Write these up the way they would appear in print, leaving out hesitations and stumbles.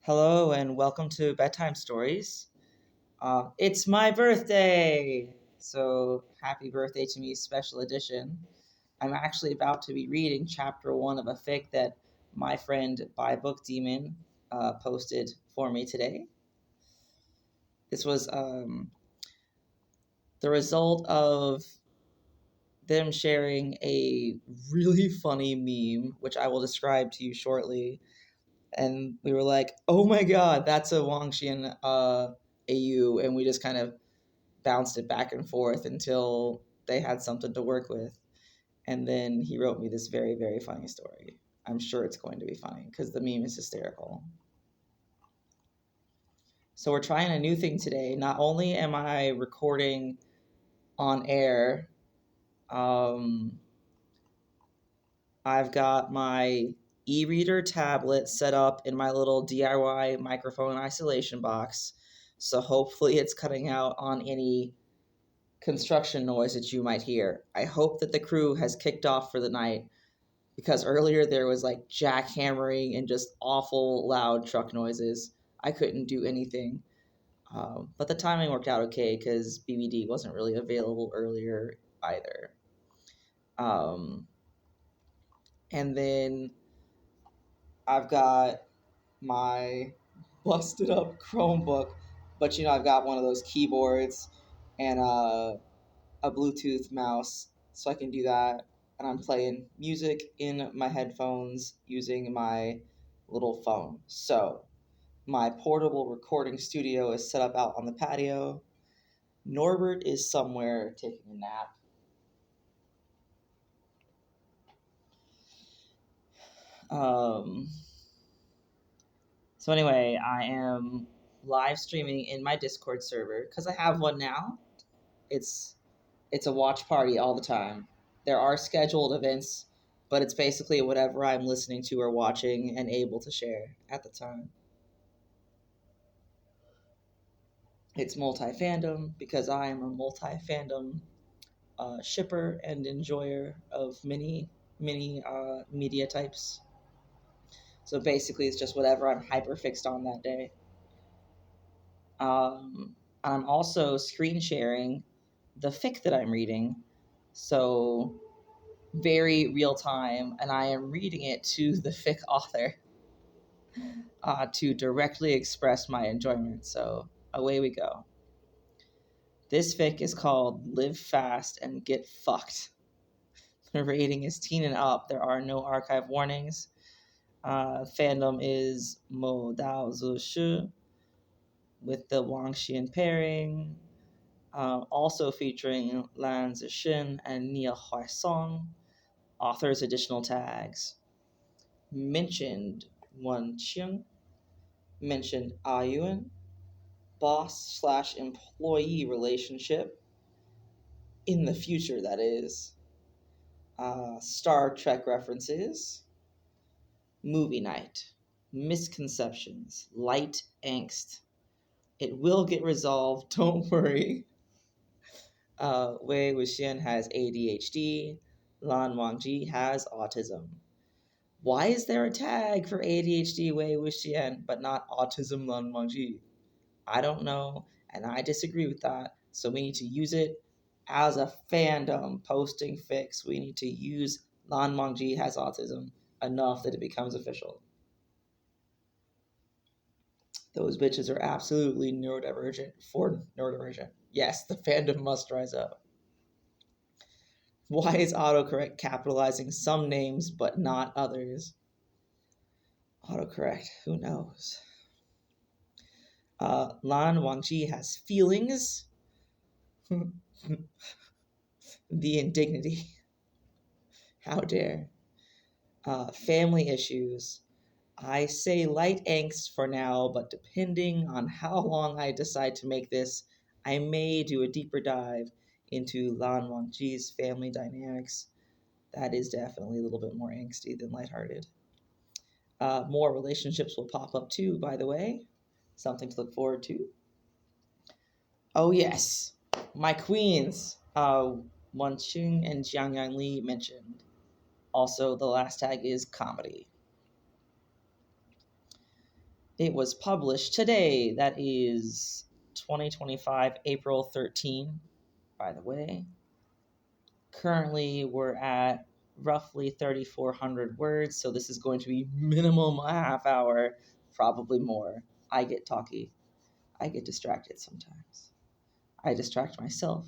Hello and welcome to Bedtime Stories. It's my birthday! So, happy birthday to me, special edition. I'm actually about to be reading chapter 1 of a fic that my friend BiBookDemon posted for me today. This was the result of them sharing a really funny meme, which I will describe to you shortly. And we were like, oh my god, that's a Wangxian AU, and we just kind of bounced it back and forth until they had something to work with. And then he wrote me this very, very funny story. I'm sure it's going to be funny because the meme is hysterical. So we're trying a new thing today. Not only am I recording on air, I've got my e-reader tablet set up in my little DIY microphone isolation box. So hopefully it's cutting out on any construction noise that you might hear. I hope that the crew has kicked off for the night because earlier there was like jackhammering and just awful loud truck noises. I couldn't do anything. But the timing worked out okay because BBD wasn't really available earlier either. And then I've got my busted up Chromebook, but I've got one of those keyboards and a Bluetooth mouse, so I can do that. And I'm playing music in my headphones using my little phone. So my portable recording studio is set up out on the patio. Norbert is somewhere taking a nap. So anyway, I am live streaming in my Discord server because I have one now. It's a watch party all the time. There are scheduled events, but it's basically whatever I'm listening to or watching and able to share at the time. It's multi-fandom because I am a multi-fandom shipper and enjoyer of many media types. So basically, it's just whatever I'm hyper fixed on that day. I'm also screen sharing the fic that I'm reading, so very real time, and I am reading it to the fic author to directly express my enjoyment. So away we go. This fic is called Live Fast and Get Fucked. The rating is teen and up. There are no archive warnings. Fandom is Mo Dao Zu Shi with the Wangxian pairing. Also featuring Lan Wangji and Nia Huaisong. Author's additional tags. Mentioned Wangxian. Mentioned Ayuan. Boss/employee relationship. In the future, that is. Star Trek references. Movie night. Misconceptions. Light angst. It will get resolved, don't worry. Wei Wuxian has ADHD. Lan Wangji has autism. Why is there a tag for ADHD Wei Wuxian but not autism Lan Wangji? I don't know, and I disagree with that. So we need to use it as a fandom posting fics. We need to use Lan Wangji has autism enough that it becomes official. Those bitches are absolutely neurodivergent. Yes, the fandom must rise up. Why is autocorrect capitalizing some names but not others? Autocorrect, who knows? Lan Wangji has feelings. The indignity. How dare. Family issues. I say light angst for now, but depending on how long I decide to make this, I may do a deeper dive into Lan Wangji's family dynamics. That is definitely a little bit more angsty than lighthearted. More relationships will pop up too, by the way. Something to look forward to. Oh yes, my queens. Wan Qing and Jiang Yang Li mentioned. Also, the last tag is comedy. It was published today. That is 2025, April 13, by the way. Currently, we're at roughly 3,400 words, so this is going to be minimum a half hour, probably more. I get talky. I get distracted sometimes. I distract myself.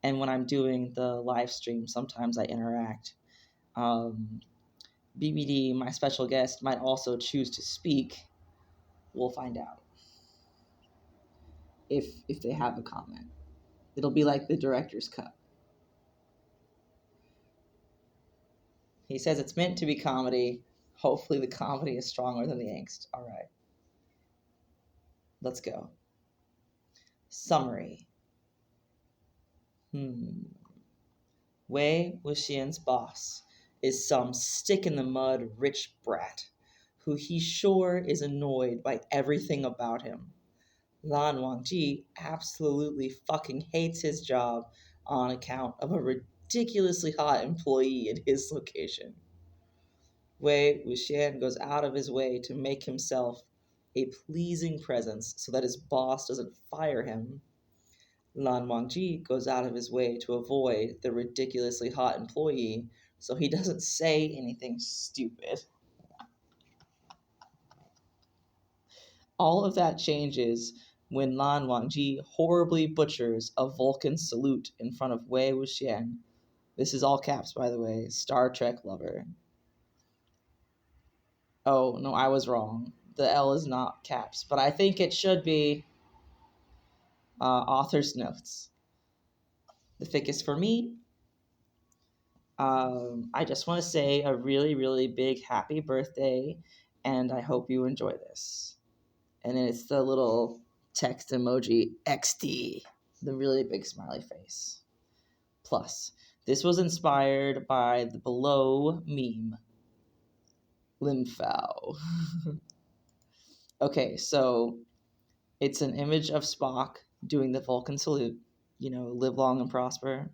And when I'm doing the live stream, sometimes I interact. BBD, my special guest, might also choose to speak. We'll find out if they have a comment. It'll be like the director's cut. He says it's meant to be comedy. Hopefully the comedy is stronger than the angst. All right. Let's go. Summary. Wei Wuxian's boss is some stick-in-the-mud rich brat who he's sure is annoyed by everything about him. Lan Wangji absolutely fucking hates his job on account of a ridiculously hot employee at his location. Wei Wuxian goes out of his way to make himself a pleasing presence so that his boss doesn't fire him. Lan Wangji goes out of his way to avoid the ridiculously hot employee so he doesn't say anything stupid. All of that changes when Lan Wangji horribly butchers a Vulcan salute in front of Wei Wuxian. This is all caps, by the way. Star Trek lover. Oh, no, I was wrong. The L is not caps, but I think it should be author's notes. The fic is for me. I just want to say a really, really big happy birthday, and I hope you enjoy this. And then it's the little text emoji XD, the really big smiley face. Plus, this was inspired by the below meme. Limphao. Okay, so it's an image of Spock doing the Vulcan salute, live long and prosper.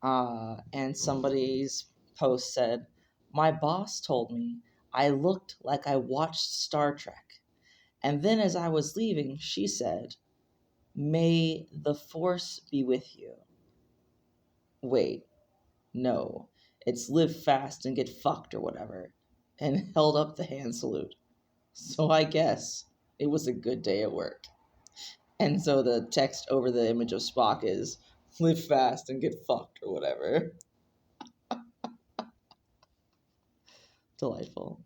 And somebody's post said, "My boss told me I looked like I watched Star Trek. And then as I was leaving, she said, 'May the force be with you.' Wait, no, it's live fast and get fucked or whatever," and held up the hand salute. So I guess it was a good day at work. And so the text over the image of Spock is, "Live fast and get fucked," or whatever. Delightful.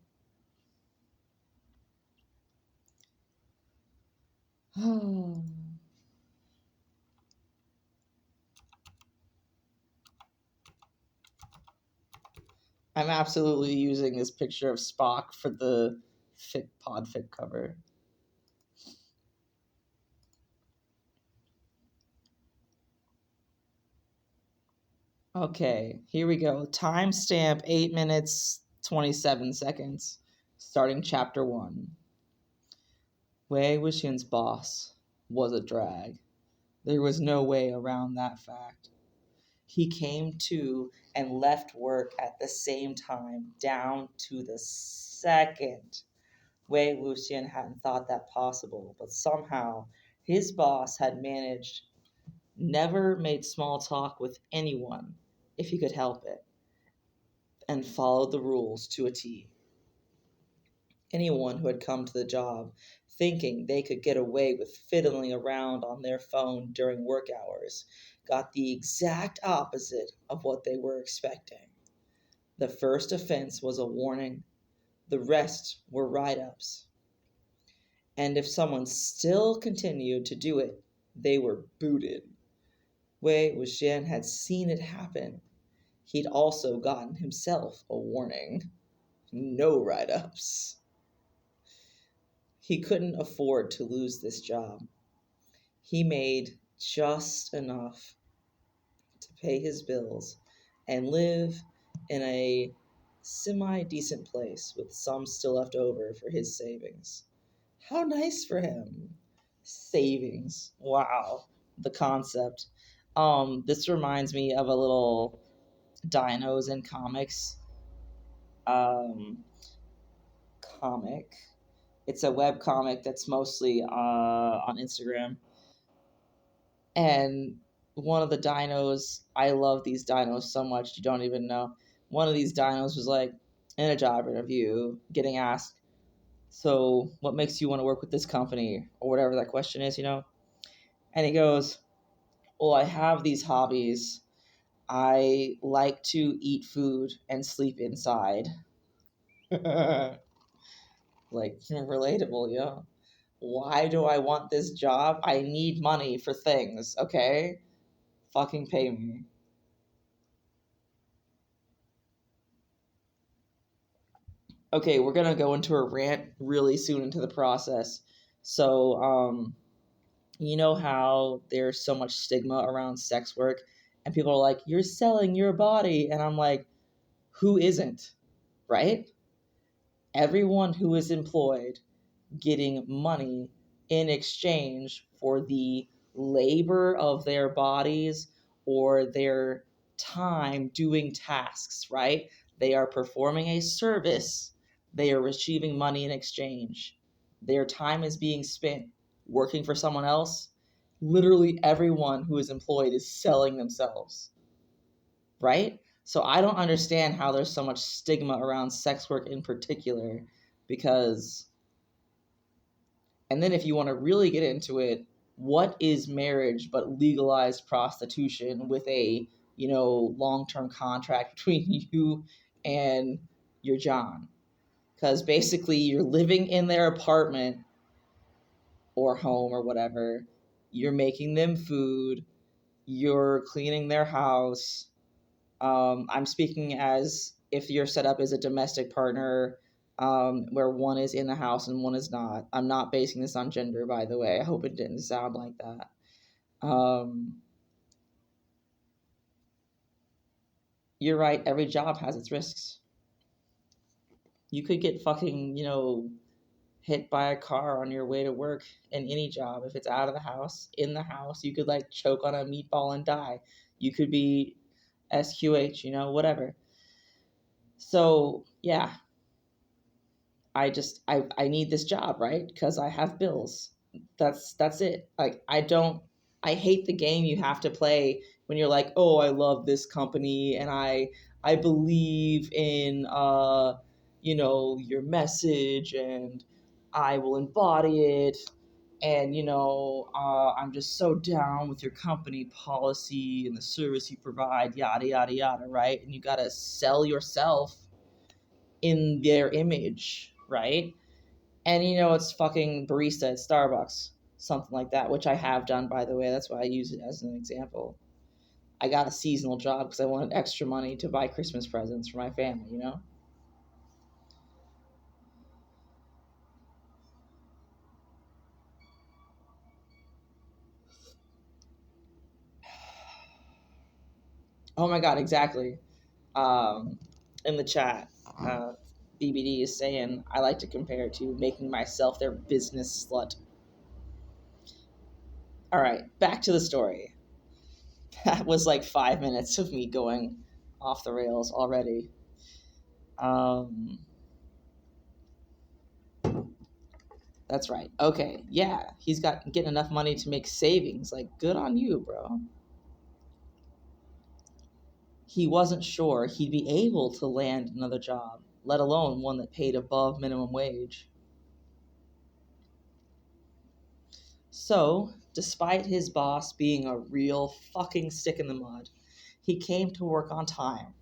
I'm absolutely using this picture of Spock for the Podfic cover. Okay, here we go. Timestamp 8 minutes, 27 seconds. Starting chapter 1. Wei Wuxian's boss was a drag. There was no way around that fact. He came to and left work at the same time, down to the second. Wei Wuxian hadn't thought that possible, but somehow his boss had managed, never made small talk with anyone if he could help it, and followed the rules to a T. Anyone who had come to the job thinking they could get away with fiddling around on their phone during work hours got the exact opposite of what they were expecting. The first offense was a warning. The rest were write-ups. And if someone still continued to do it, they were booted. Wei Wuxian had seen it happen. He'd also gotten himself a warning. No write-ups. He couldn't afford to lose this job. He made just enough to pay his bills and live in a semi-decent place with some still left over for his savings. How nice for him. Savings. Wow. The concept. This reminds me of a little Dinos in Comics comic It's a web comic that's mostly on Instagram. And one of the dinos, I love these dinos so much, you don't even know. One of these dinos was like in a job interview getting asked, so what makes you want to work with this company, or whatever that question is, you know? And he goes, well, I have these hobbies. I like to eat food and sleep inside. Like, relatable, yeah. Why do I want this job? I need money for things, okay? Fucking pay me. Okay, we're gonna go into a rant really soon into the process. So, you know how there's so much stigma around sex work, and people are like, you're selling your body. And I'm like, who isn't? Right? Everyone who is employed getting money in exchange for the labor of their bodies or their time doing tasks, right? They are performing a service. They are receiving money in exchange. Their time is being spent working for someone else. Literally everyone who is employed is selling themselves, right? So I don't understand how there's so much stigma around sex work in particular, because, and then if you want to really get into it, what is marriage but legalized prostitution with a, you know, long-term contract between you and your John? Because basically you're living in their apartment or home or whatever. You're making them food. You're cleaning their house. I'm speaking as if you're set up as a domestic partner, where one is in the house and one is not. I'm not basing this on gender, by the way. I hope it didn't sound like that. You're right. Every job has its risks. You could get fucking, you know, hit by a car on your way to work in any job. If it's out of the house, in the house, you could like choke on a meatball and die. You could be SQH, you know, whatever. So, yeah, I need this job, right? Because I have bills. That's it. Like, I hate the game you have to play when you're like, "Oh, I love this company and I believe in you know, your message and I will embody it, and you know, I'm just so down with your company policy and the service you provide, yada yada yada," right? And you got to sell yourself in their image, right? And you know, it's fucking barista at Starbucks, something like that, which I have done, by the way. That's why I use it as an example. I got a seasonal job because I wanted extra money to buy Christmas presents for my family, you know? Oh my God, exactly. Um, in the chat, BBD is saying, I like to compare it to making myself their business slut. All right, back to the story. That was like 5 minutes of me going off the rails already. That's right. Okay, yeah, he's got getting enough money to make savings. Like, good on you, bro. He wasn't sure he'd be able to land another job, let alone one that paid above minimum wage. So, despite his boss being a real fucking stick in the mud, he came to work on time,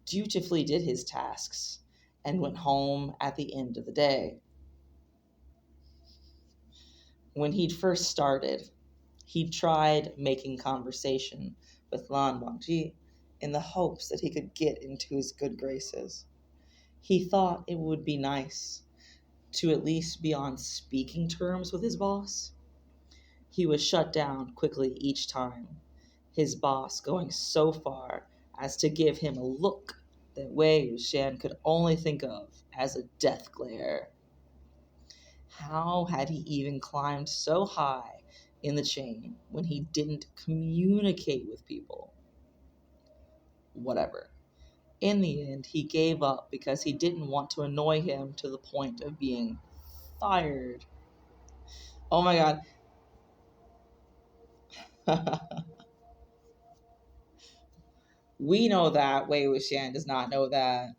dutifully did his tasks, and went home at the end of the day. When he'd first started, he tried making conversation with Lan Wangji in the hopes that he could get into his good graces. He thought it would be nice to at least be on speaking terms with his boss. He was shut down quickly each time, his boss going so far as to give him a look that Wei Wuxian could only think of as a death glare. How had he even climbed so high in the chain when he didn't communicate with people? Whatever. In the end, he gave up because he didn't want to annoy him to the point of being fired. Oh my god. We know that. Wei Wuxian does not know that.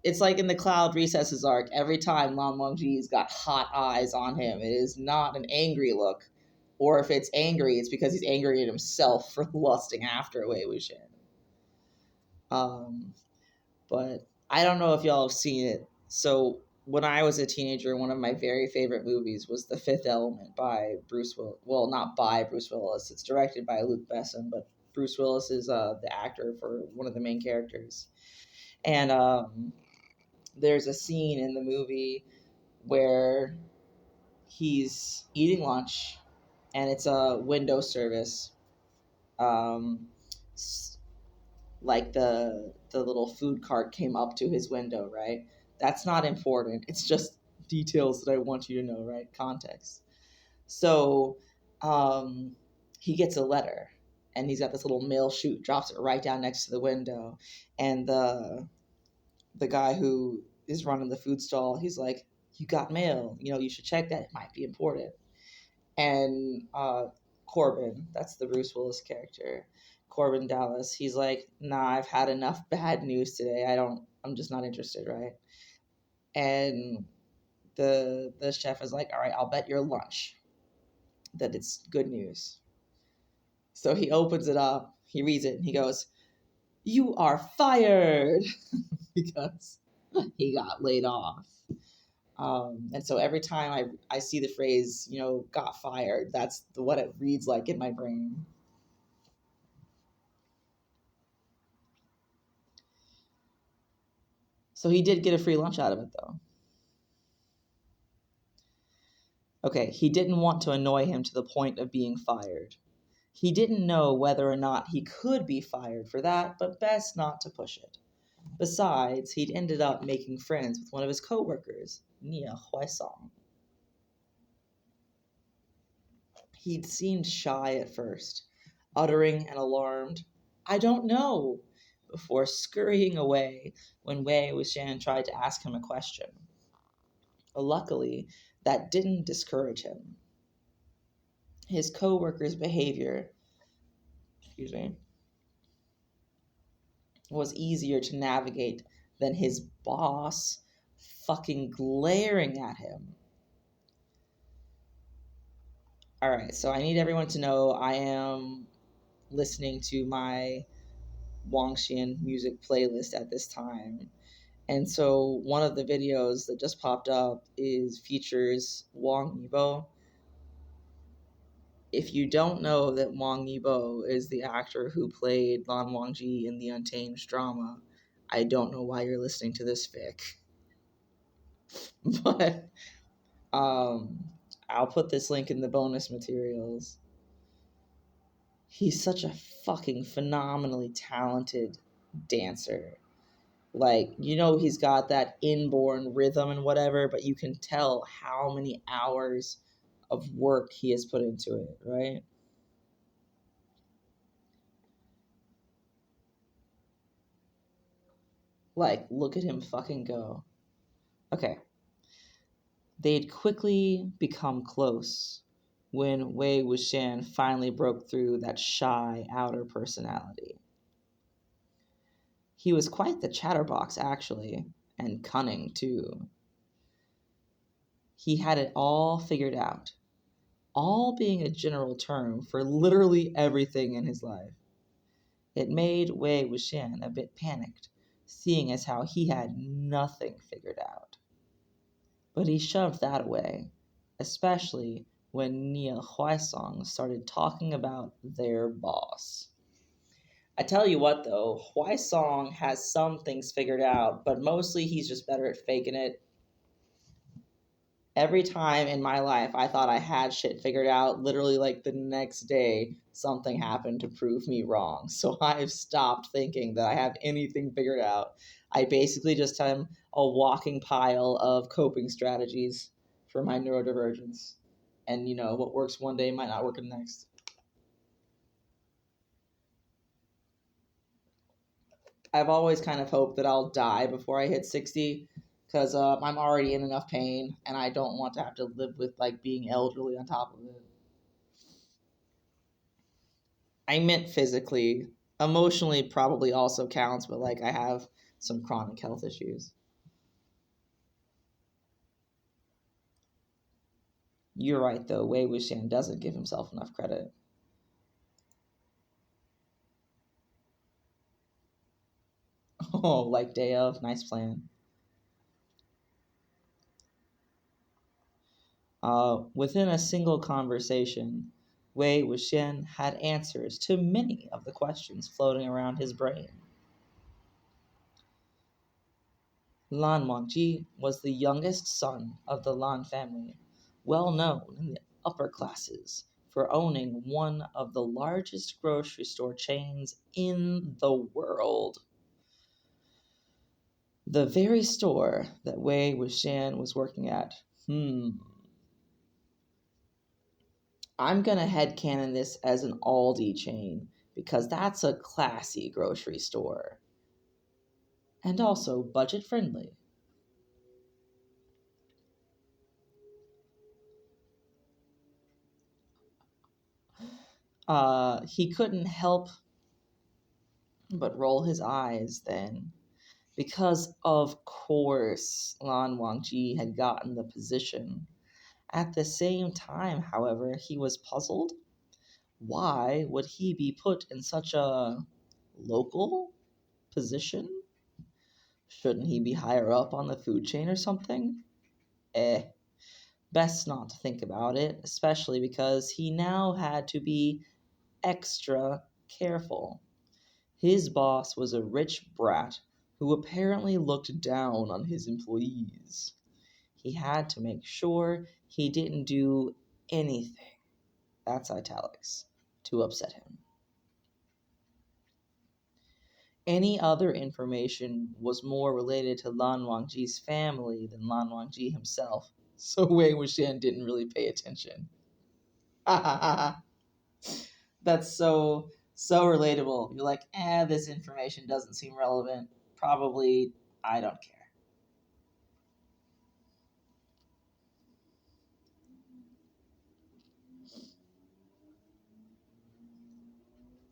It's like in the Cloud Recesses arc, every time Lan Wangji's got hot eyes on him, it is not an angry look. Or if it's angry, it's because he's angry at himself for lusting after Wei Wuxian. But I don't know if y'all have seen it. So when I was a teenager, one of my very favorite movies was The Fifth Element by Bruce Willis. Well, not by Bruce Willis. It's directed by Luke Besson, but Bruce Willis is the actor for one of the main characters. And there's a scene in the movie where he's eating lunch, and it's a window service. Like the little food cart came up to his window, right? That's not important. It's just details that I want you to know, right? Context. So he gets a letter, and he's got this little mail chute, drops it right down next to the window, and the guy who is running the food stall, he's like, "You got mail. You should check that. It might be important." And Corbin, that's the Bruce Willis character, Corbin Dallas, he's like, "Nah, I've had enough bad news today. I'm just not interested," right? And the chef is like, "All right, I'll bet your lunch that it's good news." So he opens it up, he reads it, and he goes, "You are fired," because he got laid off. And so every time I see the phrase, "got fired," that's what it reads like in my brain. So he did get a free lunch out of it, though. Okay, he didn't want to annoy him to the point of being fired. He didn't know whether or not he could be fired for that, but best not to push it. Besides, he'd ended up making friends with one of his co-workers, Nia Huaisong. He'd seemed shy at first, uttering an alarmed, "I don't know," before scurrying away when Wei Wuxian tried to ask him a question. Luckily, that didn't discourage him. His co-worker's behavior, was easier to navigate than his boss fucking glaring at him. All right, so I need everyone to know I am listening to my Wangxian music playlist at this time. And so one of the videos that just popped up features Wang Yibo. If you don't know that Wang Yibo is the actor who played Lan Wangji in the Untamed drama, I don't know why you're listening to this fic. But I'll put this link in the bonus materials. He's such a fucking phenomenally talented dancer. Like, he's got that inborn rhythm and whatever, but you can tell how many hours of work he has put into it, right? Like, look at him fucking go. Okay. They'd quickly become close when Wei Wuxian finally broke through that shy outer personality. He was quite the chatterbox, actually, and cunning, too. He had it all figured out, all being a general term for literally everything in his life. It made Wei Wuxian a bit panicked, seeing as how he had nothing figured out. But he shoved that away, especially when Nia Huaisong started talking about their boss. I tell you what, though, Huaisong has some things figured out, but mostly he's just better at faking it. Every time in my life I thought I had shit figured out, literally like the next day, something happened to prove me wrong. So I've stopped thinking that I have anything figured out. I basically just am a walking pile of coping strategies for my neurodivergence. And, what works one day might not work the next. I've always kind of hoped that I'll die before I hit 60, because I'm already in enough pain, and I don't want to have to live with like being elderly on top of it. I meant physically. Emotionally probably also counts, but like I have some chronic health issues. You're right though, Wei Wuxian doesn't give himself enough credit. Oh, like day of, nice plan. Within a single conversation, Wei Wuxian had answers to many of the questions floating around his brain. Lan Wangji was the youngest son of the Lan family, well known in the upper classes for owning one of the largest grocery store chains in the world. The very store that Wei Wuxian was working at. I'm going to headcanon this as an Aldi chain because that's a classy grocery store. And also budget friendly. He couldn't help but roll his eyes then, because of course Lan Wangji had gotten the position. At the same time, however, he was puzzled. Why would he be put in such a local position? Shouldn't he be higher up on the food chain or something? Best not to think about it, especially because he now had to be extra careful. His boss was a rich brat who apparently looked down on his employees. He had to make sure he didn't do anything, that's italics, to upset him. Any other information was more related to Lan Wangji's family than Lan Wangji himself, so Wei Wuxian didn't really pay attention. That's so relatable. You're like, this information doesn't seem relevant. Probably, I don't care.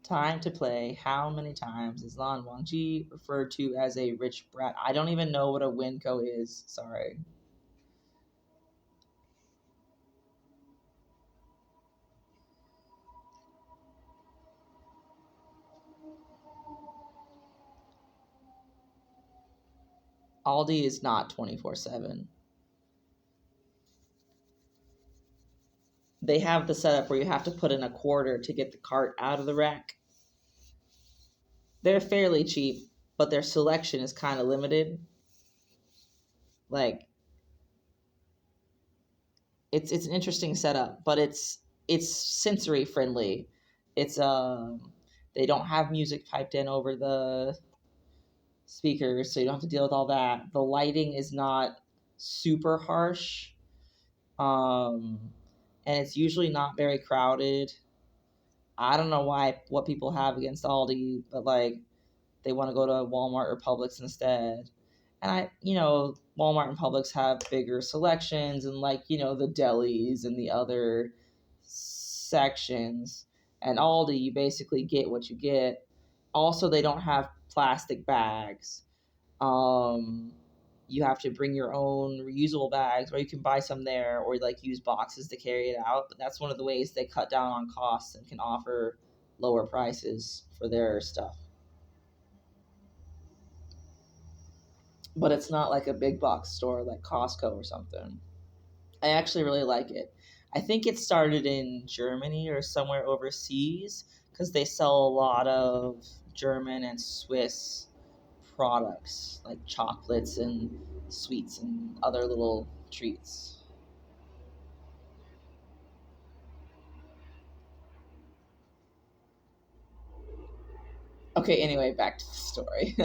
Time to play. How many times is Lan Wangji referred to as a rich brat? I don't even know what a Winco is. Sorry. Aldi is not 24/7. They have the setup where you have to put in a quarter to get the cart out of the rack. They're fairly cheap, but their selection is kind of limited. Like, it's an interesting setup, but it's sensory friendly. It's they don't have music piped in over the speakers, so you don't have to deal with all that. The lighting is not super harsh, and it's usually not very crowded. I don't know what people have against Aldi, but like they want to go to Walmart or Publix instead. And Walmart and Publix have bigger selections and the delis and the other sections. And Aldi, you basically get what you get. Also, they don't have plastic bags. You have to bring your own reusable bags, or you can buy some there, or use boxes to carry it out. But that's one of the ways they cut down on costs and can offer lower prices for their stuff. But it's not like a big box store like Costco or something. I actually really like it. I think it started in Germany or somewhere overseas because they sell a lot of German and Swiss products like chocolates and sweets and other little treats. Okay, anyway, back to the story.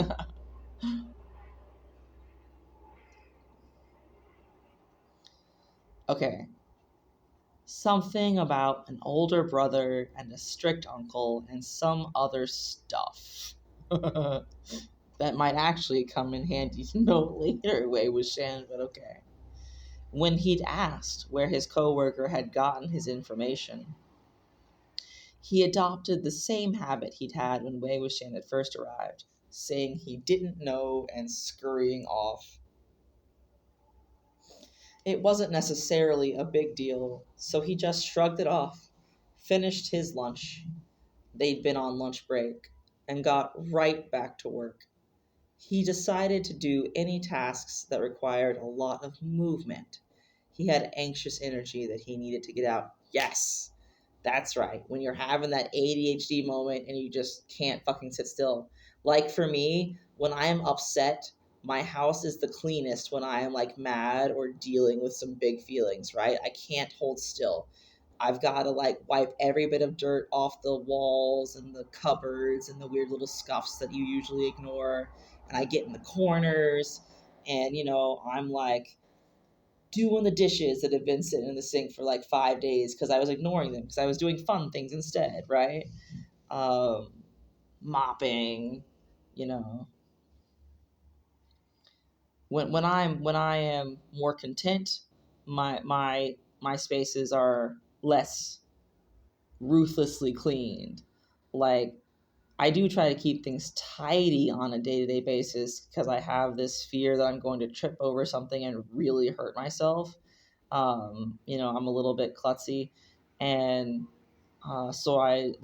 Okay. Something about an older brother and a strict uncle and some other stuff. That might actually come in handy to know later, Wei Wuxian, but okay. When he'd asked where his coworker had gotten his information, he adopted the same habit he'd had when Wei Wuxian had first arrived, saying he didn't know and scurrying off. It wasn't necessarily a big deal, so he just shrugged it off, finished his lunch, they'd been on lunch break, and got right back to work. He decided to do any tasks that required a lot of movement. He had anxious energy that he needed to get out. Yes, that's right. When you're having that ADHD moment and you just can't fucking sit still. Like for me, when I am upset, my house is the cleanest when I am like mad or dealing with some big feelings, right? I can't hold still. I've got to like wipe every bit of dirt off the walls and the cupboards and the weird little scuffs that you usually ignore. And I get in the corners and, I'm like doing the dishes that have been sitting in the sink for like 5 days because I was ignoring them because I was doing fun things instead, right? Um, Mopping, you know. When I am more content, my spaces are less ruthlessly cleaned. Like I do try to keep things tidy on a day-to-day basis because I have this fear that I'm going to trip over something and really hurt myself. I'm a little bit klutzy, and so I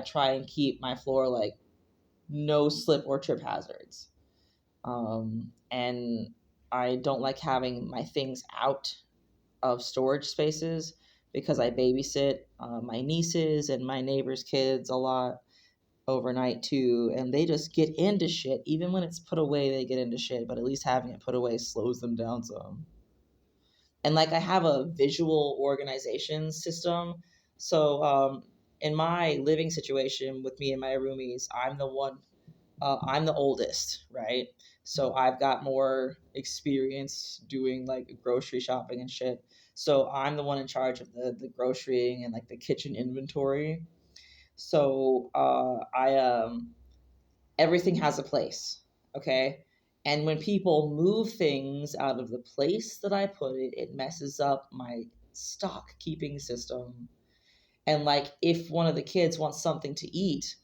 try and keep my floor like no slip or trip hazards. And I don't like having my things out of storage spaces because I babysit my nieces and my neighbors' kids a lot overnight too, and they just get into shit. Even when it's put away, they get into shit, but at least having it put away slows them down some. And like I have a visual organization system. So in my living situation with me and my roomies, I'm the oldest, right? So I've got more experience doing like grocery shopping and shit. So I'm the one in charge of the grocerying and like the kitchen inventory. So I everything has a place, okay? And when people move things out of the place that I put it, it messes up my stock keeping system. And like if one of the kids wants something to eat,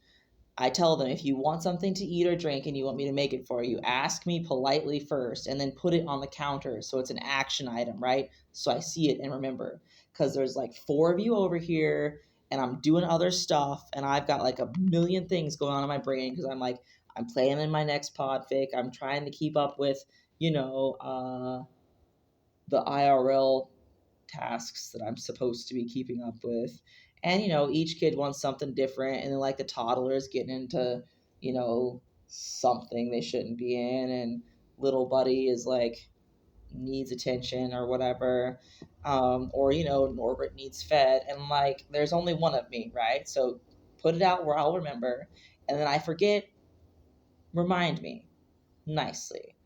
I tell them, if you want something to eat or drink and you want me to make it for you, ask me politely first and then put it on the counter so it's an action item, right? So I see it and remember. Because there's like 4 of you over here and I'm doing other stuff and I've got like a million things going on in my brain because I'm playing in my next podfic. I'm trying to keep up with, the IRL tasks that I'm supposed to be keeping up with. And, each kid wants something different. And then, like, the toddler's getting into, something they shouldn't be in. And little buddy is like, needs attention or whatever. Or, Norbert needs fed. And, like, there's only one of me, right? So put it out where I'll remember. And then I forget, remind me nicely.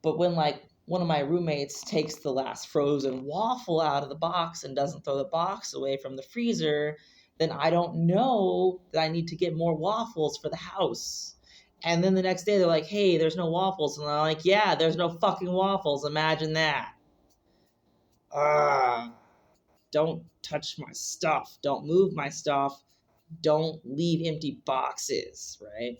But when like one of my roommates takes the last frozen waffle out of the box and doesn't throw the box away from the freezer, then I don't know that I need to get more waffles for the house. And then the next day they're like, hey, there's no waffles. And I'm like, yeah, there's no fucking waffles. Imagine that. Don't touch my stuff. Don't move my stuff. Don't leave empty boxes, right?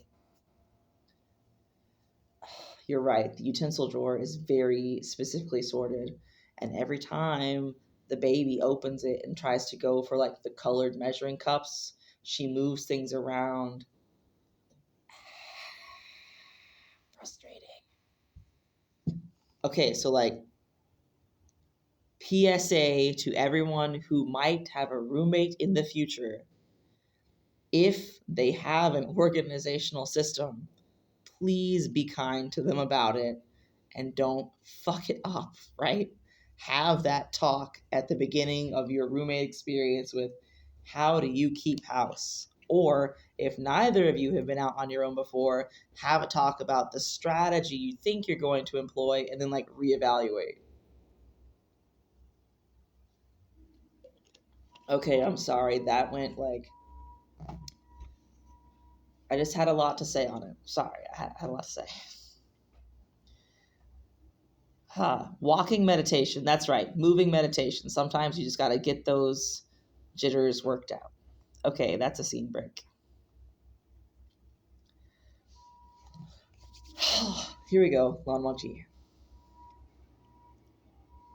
You're right. The utensil drawer is very specifically sorted. And every time the baby opens it and tries to go for like the colored measuring cups, she moves things around. Frustrating. Okay, so like PSA to everyone who might have a roommate in the future. If they have an organizational system, please be kind to them about it and don't fuck it up, right? Have that talk at the beginning of your roommate experience with how do you keep house? Or if neither of you have been out on your own before, have a talk about the strategy you think you're going to employ and then like reevaluate. Okay, I'm sorry. That went like I just had a lot to say on it. Sorry, I had a lot to say. Walking meditation. That's right. Moving meditation. Sometimes you just got to get those jitters worked out. Okay, that's a scene break. Here we go, Lan Wangji.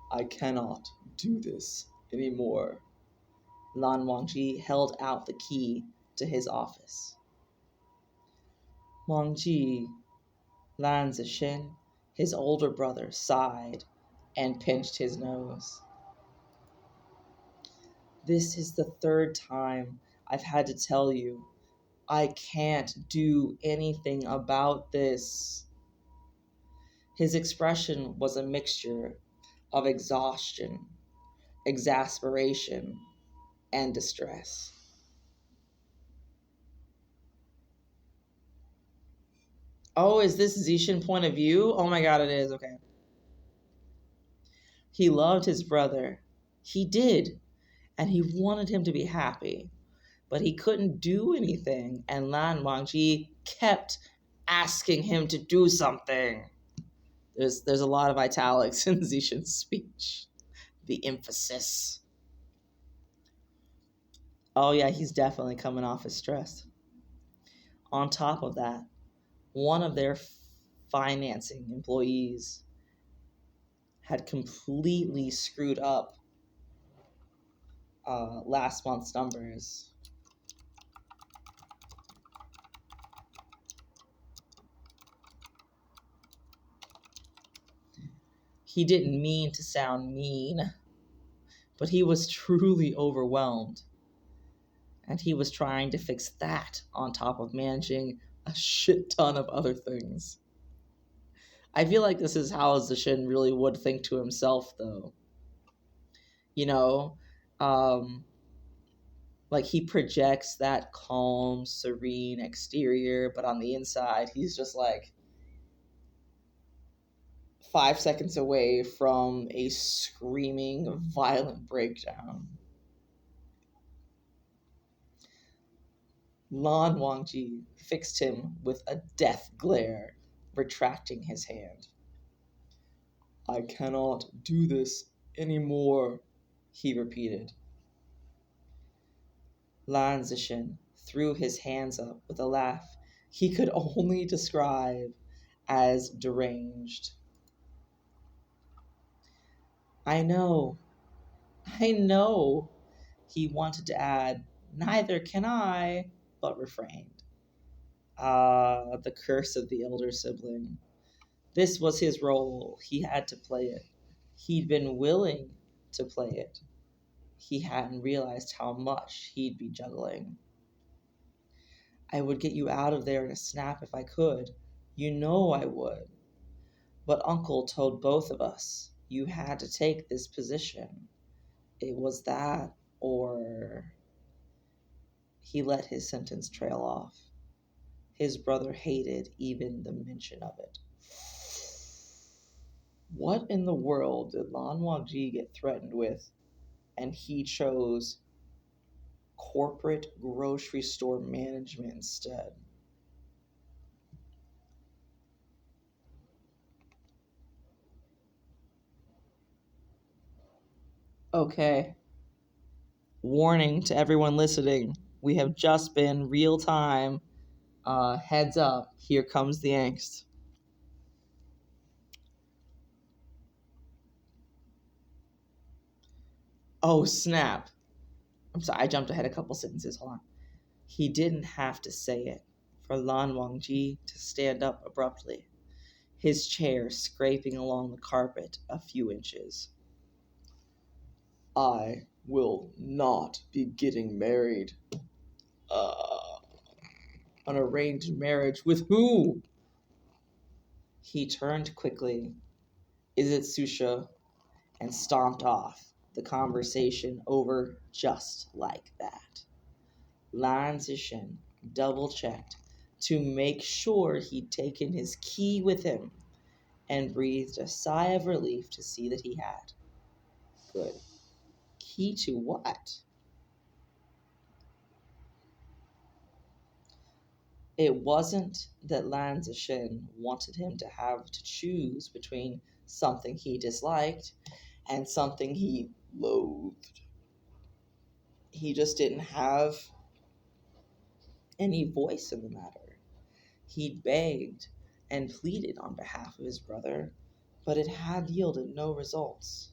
I cannot do this anymore. Lan Wangji held out the key to his office. Wangji, Lan Zishin, his older brother, sighed and pinched his nose. This is the third time I've had to tell you I can't do anything about this. His expression was a mixture of exhaustion, exasperation, and distress. Oh, is this Zishin point of view? Oh my god, it is. Okay. He loved his brother. He did. And he wanted him to be happy. But he couldn't do anything. And Lan Wangji kept asking him to do something. There's a lot of italics in Zishin's speech. The emphasis. Oh yeah, he's definitely coming off his stress. On top of that, one of their financing employees had completely screwed up last month's numbers. He didn't mean to sound mean, but he was truly overwhelmed. And he was trying to fix that on top of managing a shit ton of other things. I feel like this is how Zishin really would think to himself, though. You know, like he projects that calm, serene exterior, but on the inside, he's just like 5 seconds away from a screaming, violent breakdown. Lan Wangji fixed him with a death glare, retracting his hand. I cannot do this anymore, he repeated. Lan Zishin threw his hands up with a laugh he could only describe as deranged. I know, he wanted to add, neither can I, but refrained. The curse of the elder sibling. This was his role. He had to play it. He'd been willing to play it. He hadn't realized how much he'd be juggling. I would get you out of there in a snap if I could. You know I would. But Uncle told both of us you had to take this position. It was that, or... He let his sentence trail off. His brother hated even the mention of it. What in the world did Lan Wangji get threatened with? And he chose corporate grocery store management instead. Okay. Warning to everyone listening. We have just been real time. Heads up. Here comes the angst. Oh, snap. I'm sorry, I jumped ahead a couple sentences. Hold on. He didn't have to say it for Lan Wangji to stand up abruptly, his chair scraping along the carpet a few inches. I will not be getting married. An arranged marriage with who? He turned quickly. Is it Susha? And stomped off, the conversation over just like that. Lan Zishin double-checked to make sure he'd taken his key with him and breathed a sigh of relief to see that he had. Good. Key to what? It wasn't that Lan Zixin wanted him to have to choose between something he disliked and something he loathed. He just didn't have any voice in the matter. He'd begged and pleaded on behalf of his brother, but it had yielded no results.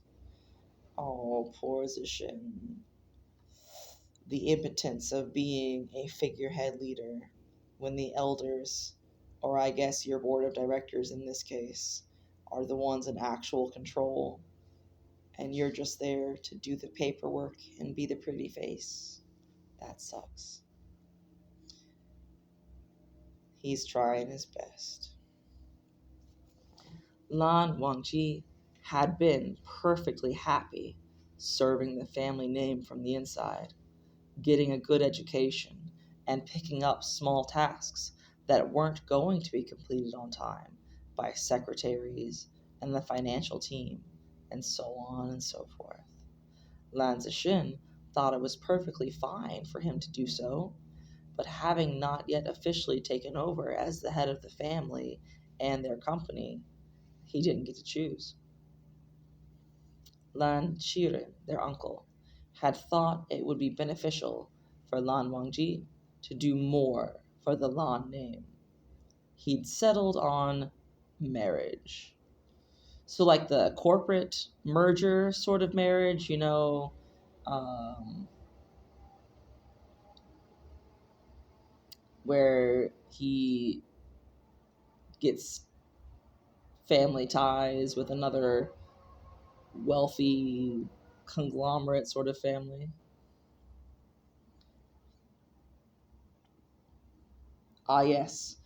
Oh, poor Zixin. The impotence of being a figurehead leader when the elders, or I guess your board of directors in this case, are the ones in actual control, and you're just there to do the paperwork and be the pretty face. That sucks. He's trying his best. Lan Wangji had been perfectly happy serving the family name from the inside, getting a good education, and picking up small tasks that weren't going to be completed on time by secretaries and the financial team, and so on and so forth. Lan Zixin thought it was perfectly fine for him to do so, but having not yet officially taken over as the head of the family and their company, he didn't get to choose. Lan Qiren, their uncle, had thought it would be beneficial for Lan Wangji to do more for the Lan name. He'd settled on marriage. So like the corporate merger sort of marriage, where he gets family ties with another wealthy conglomerate sort of family. Ah, yes,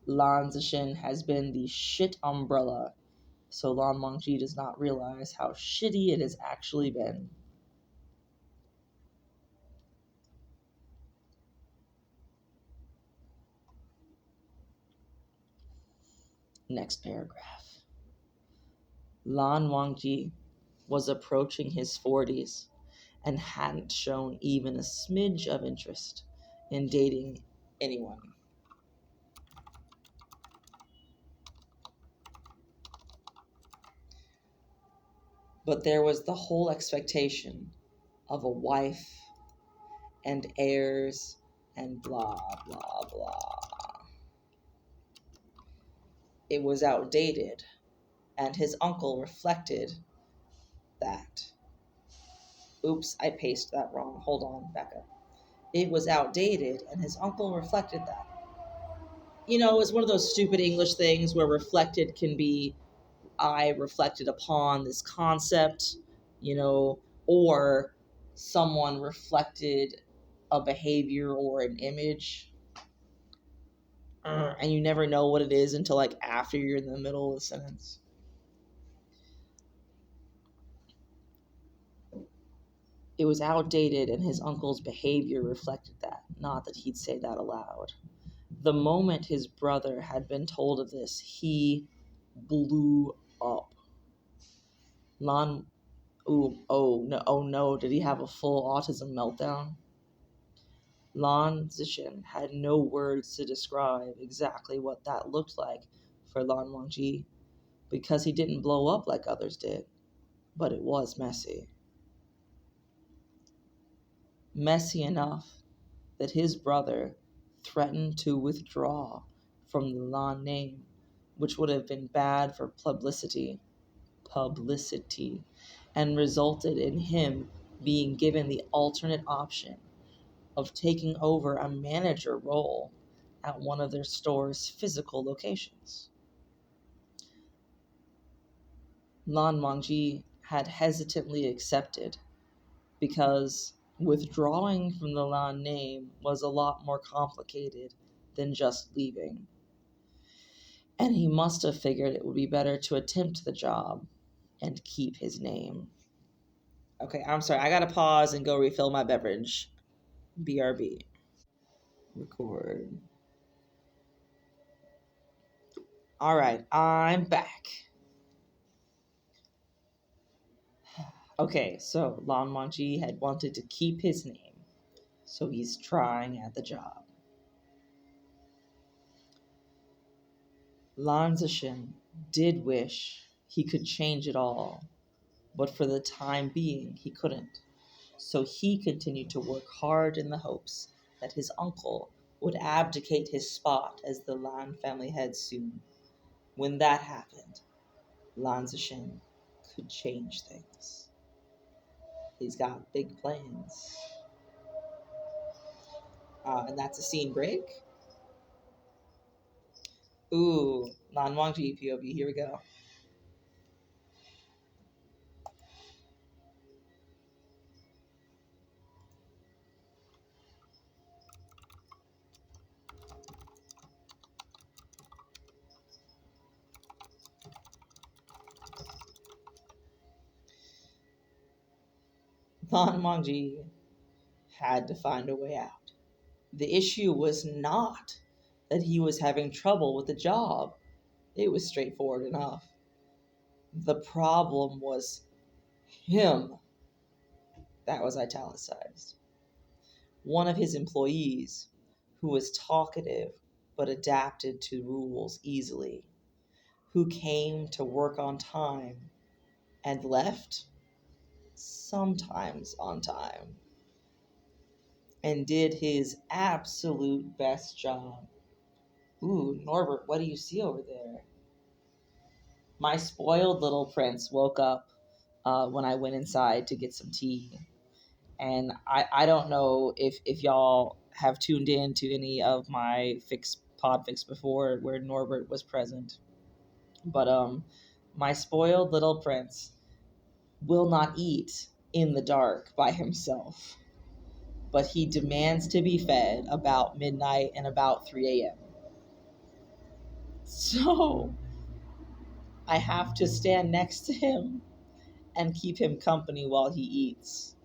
Lan Zixin has been the shit umbrella, so Lan Wangji does not realize how shitty it has actually been. Next paragraph. Lan Wangji was approaching his 40s and hadn't shown even a smidge of interest in dating anyone. But there was the whole expectation of a wife and heirs and blah, blah, blah. It was outdated, and his uncle reflected that. Oops, I pasted that wrong. Hold on, back up. It was outdated, and his uncle reflected that. It's one of those stupid English things where reflected can be I reflected upon this concept, or someone reflected a behavior or an image. And you never know what it is until like after you're in the middle of the sentence. It was outdated, and his uncle's behavior reflected that, not that he'd say that aloud. The moment his brother had been told of this, he blew up. Oh no, did he have a full autism meltdown? Lan Zixin had no words to describe exactly what that looked like for Lan Wangji, because he didn't blow up like others did, but it was messy. Messy enough that his brother threatened to withdraw from the Lan name, which would have been bad for publicity, and resulted in him being given the alternate option of taking over a manager role at one of their store's physical locations. Lan Wangji had hesitantly accepted because withdrawing from the Lan name was a lot more complicated than just leaving. And he must have figured it would be better to attempt the job and keep his name. Okay, I'm sorry. I gotta pause and go refill my beverage. BRB. Record. All right, I'm back. Okay, so Lan Wangji had wanted to keep his name, so he's trying at the job. Lan Wangji did wish he could change it all, but for the time being he couldn't. So he continued to work hard in the hopes that his uncle would abdicate his spot as the Lan family head soon. When that happened, Lan Wangji could change things. He's got big plans. And that's a scene break. Ooh, Lan Wangji POV, here we go. Lan Wangji had to find a way out. The issue was not that he was having trouble with the job. It was straightforward enough. The problem was him. That was italicized. One of his employees, who was talkative but adapted to rules easily, who came to work on time and left sometimes on time, and did his absolute best job. Ooh, Norbert, what do you see over there? My spoiled little prince woke up when I went inside to get some tea. And I don't know if y'all have tuned in to any of my podfics before where Norbert was present. But my spoiled little prince will not eat in the dark by himself. But he demands to be fed about midnight and about 3 a.m. So I have to stand next to him and keep him company while he eats.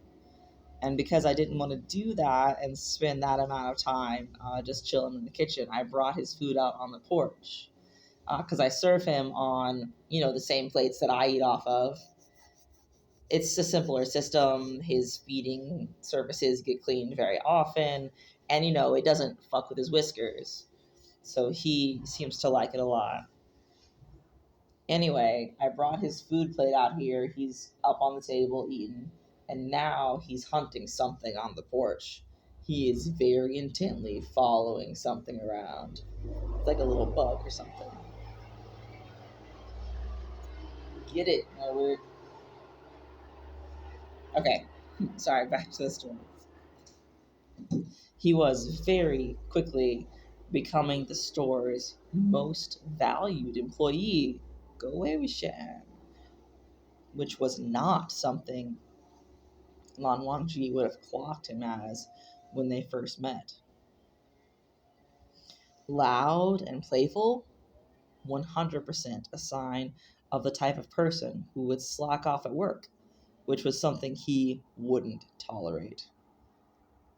And because I didn't want to do that and spend that amount of time just chilling in the kitchen, I brought his food out on the porch. Because I serve him on, the same plates that I eat off of. It's a simpler system. His feeding surfaces get cleaned very often. And, it doesn't fuck with his whiskers. So he seems to like it a lot. Anyway, I brought his food plate out here. He's up on the table eating. And now he's hunting something on the porch. He is very intently following something around. It's like a little bug or something. Get it, Norbert. Okay, sorry, back to the story. He was very quickly becoming the store's most valued employee. Go Wei Wuxian. Which was not something Lan Wangji would have clocked him as when they first met. Loud and playful, 100% a sign of the type of person who would slack off at work, which was something he wouldn't tolerate.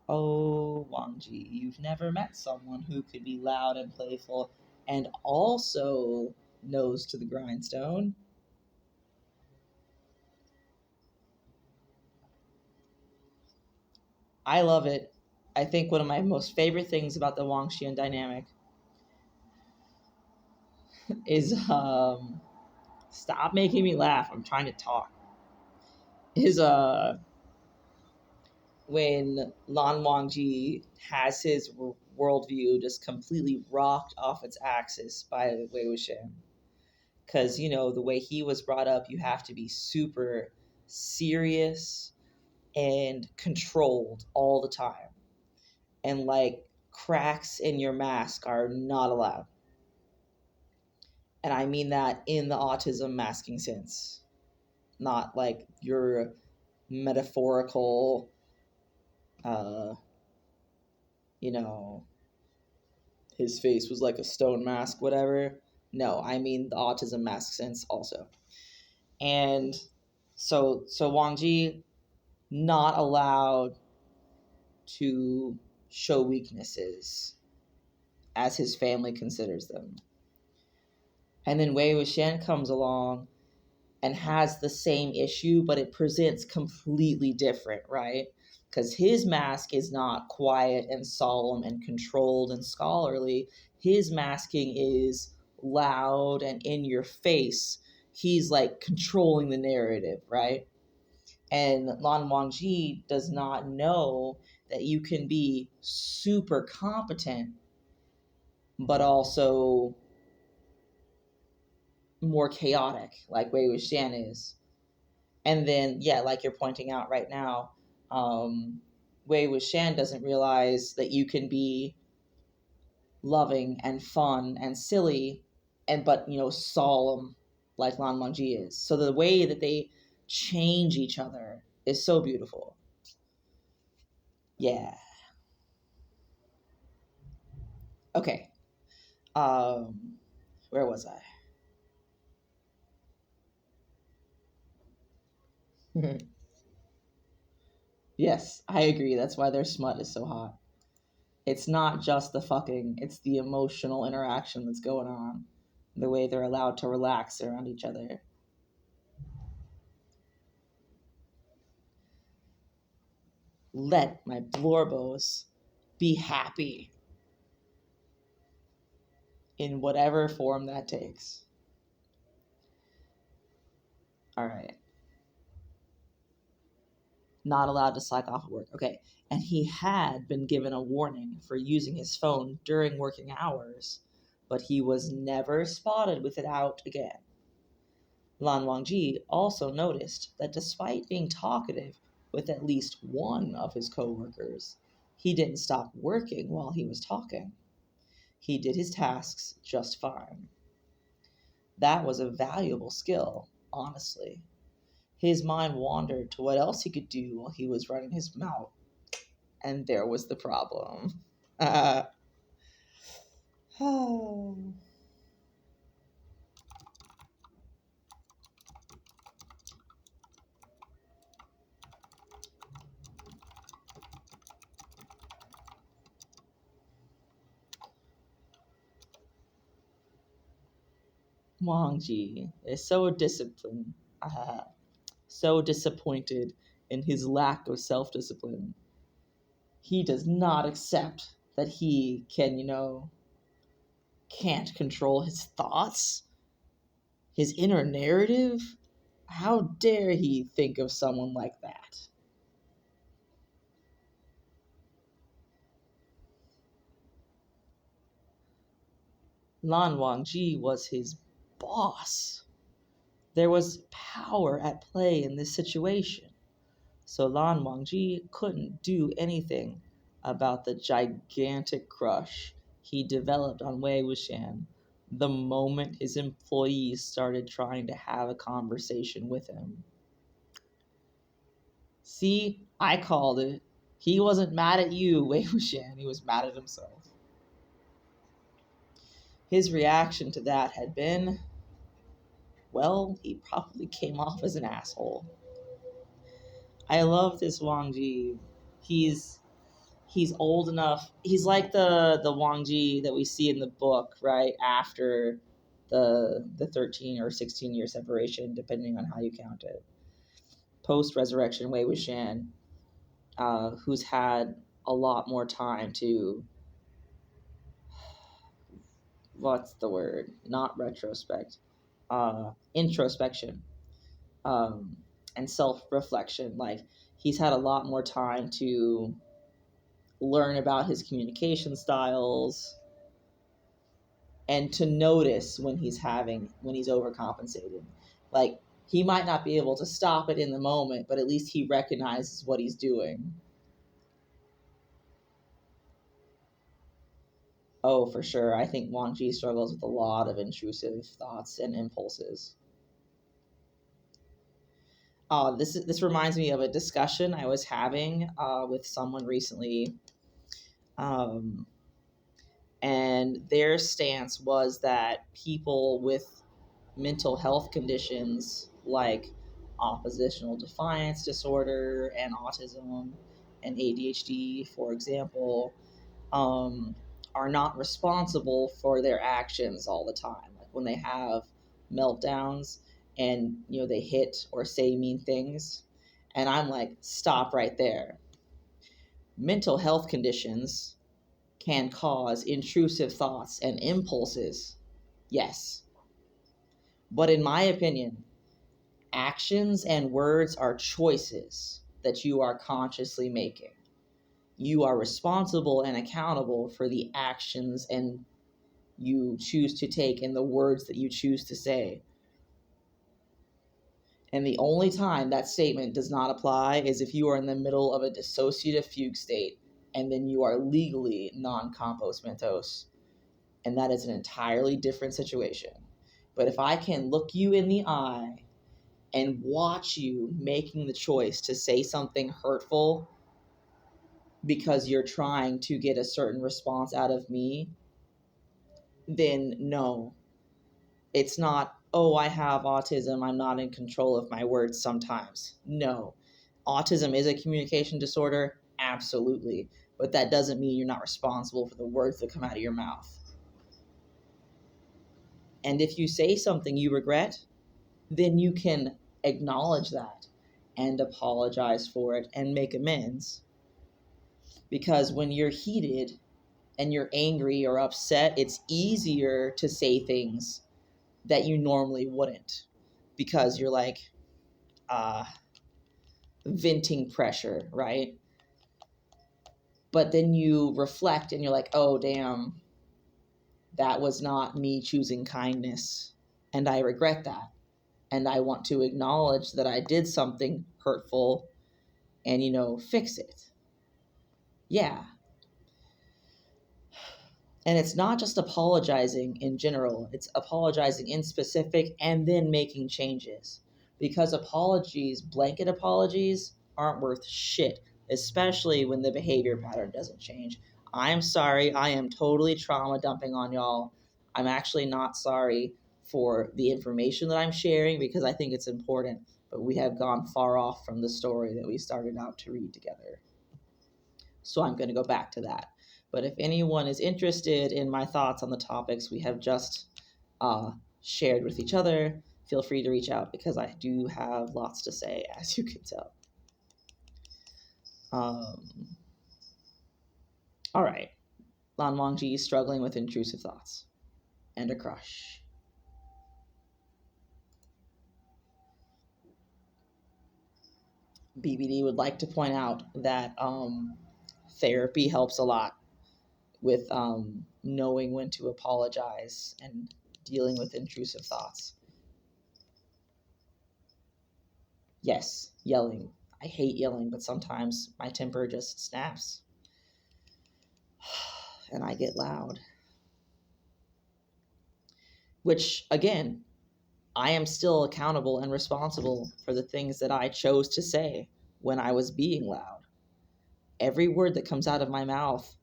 Oh, Wangji, you've never met someone who could be loud and playful and also nose to the grindstone. I love it. I think one of my most favorite things about the Wangxian dynamic is stop making me laugh. I'm trying to talk. Is when Lan Wangji has his worldview just completely rocked off its axis by Wei Wuxian. Because, the way he was brought up, you have to be super serious and controlled all the time. And, cracks in your mask are not allowed. And I mean that in the autism masking sense. Not like your metaphorical, his face was like a stone mask, whatever. No, I mean the autism mask sense also. And so Wangji not allowed to show weaknesses as his family considers them. And then Wei Wuxian comes along and has the same issue, but it presents completely different, right? Because his mask is not quiet and solemn and controlled and scholarly. His masking is loud and in your face. He's like controlling the narrative, right? And Lan Wangji does not know that you can be super competent, but also more chaotic, like Wei Wuxian is. And then, yeah, like you're pointing out right now, Wei Wuxian doesn't realize that you can be loving and fun and silly, but solemn, like Lan Wangji is. So the way that they change each other is so beautiful. Yeah. Okay. Where was I? Yes, I agree. That's why their smut is so hot. It's not just the fucking, it's the emotional interaction that's going on. The way they're allowed to relax around each other. Let my Blorbos be happy in whatever form that takes. All right. Not allowed to slack off at work. Okay. And he had been given a warning for using his phone during working hours, but he was never spotted with it out again. Lan Wangji also noticed that despite being talkative with at least one of his co-workers, he didn't stop working while he was talking. He did his tasks just fine. That was a valuable skill, honestly. His mind wandered to what else he could do while he was running his mouth. And there was the problem. Wangji is so disciplined, so disappointed in his lack of self-discipline. He does not accept that he can't control his thoughts, his inner narrative. How dare he think of someone like that? Lan Wangji was his boss. There was power at play in this situation. So Lan Wangji couldn't do anything about the gigantic crush he developed on Wei Wuxian the moment his employees started trying to have a conversation with him. See, I called it. He wasn't mad at you, Wei Wuxian. He was mad at himself. His reaction to that had been, well, he probably came off as an asshole. I love this Wangji. He's old enough. He's like the Wangji that we see in the book, right after the 13 or 16 year separation, depending on how you count it. Post resurrection, Wei Wuxian, who's had a lot more time to, what's the word? Not retrospect, introspection, and self-reflection. Like, he's had a lot more time to learn about his communication styles and to notice when he's overcompensated. Like, he might not be able to stop it in the moment, but at least he recognizes what he's doing. Oh, for sure. I think Wangji struggles with a lot of intrusive thoughts and impulses. This reminds me of a discussion I was having with someone recently, and their stance was that people with mental health conditions like oppositional defiance disorder and autism and ADHD, for example, are not responsible for their actions all the time. Like when they have meltdowns and they hit or say mean things, and I'm like, stop right there. Mental health conditions can cause intrusive thoughts and impulses. Yes. But in my opinion, actions and words are choices that you are consciously making. You are responsible and accountable for the actions and you choose to take and the words that you choose to say. And the only time that statement does not apply is if you are in the middle of a dissociative fugue state and then you are legally non-compos mentos. And that is an entirely different situation. But if I can look you in the eye and watch you making the choice to say something hurtful because you're trying to get a certain response out of me, then no. It's not, oh, I have autism, I'm not in control of my words sometimes. No. Autism is a communication disorder, absolutely. But that doesn't mean you're not responsible for the words that come out of your mouth. And if you say something you regret, then you can acknowledge that and apologize for it and make amends. Because when you're heated and you're angry or upset, it's easier to say things that you normally wouldn't because you're like venting pressure, right? But then you reflect and you're like, oh, damn, that was not me choosing kindness. And I regret that. And I want to acknowledge that I did something hurtful and, fix it. Yeah. And it's not just apologizing in general, it's apologizing in specific and then making changes. Because blanket apologies, aren't worth shit, especially when the behavior pattern doesn't change. I'm sorry, I am totally trauma dumping on y'all. I'm actually not sorry for the information that I'm sharing because I think it's important, but we have gone far off from the story that we started out to read together. So I'm going to go back to that. But if anyone is interested in my thoughts on the topics we have just shared with each other, feel free to reach out because I do have lots to say, as you can tell. All right. Lan Wangji is struggling with intrusive thoughts and a crush. BBD would like to point out that therapy helps a lot with knowing when to apologize and dealing with intrusive thoughts. Yes, yelling. I hate yelling, but sometimes my temper just snaps and I get loud. Which, again, I am still accountable and responsible for the things that I chose to say when I was being loud. Every word that comes out of my mouth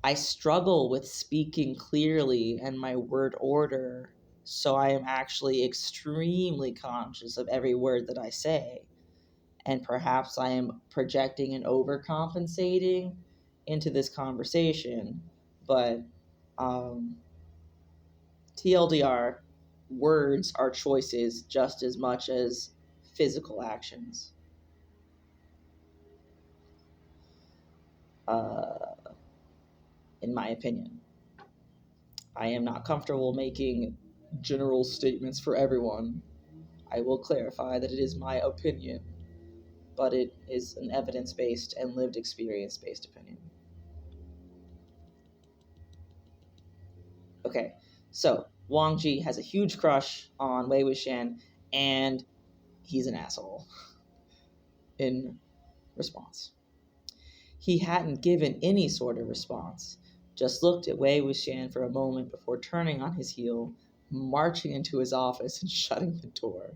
I struggle with speaking clearly and my word order, so I am actually extremely conscious of every word that I say. And perhaps I am projecting and overcompensating into this conversation, but TLDR, words are choices just as much as physical actions. In my opinion, I am not comfortable making general statements for everyone. I will clarify that it is my opinion, but it is an evidence-based and lived experience-based opinion. Okay, so Wangji has a huge crush on Wei Wuxian, and he's an asshole in response. He hadn't given any sort of response, just looked at Wei Wuxian for a moment before turning on his heel, marching into his office and shutting the door.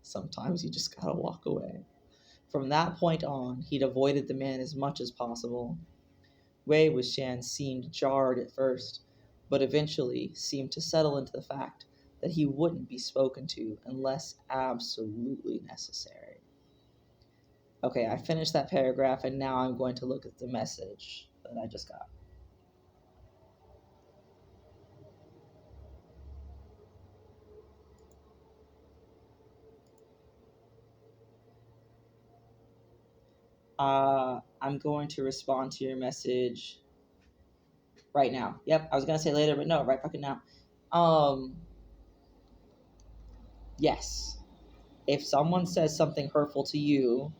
Sometimes you just gotta walk away. From that point on, he'd avoided the man as much as possible. Wei Wuxian seemed jarred at first, but eventually seemed to settle into the fact that he wouldn't be spoken to unless absolutely necessary. Okay, I finished that paragraph, and now I'm going to look at the message that I just got. I'm going to respond to your message right now. Yep, I was gonna say later, but no, right fucking now. Yes. If someone says something hurtful to you,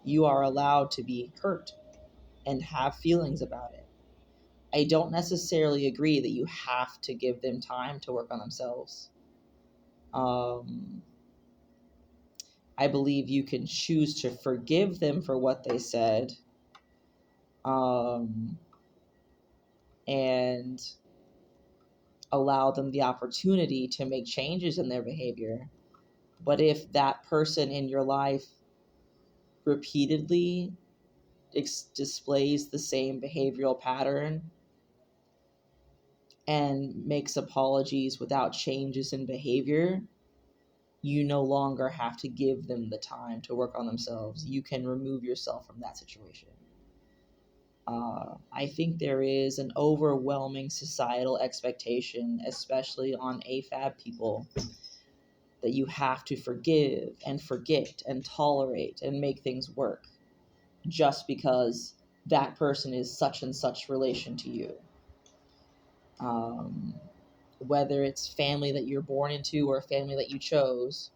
you are allowed to be hurt and have feelings about it. I don't necessarily agree that you have to give them time to work on themselves. I believe you can choose to forgive them for what they said, and allow them the opportunity to make changes in their behavior. But if that person in your life repeatedly displays the same behavioral pattern and makes apologies without changes in behavior, you no longer have to give them the time to work on themselves. You can remove yourself from that situation. I think there is an overwhelming societal expectation, especially on AFAB people, that you have to forgive and forget and tolerate and make things work just because that person is such and such relation to you. Whether it's family that you're born into or family that you chose,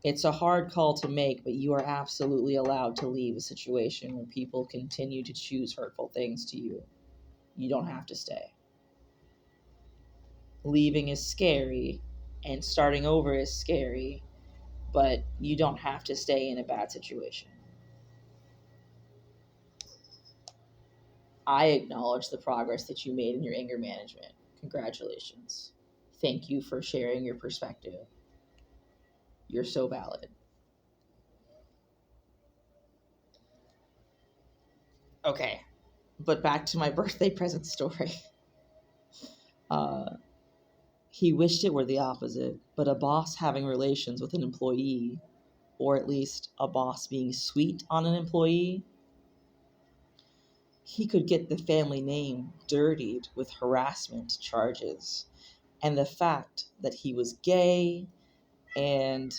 it's a hard call to make, but you are absolutely allowed to leave a situation where people continue to choose hurtful things to you. You don't have to stay. Leaving is scary, and starting over is scary, but you don't have to stay in a bad situation. I acknowledge the progress that you made in your anger management. Congratulations. Thank you for sharing your perspective. You're so valid. Okay, but back to my birthday present story. He wished it were the opposite, but a boss having relations with an employee, or at least a boss being sweet on an employee, he could get the family name dirtied with harassment charges. And the fact that he was gay and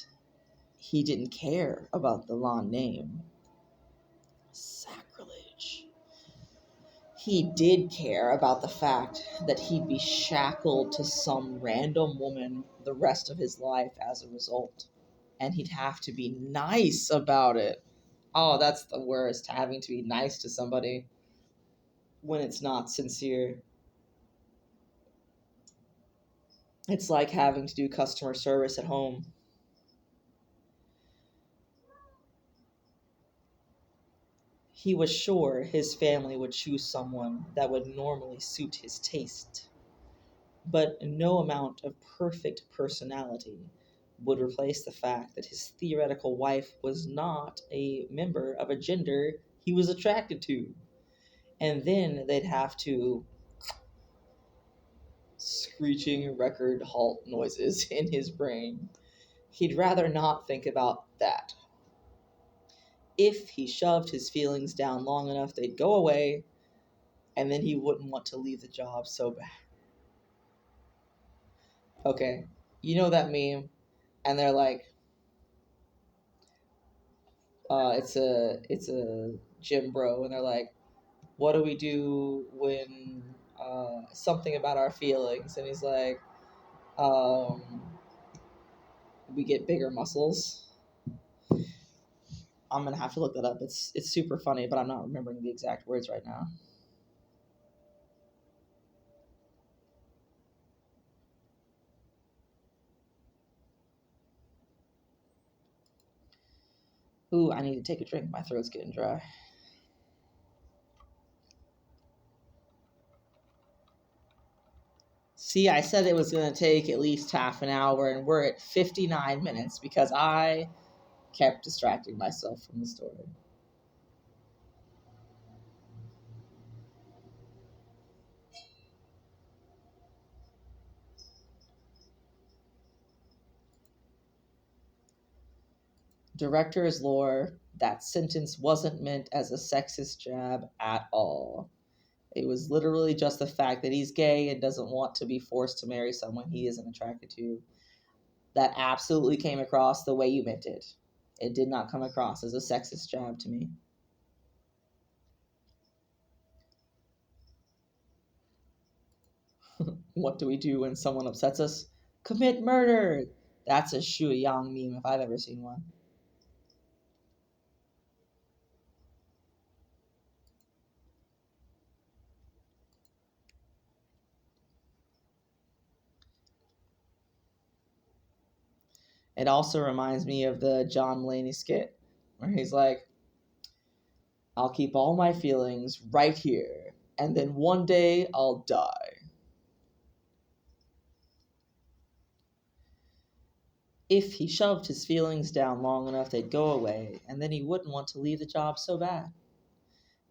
he didn't care about the Lan name. Sacrilege. He did care about the fact that he'd be shackled to some random woman the rest of his life as a result. And he'd have to be nice about it. Oh, that's the worst, having to be nice to somebody when it's not sincere. It's like having to do customer service at home. He was sure his family would choose someone that would normally suit his taste. But no amount of perfect personality would replace the fact that his theoretical wife was not a member of a gender he was attracted to. And then they'd have to screeching record halt noises in his brain. He'd rather not think about that. If he shoved his feelings down long enough, they'd go away, and then he wouldn't want to leave the job so bad. Okay, you know that meme, and they're like, it's a gym bro, and they're like, what do we do when something about our feelings? And he's like, we get bigger muscles. I'm gonna have to look that up. It's super funny, but I'm not remembering the exact words right now. Ooh, I need to take a drink. My throat's getting dry. See, I said it was going to take at least half an hour, and we're at 59 minutes because I kept distracting myself from the story. Director's lore, that sentence wasn't meant as a sexist jab at all. It was literally just the fact that he's gay and doesn't want to be forced to marry someone he isn't attracted to. That absolutely came across the way you meant it. It did not come across as a sexist jab to me. What do we do when someone upsets us? Commit murder! That's a Shu Yang meme if I've ever seen one. It also reminds me of the John Mulaney skit where he's like, I'll keep all my feelings right here, and then one day I'll die. If he shoved his feelings down long enough, they'd go away, and then he wouldn't want to leave the job so bad.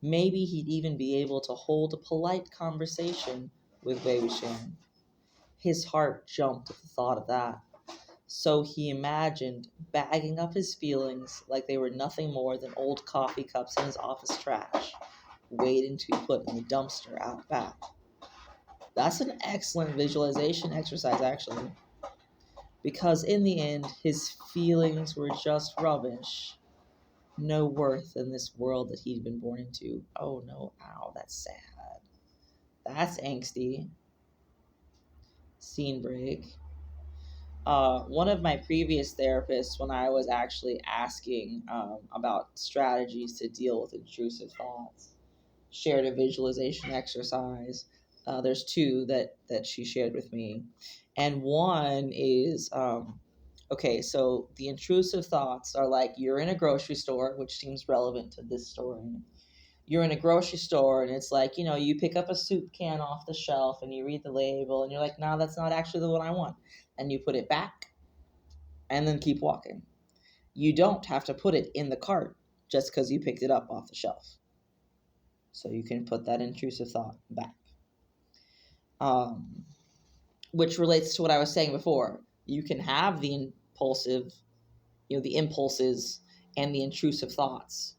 Maybe he'd even be able to hold a polite conversation with Wei Wuxian. His heart jumped at the thought of that. So he imagined bagging up his feelings like they were nothing more than old coffee cups in his office trash, waiting to be put in the dumpster out back. That's an excellent visualization exercise, actually. Because in the end, his feelings were just rubbish. No worth in this world that he'd been born into. Oh no, ow, that's sad. That's angsty. Scene break. One of my previous therapists, when I was actually asking about strategies to deal with intrusive thoughts, shared a visualization exercise. There's two that she shared with me. And one is, okay, so the intrusive thoughts are like you're in a grocery store, which seems relevant to this story. You're in a grocery store and it's like, you pick up a soup can off the shelf and you read the label and you're like, no, that's not actually the one I want. And you put it back and then keep walking. You don't have to put it in the cart just because you picked it up off the shelf. So you can put that intrusive thought back. Which relates to what I was saying before. You can have the impulsive, the impulses and the intrusive thoughts.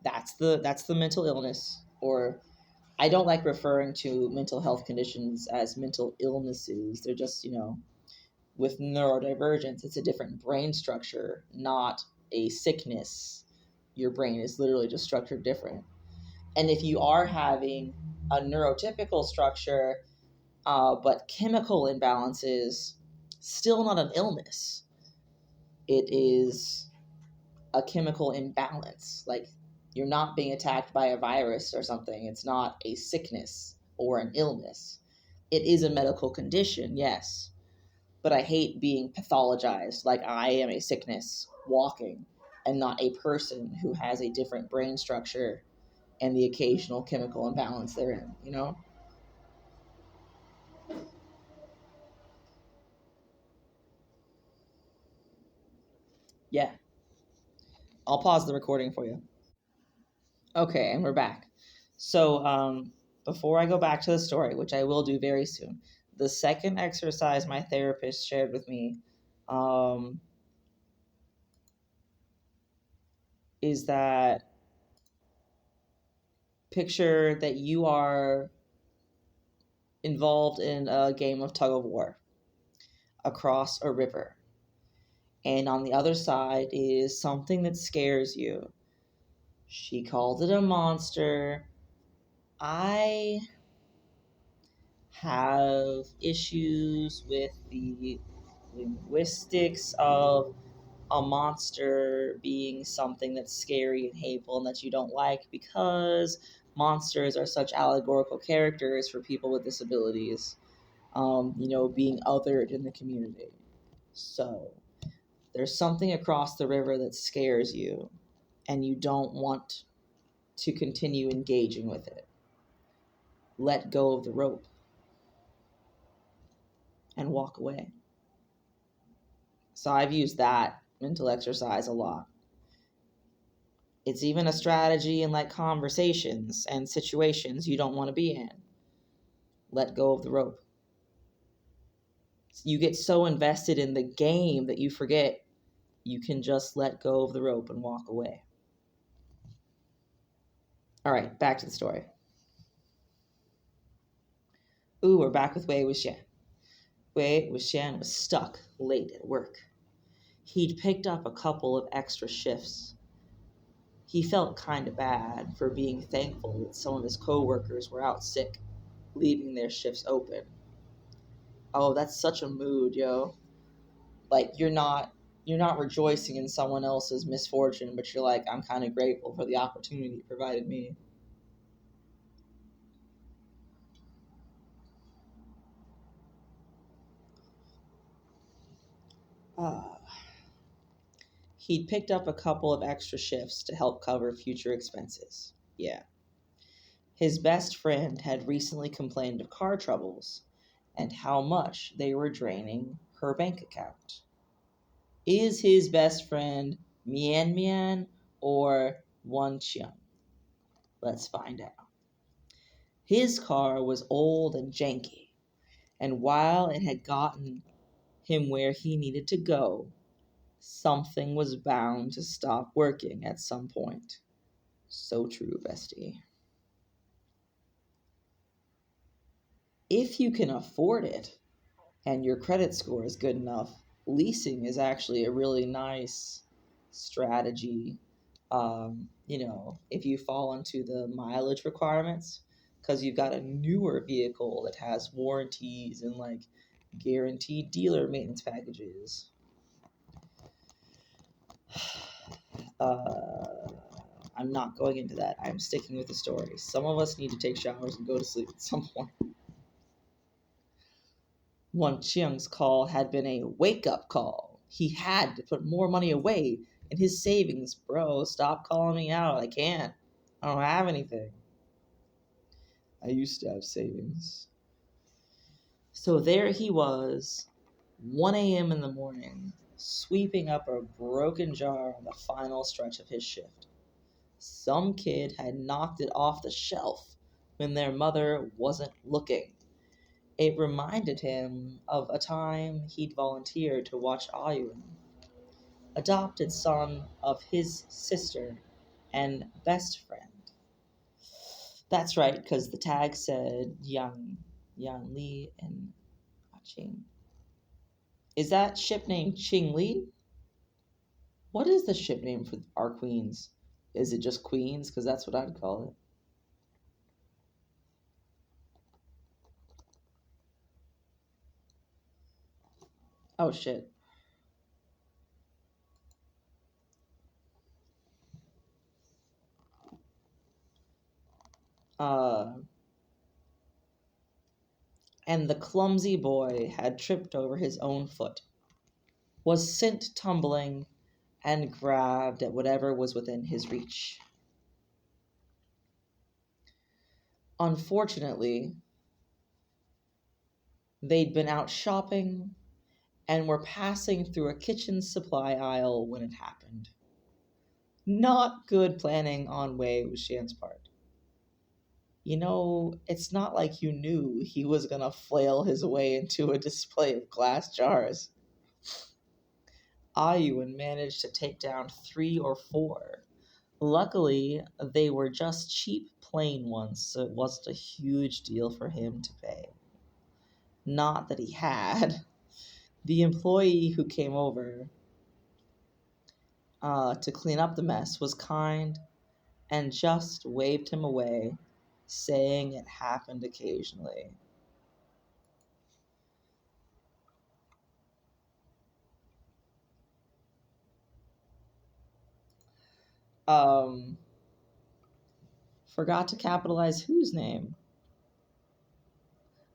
That's the mental illness. Or I don't like referring to mental health conditions as mental illnesses. They're just, with neurodivergence, it's a different brain structure, not a sickness. Your brain is literally just structured different. And if you are having a neurotypical structure, but chemical imbalances, still not an illness. It is a chemical imbalance. Like you're not being attacked by a virus or something. It's not a sickness or an illness. It is a medical condition, yes. But I hate being pathologized like I am a sickness walking and not a person who has a different brain structure and the occasional chemical imbalance therein, Yeah. I'll pause the recording for you. Okay, and we're back. So, before I go back to the story, which I will do very soon, the second exercise my therapist shared with me is that picture that you are involved in a game of tug of war across a river. And on the other side is something that scares you. She called it a monster. I have issues with the linguistics of a monster being something that's scary and hateful and that you don't like because monsters are such allegorical characters for people with disabilities, being othered in the community. So there's something across the river that scares you and you don't want to continue engaging with it. Let go of the rope and walk away. So I've used that mental exercise a lot. It's even a strategy in like conversations and situations you don't want to be in. Let go of the rope. You get so invested in the game that you forget you can just let go of the rope and walk away. All right, back to the story. Ooh, we're back with Wei Wuxian. Wei Wuxian was stuck late at work. He'd picked up a couple of extra shifts. He felt kind of bad for being thankful that some of his coworkers were out sick, leaving their shifts open. Oh, that's such a mood, yo. Like you're not rejoicing in someone else's misfortune, but you're like, I'm kind of grateful for the opportunity it provided me. Uh, he'd picked up a couple of extra shifts to help cover future expenses. Yeah. His best friend had recently complained of car troubles and how much they were draining her bank account. Is his best friend Mian Mian or Wangxian? Let's find out. His car was old and janky, and while it had gotten him where he needed to go, something was bound to stop working at some point. So true, bestie. If you can afford it and your credit score is good enough, leasing is actually a really nice strategy. If you fall into the mileage requirements, because you've got a newer vehicle that has warranties and like guaranteed dealer maintenance packages. Uh, I'm not going into that. I'm sticking with the story. Some of us need to take showers and go to sleep at some point. Wang Qiang's call had been a wake-up call. He had to put more money away in his savings. Bro, stop calling me out. I can't. I don't have anything. I used to have savings. So there he was, 1 a.m. in the morning, sweeping up a broken jar on the final stretch of his shift. Some kid had knocked it off the shelf when their mother wasn't looking. It reminded him of a time he'd volunteered to watch Ayun, adopted son of his sister and best friend. That's right, because the tag said Yang Li and Qing. Is that ship name Qing Li? What is the ship name for our queens? Is it just queens? Because that's what I'd call it. Oh shit. Uh, and the clumsy boy had tripped over his own foot, was sent tumbling, and grabbed at whatever was within his reach. Unfortunately, they'd been out shopping and were passing through a kitchen supply aisle when it happened. Not good planning on Wei Wuxian's part. It's not like you knew he was going to flail his way into a display of glass jars. Ayuan managed to take down 3 or 4. Luckily, they were just cheap plain ones, so it wasn't a huge deal for him to pay. Not that he had. The employee who came over to clean up the mess was kind and just waved him away, saying it happened occasionally. Um, Forgot to capitalize whose name?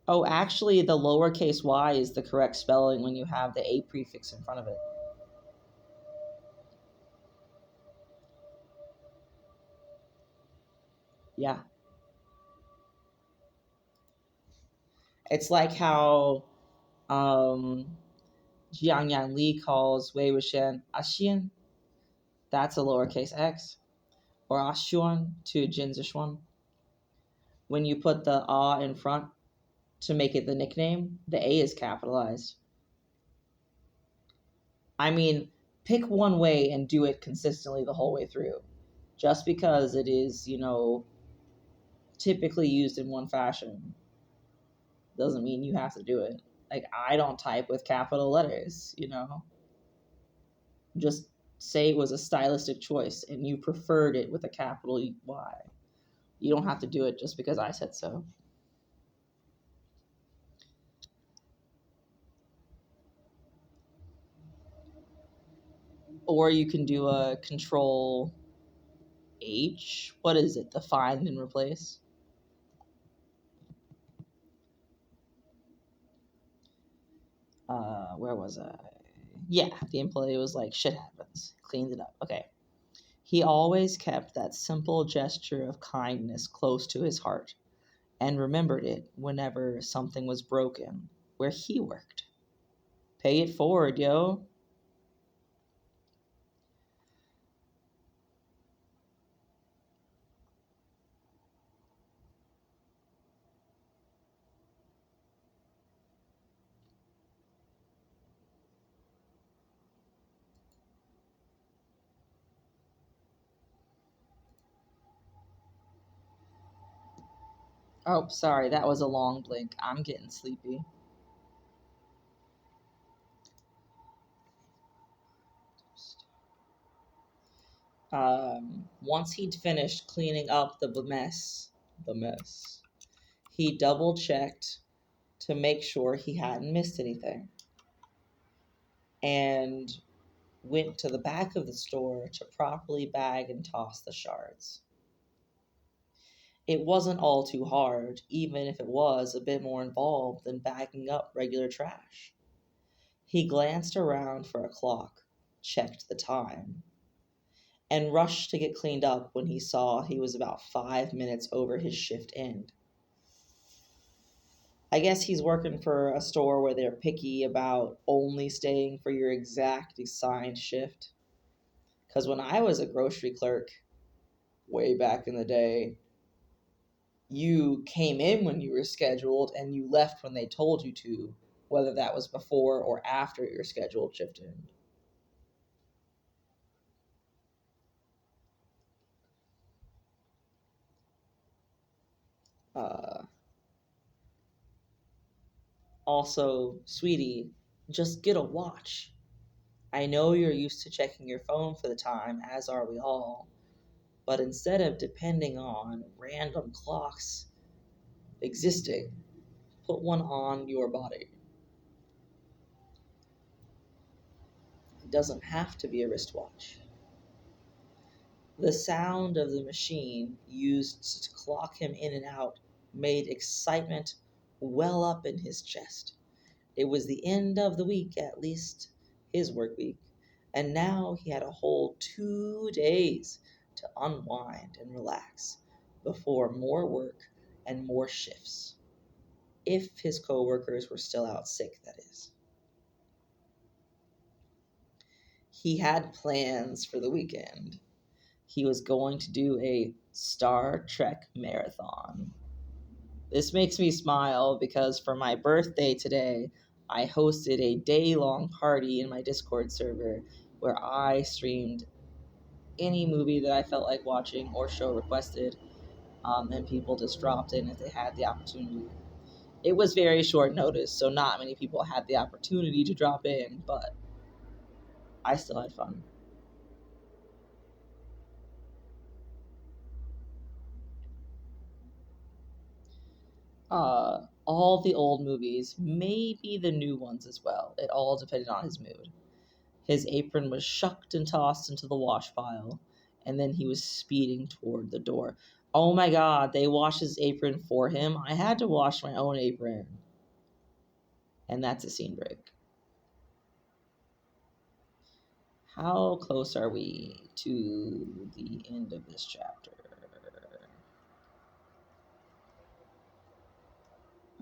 Oh, actually, the lowercase y is the correct spelling when you have the A prefix in front of it. Yeah. It's like how Jiang Yan Li calls Wei Wuxian Axian. That's a lowercase x. Or Ashuan to Jin Zishuan. When you put the A in front to make it the nickname, the A is capitalized. I mean, pick one way and do it consistently the whole way through. Just because it is, typically used in one fashion doesn't mean you have to do it. Like, I don't type with capital letters. Just say it was a stylistic choice and you preferred it with a capital Y. You don't have to do it just because I said so. Or you can do a Control H. What is it? The find and replace. Where was I? Yeah, the employee was like, shit happens. Cleaned it up. Okay. He always kept that simple gesture of kindness close to his heart and remembered it whenever something was broken where he worked. Pay it forward, yo. Oh, sorry, that was a long blink. I'm getting sleepy. Once he'd finished cleaning up the mess, he double checked to make sure he hadn't missed anything and went to the back of the store to properly bag and toss the shards. It wasn't all too hard, even if it was a bit more involved than bagging up regular trash. He glanced around for a clock, checked the time, and rushed to get cleaned up when he saw he was about 5 minutes over his shift end. I guess he's working for a store where they're picky about only staying for your exact assigned shift. Because when I was a grocery clerk, way back in the day, you came in when you were scheduled and you left when they told you to, whether that was before or after your scheduled shift end. Uh, Also, sweetie, just get a watch. I know you're used to checking your phone for the time, as are we all, but instead of depending on random clocks existing, put one on your body. It doesn't have to be a wristwatch. The sound of the machine used to clock him in and out made excitement well up in his chest. It was the end of the week, at least his work week, and now he had a whole 2 days to unwind and relax before more work and more shifts. If his coworkers were still out sick, that is. He had plans for the weekend. He was going to do a Star Trek marathon. This makes me smile because for my birthday today, I hosted a day-long party in my Discord server where I streamed any movie that I felt like watching or show requested, and people just dropped in if they had the opportunity. It was very short notice, so not many people had the opportunity to drop in, but I still had fun. All the old movies, maybe the new ones as well. It all depended on his mood. His apron was shucked and tossed into the wash pile, and then he was speeding toward the door. Oh my god, they washed his apron for him. I had to wash my own apron. And that's a scene break. How close are we to the end of this chapter?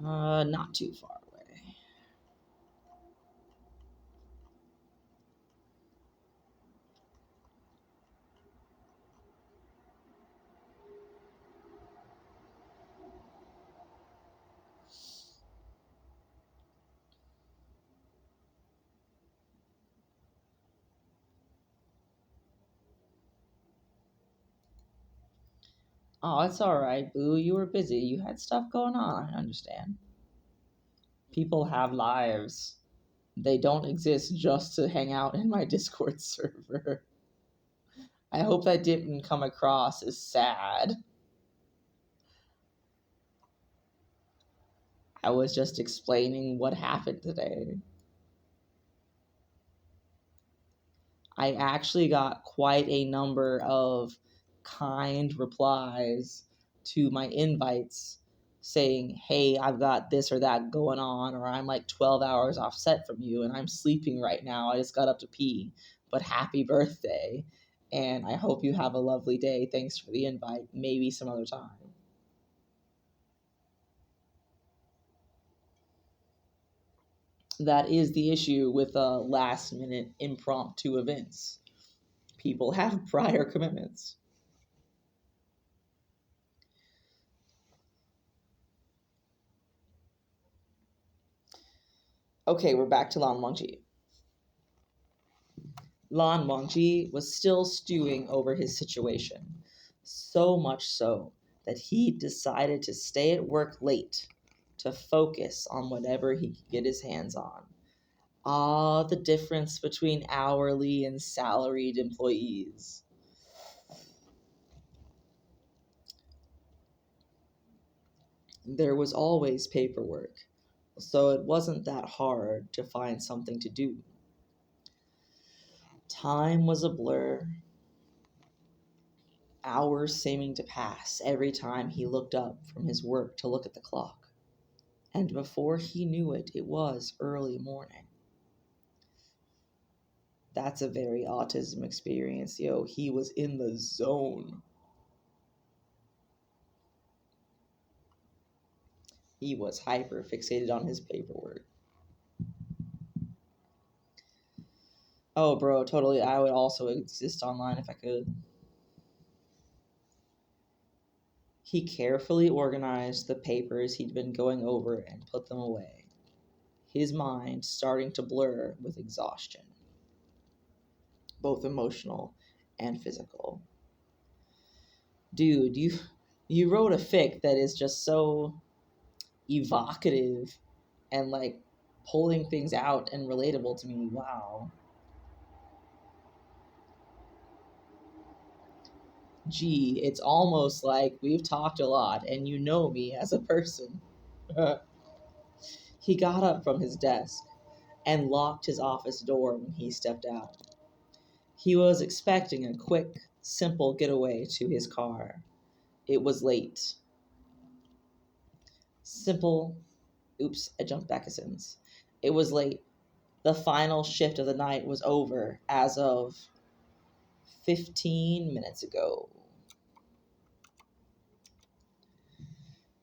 Not too far away. Oh, it's all right, Boo. You were busy. You had stuff going on. I understand. People have lives. They don't exist just to hang out in my Discord server. I hope that didn't come across as sad. I was just explaining what happened today. I actually got quite a number of kind replies to my invites saying, hey, I've got this or that going on, or I'm like 12 hours offset from you and I'm sleeping right now. I just got up to pee, but happy birthday. And I hope you have a lovely day. Thanks for the invite. Maybe some other time. That is the issue with last minute impromptu events. People have prior commitments. Okay, we're back to Lan Wangji. Lan Wangji was still stewing over his situation, so much so that he decided to stay at work late to focus on whatever he could get his hands on. Ah, the difference between hourly and salaried employees. There was always paperwork, so it wasn't that hard to find something to do. Time was a blur, hours seeming to pass every time he looked up from his work to look at the clock. And before he knew it, it was early morning. That's a very autism experience, yo. He was in the zone. He was hyper fixated on his paperwork. Oh, bro, totally. I would also exist online if I could. He carefully organized the papers he'd been going over and put them away, his mind starting to blur with exhaustion, both emotional and physical. Dude, you wrote a fic that is just so evocative and like pulling things out and relatable to me. Wow. Gee, it's almost like we've talked a lot and you know me as a person. He got up from his desk and locked his office door when he stepped out. He was expecting a quick, simple getaway to his car. It was late. Simple. Oops, I jumped back a sentence. It was late. The final shift of the night was over as of 15 minutes ago.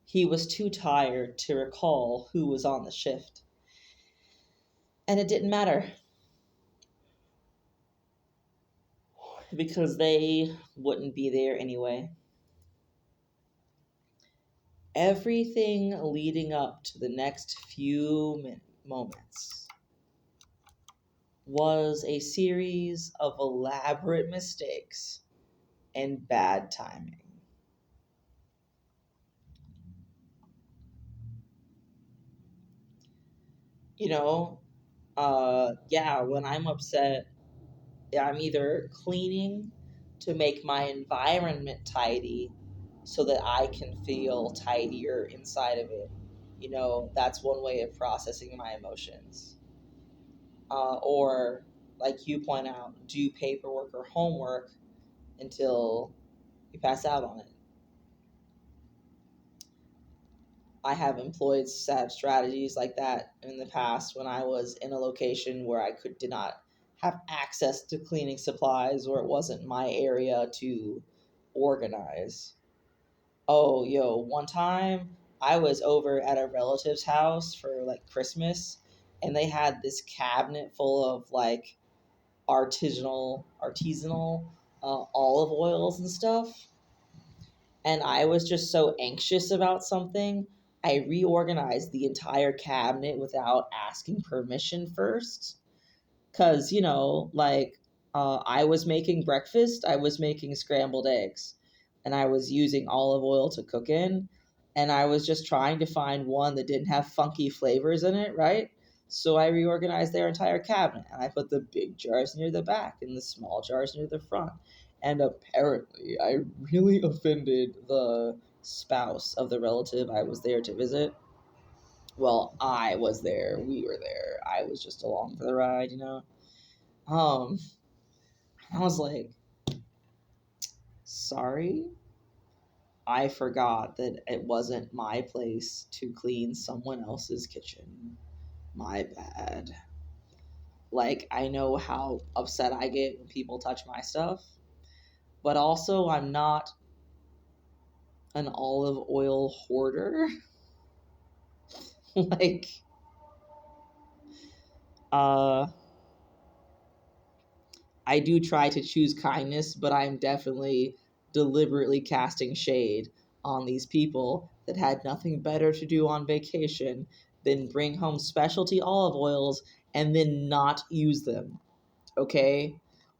He was too tired to recall who was on the shift. And it didn't matter because they wouldn't be there anyway. Everything leading up to the next few moments was a series of elaborate mistakes and bad timing. You know, when I'm upset, I'm either cleaning to make my environment tidy so that I can feel tidier inside of it. You know, that's one way of processing my emotions. Or, like you point out, do paperwork or homework until you pass out on it. I have employed sad strategies like that in the past when I was in a location where I did not have access to cleaning supplies or it wasn't my area to organize. Oh, yo, one time I was over at a relative's house for like Christmas and they had this cabinet full of like artisanal olive oils and stuff. And I was just so anxious about something. I reorganized the entire cabinet without asking permission first. Because, I was making breakfast, I was making scrambled eggs, and I was using olive oil to cook in. And I was just trying to find one that didn't have funky flavors in it, right? So I reorganized their entire cabinet and I put the big jars near the back and the small jars near the front. And apparently, I really offended the spouse of the relative I was there to visit. Well, I was there. We were there. I was just along for the ride, you know? Um, I was like, sorry, I forgot that it wasn't my place to clean someone else's kitchen. My bad. Like, I know how upset I get when people touch my stuff, but also I'm not an olive oil hoarder. Like, uh, I do try to choose kindness, but I'm definitely deliberately casting shade on these people that had nothing better to do on vacation than bring home specialty olive oils and then not use them. Okay?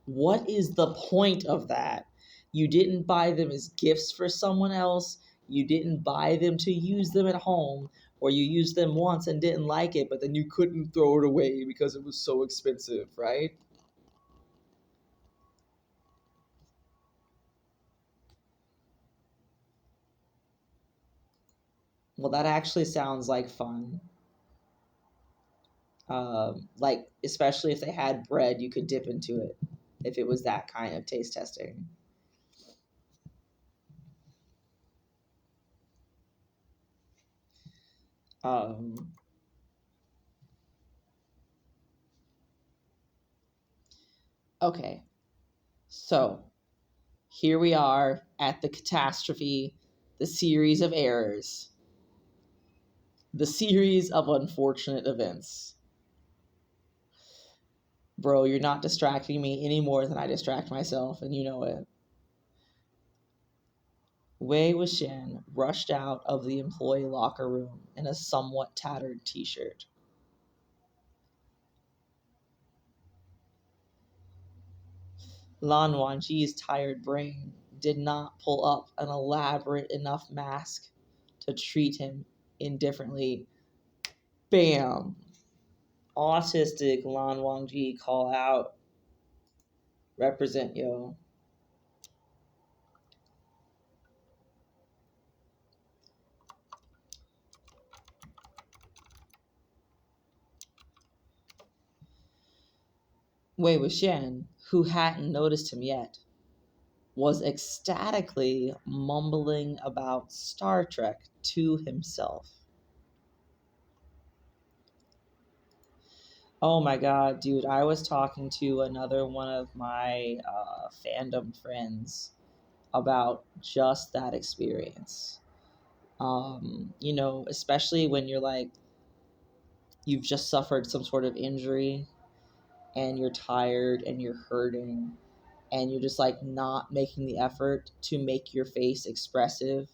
What is the point of that? You didn't buy them as gifts for someone else. You didn't buy them to use them at home, or you used them once and didn't like it, but then you couldn't throw it away because it was so expensive, right? Well, that actually sounds like fun. Like, especially if they had bread, you could dip into it if it was that kind of taste testing. Um, okay, so here we are at the catastrophe, the series of errors, the series of unfortunate events. Bro, you're not distracting me any more than I distract myself, and you know it. Wei Wuxian rushed out of the employee locker room in a somewhat tattered t-shirt. Lan Wangji's tired brain did not pull up an elaborate enough mask to treat him indifferently. Bam! Autistic Lan Wangji call out. Represent, yo. Wei Wuxian, who hadn't noticed him yet, was ecstatically mumbling about Star Trek to himself. Oh my god, dude, I was talking to another one of my fandom friends about just that experience. Especially when you're like, you've just suffered some sort of injury and you're tired and you're hurting and you're just like not making the effort to make your face expressive,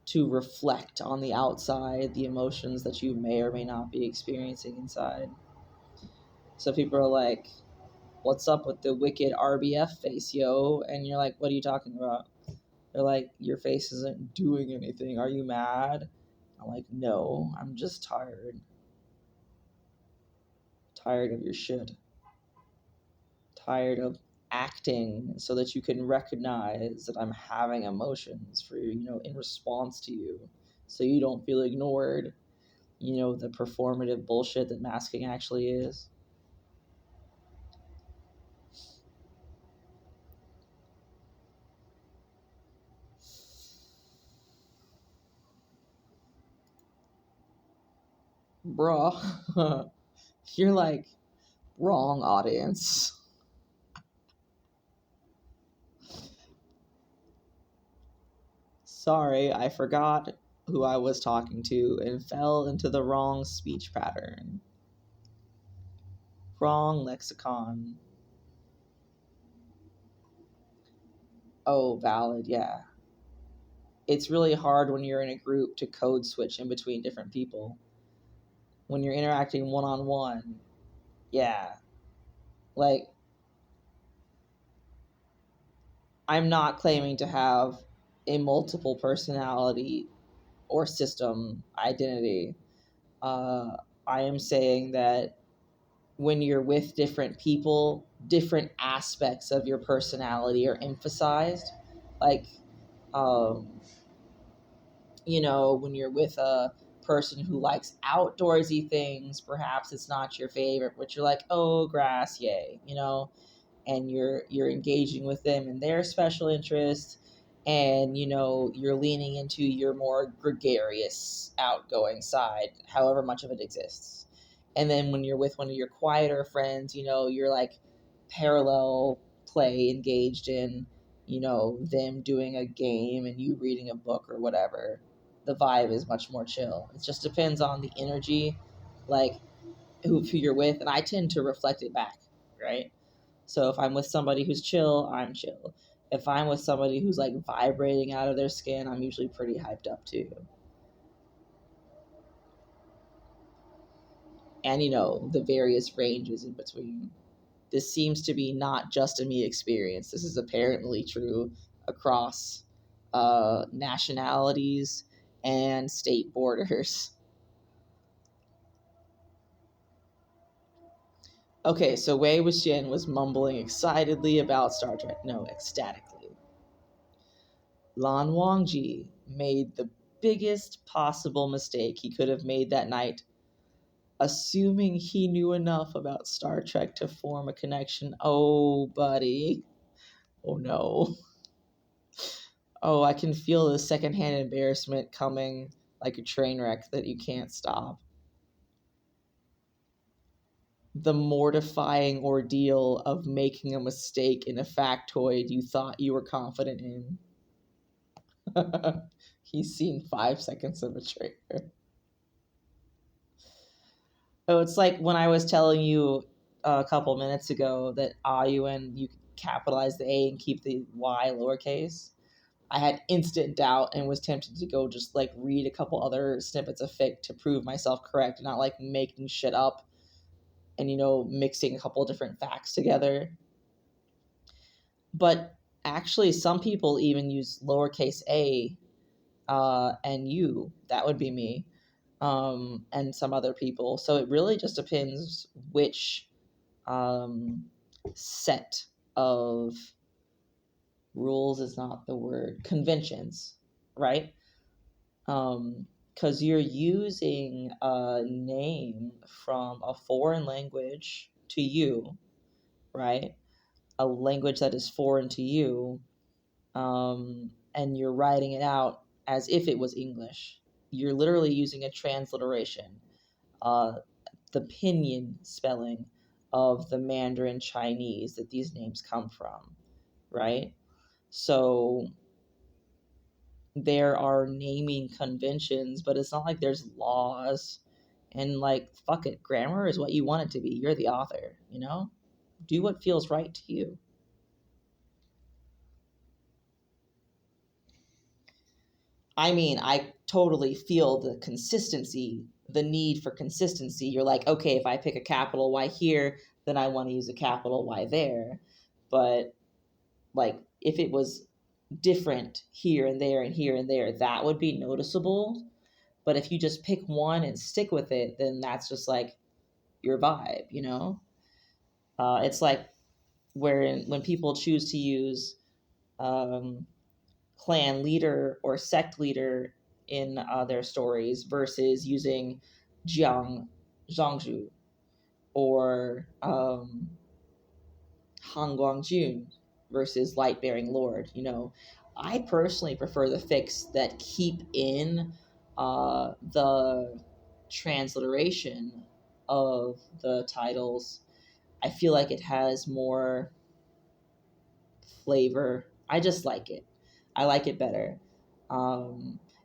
to reflect on the outside the emotions that you may or may not be experiencing inside. So people are like, what's up with the wicked RBF face, yo? And you're like, what are you talking about? They're like, your face isn't doing anything. Are you mad? I'm like, no, I'm just tired. Tired of your shit. Tired of acting so that you can recognize that I'm having emotions for you, in response to you. So you don't feel ignored. The performative bullshit that masking actually is. Bruh. You're like, wrong audience. Sorry, I forgot who I was talking to and fell into the wrong speech pattern. Wrong lexicon. Oh, valid, yeah. It's really hard when you're in a group to code switch in between different people. When you're interacting one-on-one, yeah. Like, I'm not claiming to have a multiple personality or system identity. I am saying that when you're with different people, different aspects of your personality are emphasized. Like, um, when you're with a person who likes outdoorsy things, perhaps it's not your favorite, but you're like, oh, grass, yay, and you're engaging with them in their special interests, and you're leaning into your more gregarious, outgoing side, however much of it exists. And then when you're with one of your quieter friends, you're like parallel play engaged in, them doing a game and you reading a book or whatever. The vibe is much more chill. It just depends on the energy, like who you're with, and I tend to reflect it back, right? So if I'm with somebody who's chill, I'm chill. If I'm with somebody who's like vibrating out of their skin, I'm usually pretty hyped up too. And the various ranges in between. This seems to be not just a me experience. This is apparently true across nationalities and state borders. Okay, so Wei Wuxian was mumbling excitedly about Star Trek. No, ecstatically. Lan Wangji made the biggest possible mistake he could have made that night, assuming he knew enough about Star Trek to form a connection. Oh, buddy. Oh, no. Oh, I can feel the secondhand embarrassment coming like a train wreck that you can't stop. The mortifying ordeal of making a mistake in a factoid you thought you were confident in. He's seen 5 seconds of a trailer. Oh, it's like when I was telling you a couple minutes ago that Ayuan, you capitalize the A and keep the Y lowercase. I had instant doubt and was tempted to go just like read a couple other snippets of fic to prove myself correct, and not like making shit up and mixing a couple different facts together. But actually, some people even use lowercase a and U. That would be me, and some other people. So it really just depends which set of rules is not the word, conventions, right? Because you're using a name from a foreign language to you, right? A language that is foreign to you, and you're writing it out as if it was English. You're literally using a transliteration, the pinyin spelling of the Mandarin Chinese that these names come from, right? So there are naming conventions, but it's not like there's laws. And like, fuck it, grammar is what you want it to be. You're the author, do what feels right to you. I mean, I totally feel the consistency, the need for consistency. You're like, okay, if I pick a capital Y here, then I want to use a capital Y there. But like, if it was different here and there and here and there, that would be noticeable. But if you just pick one and stick with it, then that's just like your vibe, It's like when people choose to use clan leader or sect leader in their stories versus using Zhangzhu, or Han Guangjun versus Light Bearing Lord. I personally prefer the fics that keep in the transliteration of the titles. I feel like it has more flavor. I just like it. I like it better,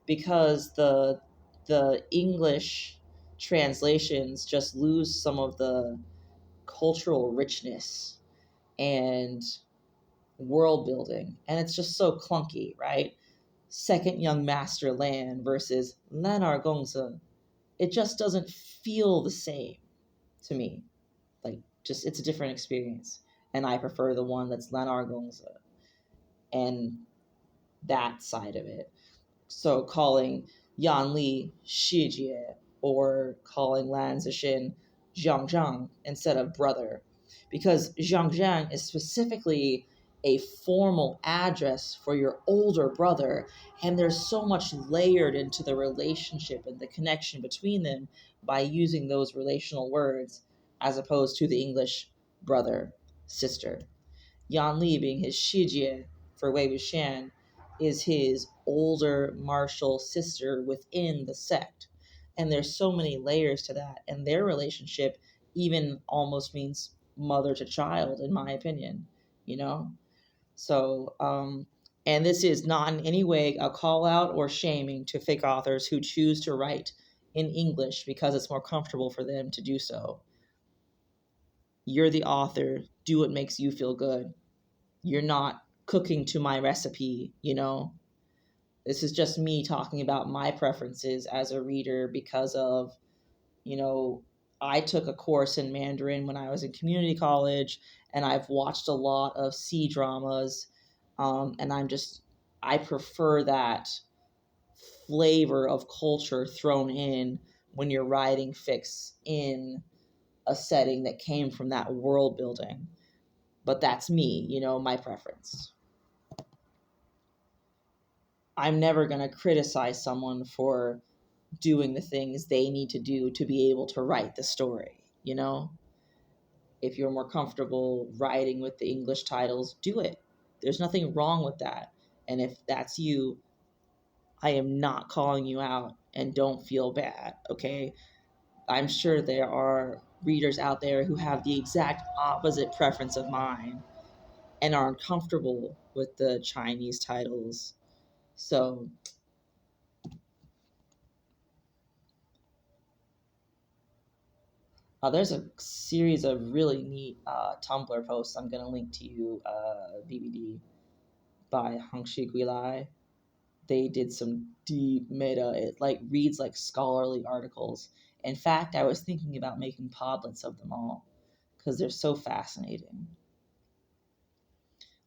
because the English translations just lose some of the cultural richness and world building, and it's just so clunky, right? Second Young Master Lan versus Lanar Gongzi. It just doesn't feel the same to me. Like, just, it's a different experience, and I prefer the one that's Lanar Gongzi and that side of it. So calling Yan Li Shijie, or calling Lan Zixin Zhang Zhang instead of brother, because Zhang Zhang is specifically a formal address for your older brother, and there's so much layered into the relationship and the connection between them by using those relational words as opposed to the English brother, sister. Yan Li being his Shijie for Wei Wuxian is his older martial sister within the sect. And there's so many layers to that. And their relationship even almost means mother to child, in my opinion, you know? So, and this is not in any way a call out or shaming to fic authors who choose to write in English because it's more comfortable for them to do so. You're the author, do what makes you feel good. You're not cooking to my recipe, you know? This is just me talking about my preferences as a reader because of, you know, I took a course in Mandarin when I was in community college, and I've watched a lot of C dramas, and I prefer that flavor of culture thrown in when you're writing fics in a setting that came from that world building. But that's me, you know, my preference. I'm never going to criticize someone for doing the things they need to do to be able to write the story, you know? If you're more comfortable writing with the English titles, do it. There's nothing wrong with that. And if that's you, I am not calling you out, and don't feel bad, okay? I'm sure there are readers out there who have the exact opposite preference of mine and are uncomfortable with the Chinese titles. So there's a series of really neat Tumblr posts I'm going to link to you, BBD, by Hongxi Guilai. They did some deep meta. It like reads like scholarly articles. In fact, I was thinking about making podlets of them all because they're so fascinating.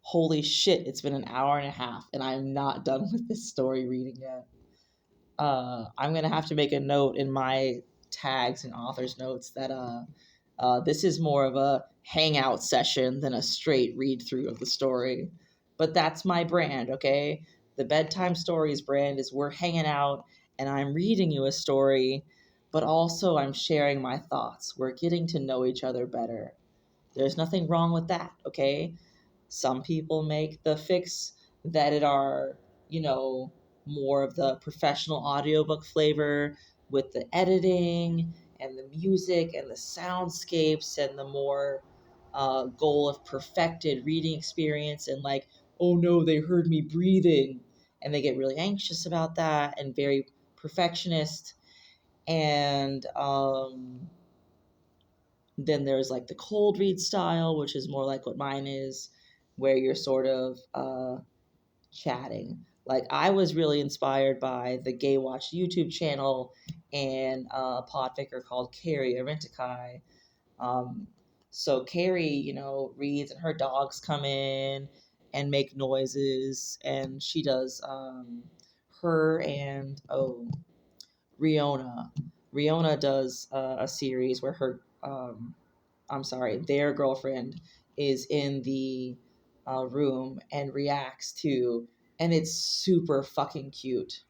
Holy shit, it's been an hour and a half and I'm not done with this story reading yet. I'm going to have to make a note in my tags and author's notes that this is more of a hangout session than a straight read through of the story. But that's my brand, okay? The Bedtime Stories brand is we're hanging out and I'm reading you a story, but also I'm sharing my thoughts. We're getting to know each other better. There's nothing wrong with that, okay? Some people make the fics that it are, you know, more of the professional audiobook flavor with the editing and the music and the soundscapes and the more goal of perfected reading experience, and like, oh no, they heard me breathing, and they get really anxious about that and very perfectionist. And then there's like the cold read style, which is more like what mine is, where you're sort of chatting. Like I was really inspired by the Gay Watch YouTube channel and a podficker called Carrie Arentakai. So Carrie, you know, reads and her dogs come in and make noises, and she does her and Riona. Riona does a series where her their girlfriend is in the room and reacts to, and it's super fucking cute.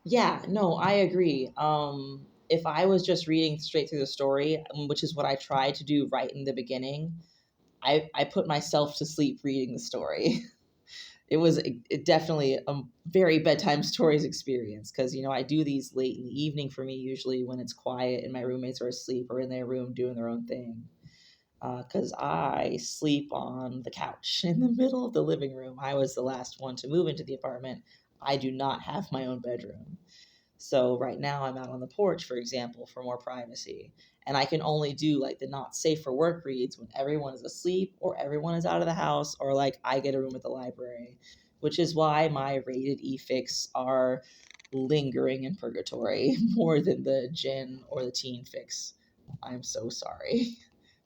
Yeah, no, I agree. If I was just reading straight through the story, which is what I tried to do right in the beginning, I put myself to sleep reading the story. It definitely a very bedtime stories experience because, you know, I do these late in the evening for me, usually when it's quiet and my roommates are asleep or in their room doing their own thing. Because I sleep on the couch in the middle of the living room. I was the last one to move into the apartment. I do not have my own bedroom. So right now I'm out on the porch, for example, for more privacy. And I can only do like the not safe for work reads when everyone is asleep or everyone is out of the house or like I get a room at the library, which is why my rated e-fics are lingering in purgatory more than the gen or the teen fics. I'm so sorry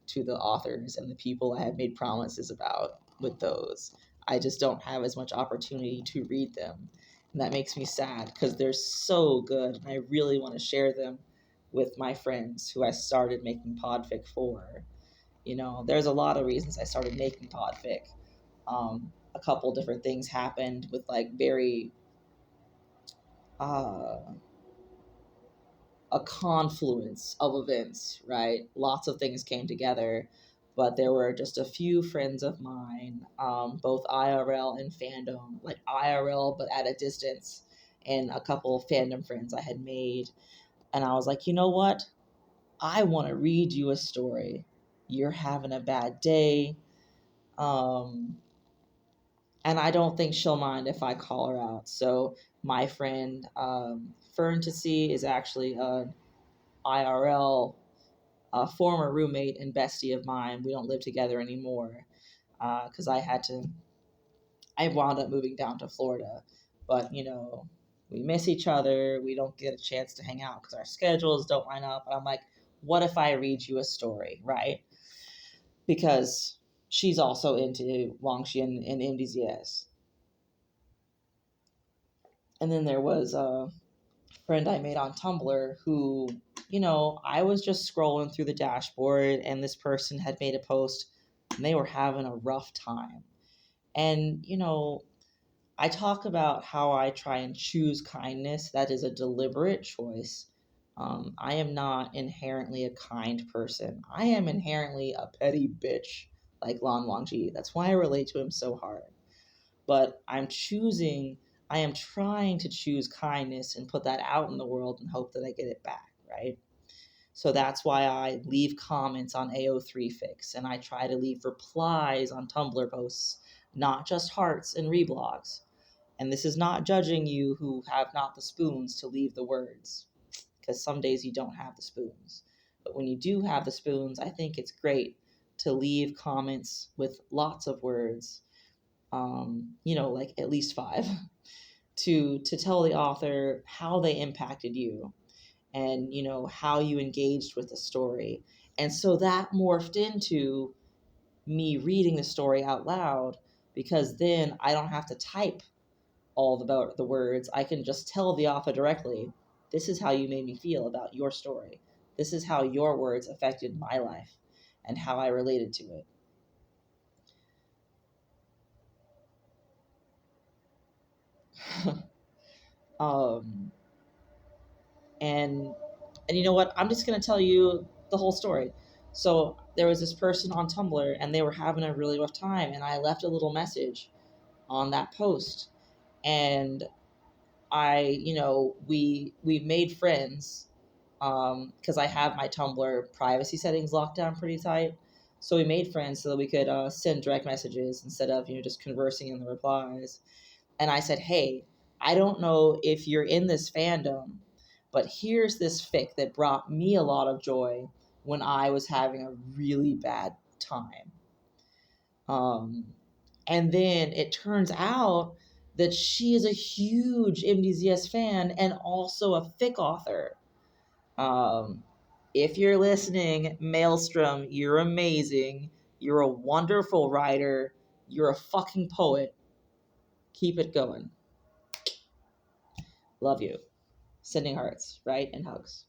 to the authors and the people I have made promises about with those. I just don't have as much opportunity to read them. And that makes me sad because they're so good and I really want to share them with my friends who I started making podfic for. You know, there's a lot of reasons I started making podfic. A couple different things happened with like very a confluence of events, right? Lots of things came together, but there were just a few friends of mine, both IRL and fandom, like IRL but at a distance, and a couple of fandom friends I had made. And I was like, you know what? I want to read you a story. You're having a bad day. And I don't think she'll mind if I call her out. So my friend Fern to See is actually an IRL, a former roommate and bestie of mine. We don't live together anymore because I wound up moving down to Florida. But, we miss each other. We don't get a chance to hang out because our schedules don't line up. And I'm like, what if I read you a story, right? Because she's also into Wangxian and MDZS. And then there was a friend I made on Tumblr who, I was just scrolling through the dashboard and this person had made a post and they were having a rough time. And, I talk about how I try and choose kindness. That is a deliberate choice. I am not inherently a kind person. I am inherently a petty bitch like Lan Wangji. That's why I relate to him so hard. But I am trying to choose kindness and put that out in the world and hope that I get it back, right? So that's why I leave comments on AO3 Fix and I try to leave replies on Tumblr posts, not just hearts and reblogs. And this is not judging you who have not the spoons to leave the words, because some days you don't have the spoons. But when you do have the spoons, I think it's great to leave comments with lots of words, like at least 5, to tell the author how they impacted you and, how you engaged with the story. And so that morphed into me reading the story out loud, because then I don't have to type all about the words. I can just tell the author directly, this is how you made me feel about your story. This is how your words affected my life and how I related to it. And you know what? I'm just going to tell you the whole story. So there was this person on Tumblr and they were having a really rough time. And I left a little message on that post. And we made friends because I have my Tumblr privacy settings locked down pretty tight. So we made friends so that we could send direct messages instead of, just conversing in the replies. And I said, hey, I don't know if you're in this fandom, but here's this fic that brought me a lot of joy when I was having a really bad time. And then it turns out that she is a huge MDZS fan and also a fic author. If you're listening, Maelstrom, you're amazing. You're a wonderful writer. You're a fucking poet. Keep it going. Love you. Sending hearts, right? And hugs.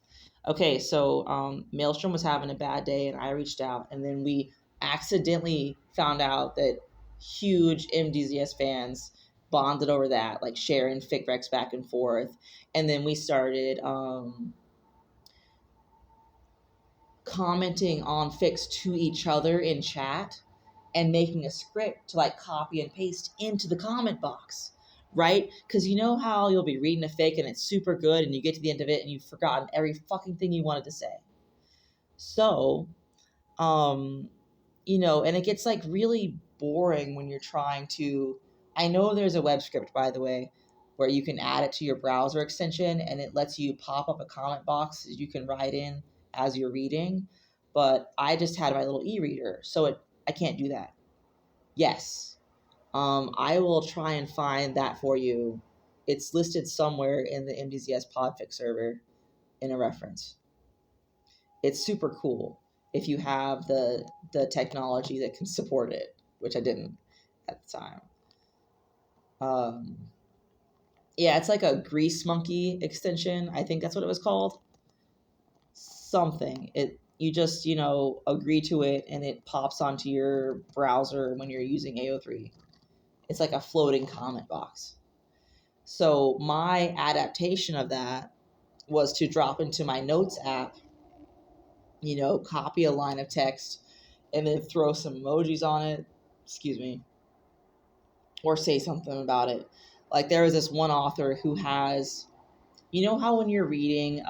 Okay, so Maelstrom was having a bad day and I reached out, and then we accidentally found out that huge MDZS fans bonded over that, like sharing fic recs back and forth. And then we started commenting on fics to each other in chat and making a script to like copy and paste into the comment box, right? Because you know how you'll be reading a fic and it's super good and you get to the end of it and you've forgotten every fucking thing you wanted to say. So, and it gets like really boring when you're trying to, I know there's a web script, by the way, where you can add it to your browser extension and it lets you pop up a comment box that you can write in as you're reading. But I just had my little e-reader, so I can't do that. Yes. I will try and find that for you. It's listed somewhere in the MDZS Podfic server in a reference. It's super cool if you have the technology that can support it, which I didn't at the time. Yeah, it's like a Grease Monkey extension. I think that's what it was called. Something. You just, agree to it and it pops onto your browser when you're using AO3. It's like a floating comment box. So my adaptation of that was to drop into my notes app, copy a line of text and then throw some emojis on it, or say something about it. Like there was this one author who has, how when you're reading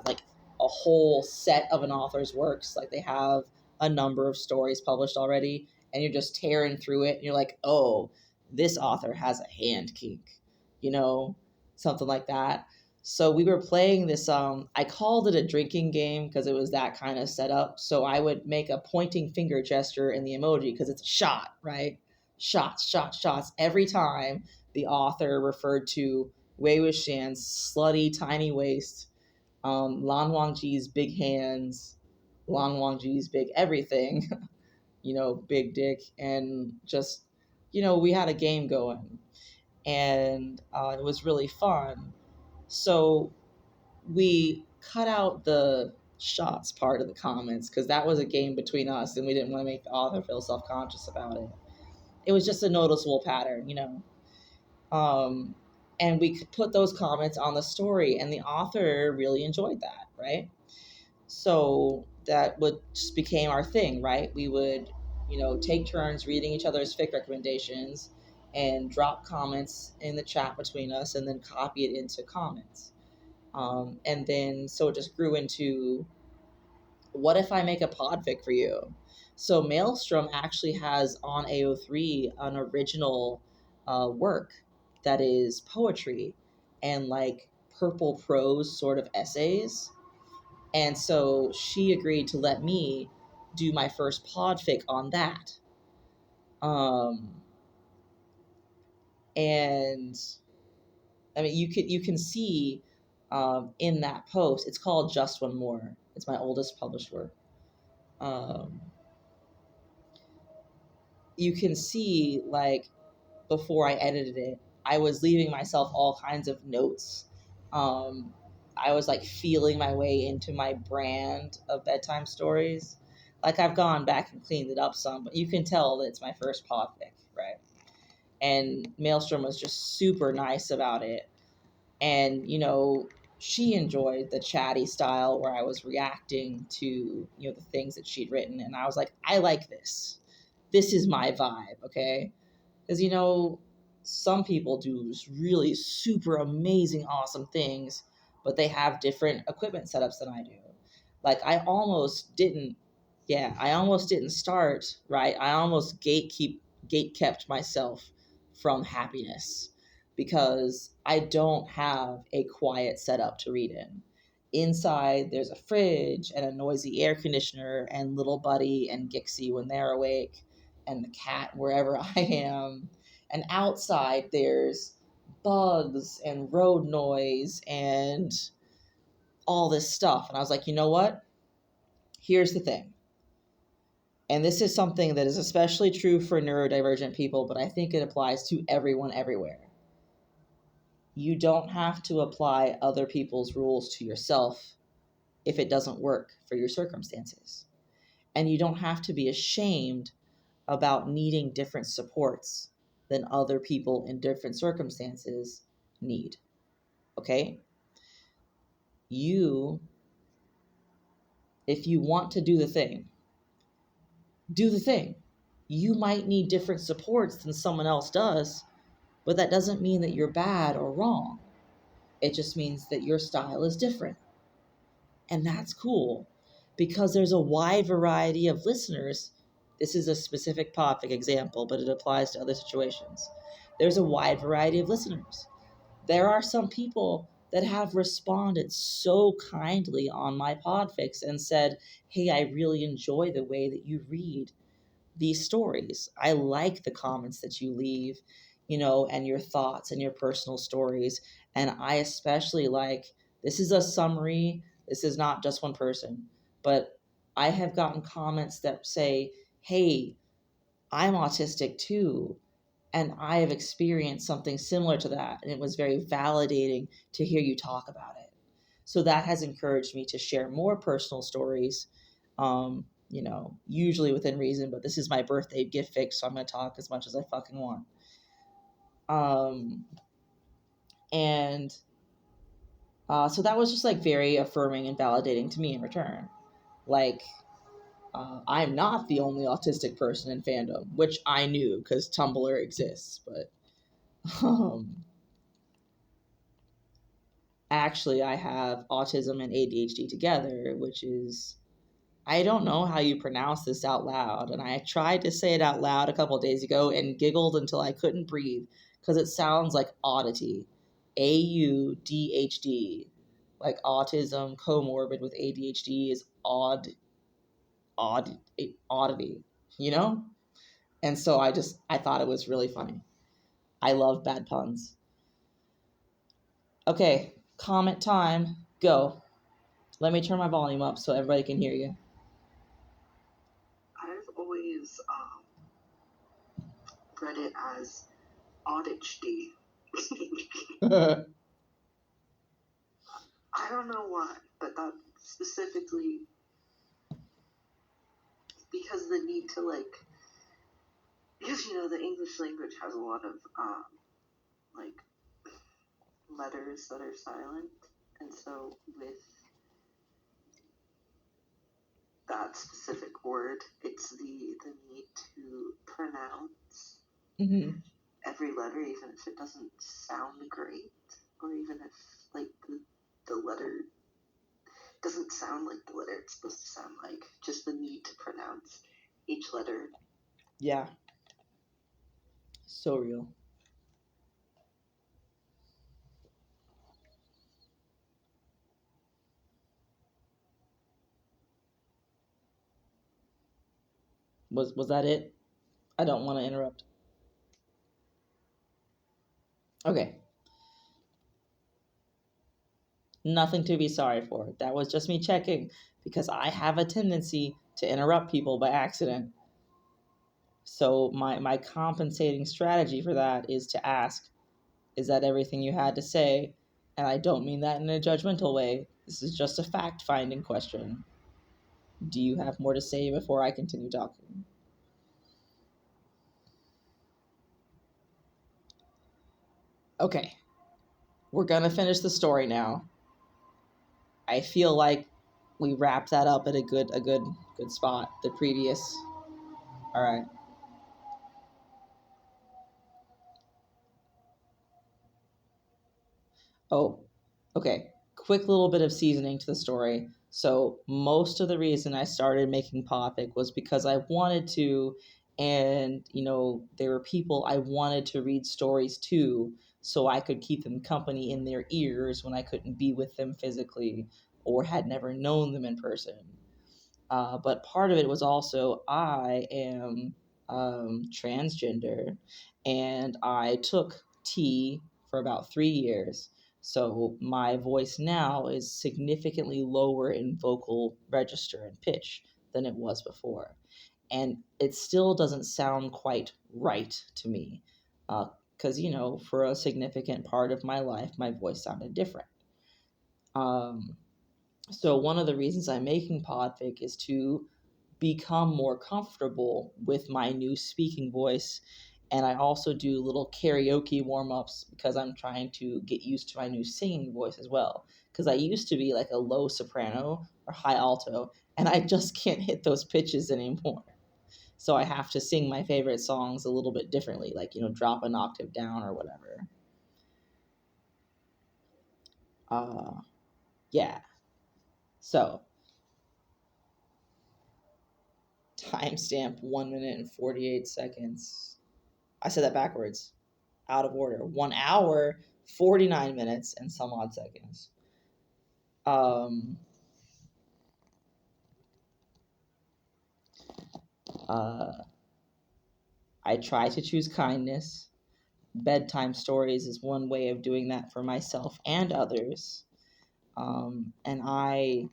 like a whole set of an author's works, like they have a number of stories published already and you're just tearing through it and you're like, oh, this author has a hand kink, something like that. So we were playing this, I called it a drinking game because it was that kind of setup. So I would make a pointing finger gesture in the emoji because it's a shot, right? Shots, shots, shots. Every time the author referred to Wei Wuxian's slutty tiny waist, Lan Wangji's big hands, Lan Wangji's big everything, big dick, and just, we had a game going, and it was really fun. So we cut out the shots part of the comments because that was a game between us, and we didn't want to make the author feel self-conscious about it. It was just a noticeable pattern, and we could put those comments on the story, and the author really enjoyed that, right? So that just became our thing, right? We would, take turns reading each other's fic recommendations and drop comments in the chat between us and then copy it into comments. And then, so it just grew into, what if I make a podfic for you? So Maelstrom actually has on AO3 an original work that is poetry and like purple prose sort of essays. And so she agreed to let me do my first podfic on that. And I mean, you can see in that post, it's called Just One More. It's my oldest published work. You can see, like, before I edited it, I was leaving myself all kinds of notes. I was like feeling my way into my brand of bedtime stories. Like I've gone back and cleaned it up some, but you can tell that it's my first podfic, right? And Maelstrom was just super nice about it. And, she enjoyed the chatty style where I was reacting to, the things that she'd written. And I was like, I like this. This is my vibe, okay? Because, some people do really super amazing, awesome things, but they have different equipment setups than I do. Like I almost didn't start, right? I almost gate kept myself from happiness because I don't have a quiet setup to read in. Inside, there's a fridge and a noisy air conditioner and little Buddy and Gixie when they're awake and the cat wherever I am. And outside, there's bugs and road noise and all this stuff. And I was like, you know what? Here's the thing. And this is something that is especially true for neurodivergent people, but I think it applies to everyone everywhere. You don't have to apply other people's rules to yourself if it doesn't work for your circumstances. And you don't have to be ashamed about needing different supports than other people in different circumstances need. Okay? If you want to do the thing. You might need different supports than someone else does, but that doesn't mean that you're bad or wrong. It just means that your style is different. And that's cool because there's a wide variety of listeners. This is a specific Podfic example, but it applies to other situations. There's a wide variety of listeners. There are some people that have responded so kindly on my podfics and said, hey, I really enjoy the way that you read these stories. I like the comments that you leave, and your thoughts and your personal stories. And I especially like, this is a summary. This is not just one person, but I have gotten comments that say, hey, I'm autistic too. And I have experienced something similar to that. And it was very validating to hear you talk about it. So that has encouraged me to share more personal stories, usually within reason, but this is my birthday gift fix, so I'm going to talk as much as I fucking want. And So that was just like very affirming and validating to me in return. Like, I'm not the only autistic person in fandom, which I knew because Tumblr exists, but actually I have autism and ADHD together, which is, I don't know how you pronounce this out loud. And I tried to say it out loud a couple of days ago and giggled until I couldn't breathe because it sounds like oddity. AUDHD. Like autism comorbid with ADHD is oddity, you know? And so I thought it was really funny. I love bad puns. Okay, comment time. Go. Let me turn my volume up so everybody can hear you. I've always read it as ADHD. I don't know why, but that specifically because the need to because the English language has a lot of like letters that are silent, and so with that specific word, it's the need to pronounce every letter, even if it doesn't sound great, or even if like the letter doesn't sound like the letter it's supposed to sound like. Just the need to pronounce each letter. Yeah. So real. Was that it? I don't want to interrupt. Okay. Nothing to be sorry for. That was just me checking because I have a tendency to interrupt people by accident. So my compensating strategy for that is to ask, is that everything you had to say? And I don't mean that in a judgmental way. This is just a fact-finding question. Do you have more to say before I continue talking? Okay. We're going to finish the story now. I feel like we wrapped that up at a good spot. The previous. All right. Oh, okay. Quick little bit of seasoning to the story. So most of the reason I started making Podfic was because I wanted to, and there were people I wanted to read stories to, so I could keep them company in their ears when I couldn't be with them physically or had never known them in person. But part of it was also I am transgender, and I took T for about 3 years. So my voice now is significantly lower in vocal register and pitch than it was before. And it still doesn't sound quite right to me. Because, for a significant part of my life, my voice sounded different. So one of the reasons I'm making Podfic is to become more comfortable with my new speaking voice. And I also do little karaoke warm-ups because I'm trying to get used to my new singing voice as well. Because I used to be like a low soprano or high alto, and I just can't hit those pitches anymore. So I have to sing my favorite songs a little bit differently, like, drop an octave down or whatever. Yeah. So, timestamp 1 minute and 48 seconds. I said that backwards, out of order. 1 hour, 49 minutes, and some odd seconds. I try to choose kindness. Bedtime stories is one way of doing that for myself and others. And I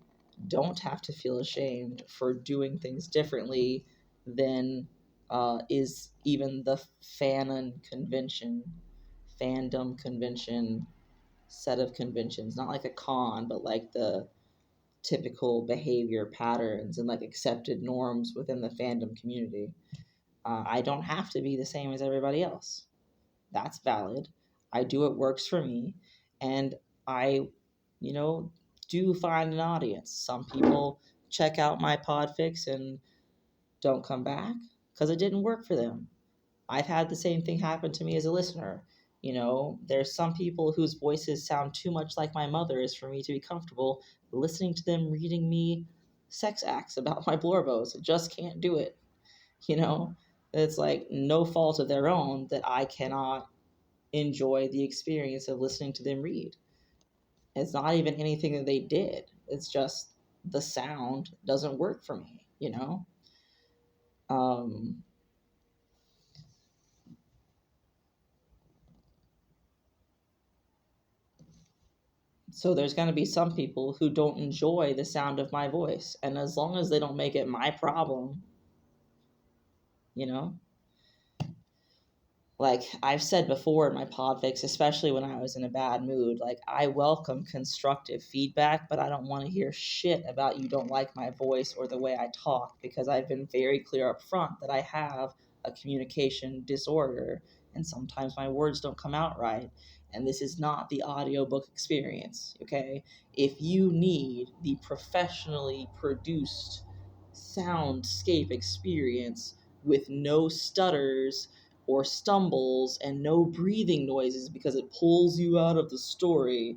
don't have to feel ashamed for doing things differently than is even the fandom convention set of conventions. Not like a con, but like the typical behavior patterns and like accepted norms within the fandom community. I don't have to be the same as everybody else. That's valid. I do what works for me, and I you know, do find an audience. Some people check out my podfics and don't come back because it didn't work for them. I've had the same thing happen to me as a listener. You know, there's some people whose voices sound too much like my mother's for me to be comfortable listening to them reading me sex acts about my blorbos. I just can't do it. You know, it's like no fault of their own that I cannot enjoy the experience of listening to them read. It's not even anything that they did. It's just the sound doesn't work for me, you know? Um, so there's going to be some people who don't enjoy the sound of my voice. And as long as they don't make it my problem, you know, like I've said before in my podfics, especially when I was in a bad mood, like I welcome constructive feedback, but I don't want to hear shit about you don't like my voice or the way I talk, because I've been very clear up front that I have a communication disorder and sometimes my words don't come out right. And this is not the audiobook experience, okay? If you need the professionally produced soundscape experience with no stutters or stumbles and no breathing noises because it pulls you out of the story,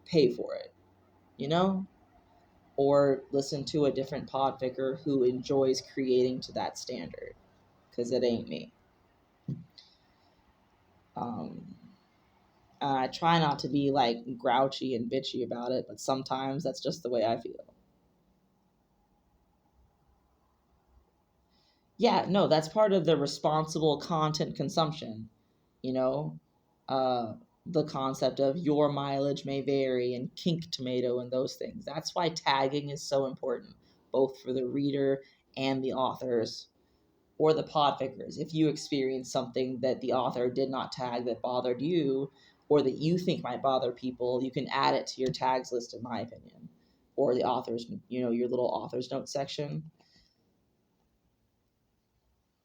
pay for it, you know? Or listen to a different podficker who enjoys creating to that standard, because it ain't me. I try not to be like grouchy and bitchy about it, but sometimes that's just the way I feel. Yeah, no, that's part of the responsible content consumption, you know? Uh, the concept of your mileage may vary and kink tomato and those things. That's why tagging is so important, both for the reader and the authors or the podfickers. If you experience something that the author did not tag that bothered you, or that you think might bother people, you can add it to your tags list, in my opinion, or the author's, you know, your little author's note section.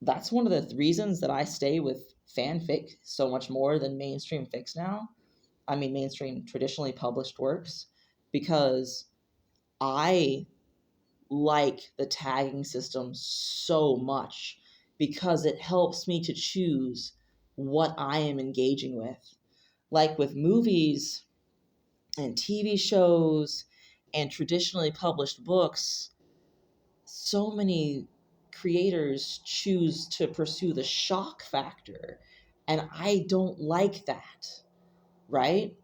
That's one of the reasons that I stay with fanfic so much more than mainstream fics now. I mean, mainstream traditionally published works, because I like the tagging system so much, because it helps me to choose what I am engaging with. Like with movies and TV shows and traditionally published books, so many creators choose to pursue the shock factor, and I don't like that, right?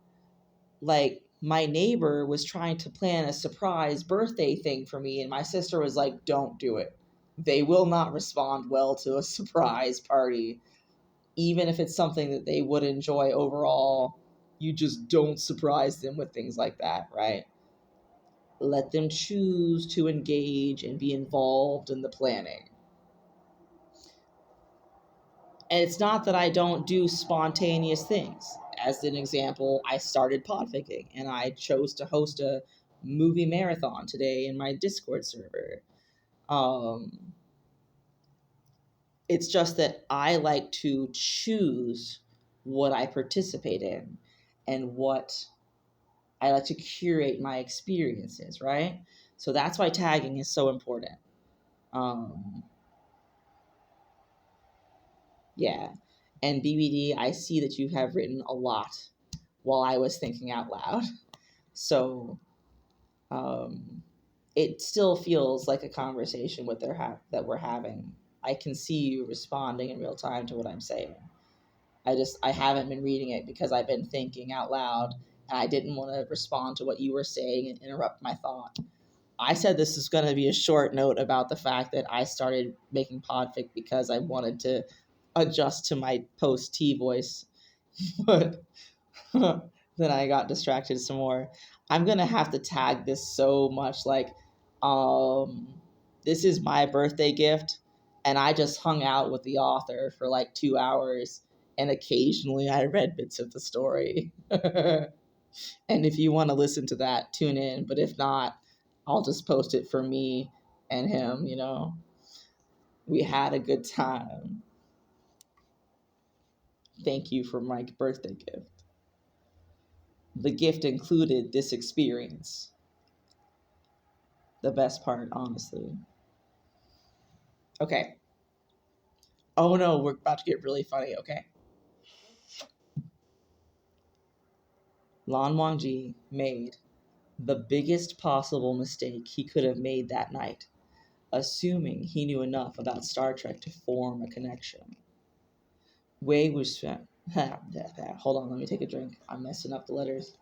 Like my neighbor was trying to plan a surprise birthday thing for me, and my sister was like, don't do it. They will not respond well to a surprise party, even if it's something that they would enjoy overall. You just don't surprise them with things like that, right? Let them choose to engage and be involved in the planning. And it's not that I don't do spontaneous things. As an example, I started podficking and I chose to host a movie marathon today in my Discord server. It's just that I like to choose what I participate in and what I like to curate my experiences, right? So that's why tagging is so important. Yeah. And BBD, I see that you have written a lot while I was thinking out loud. So it still feels like a conversation that we're having. I can see you responding in real time to what I'm saying. I haven't been reading it because I've been thinking out loud, and I didn't want to respond to what you were saying and interrupt my thought. I said this is going to be a short note about the fact that I started making podfic because I wanted to adjust to my post T voice, but then I got distracted some more. I'm gonna have to tag this so much, like, this is my birthday gift, and I just hung out with the author for like 2 hours, and occasionally I read bits of the story. And if you want to listen to that, tune in. But if not, I'll just post it for me and him. You know, we had a good time. Thank you for my birthday gift. The gift included this experience. The best part, honestly. Okay. Oh no, we're about to get really funny, okay? Lan Wangji made the biggest possible mistake he could have made that night, assuming he knew enough about Star Trek to form a connection. Wei Wuxian. Hold on, let me take a drink. I'm messing up the letters.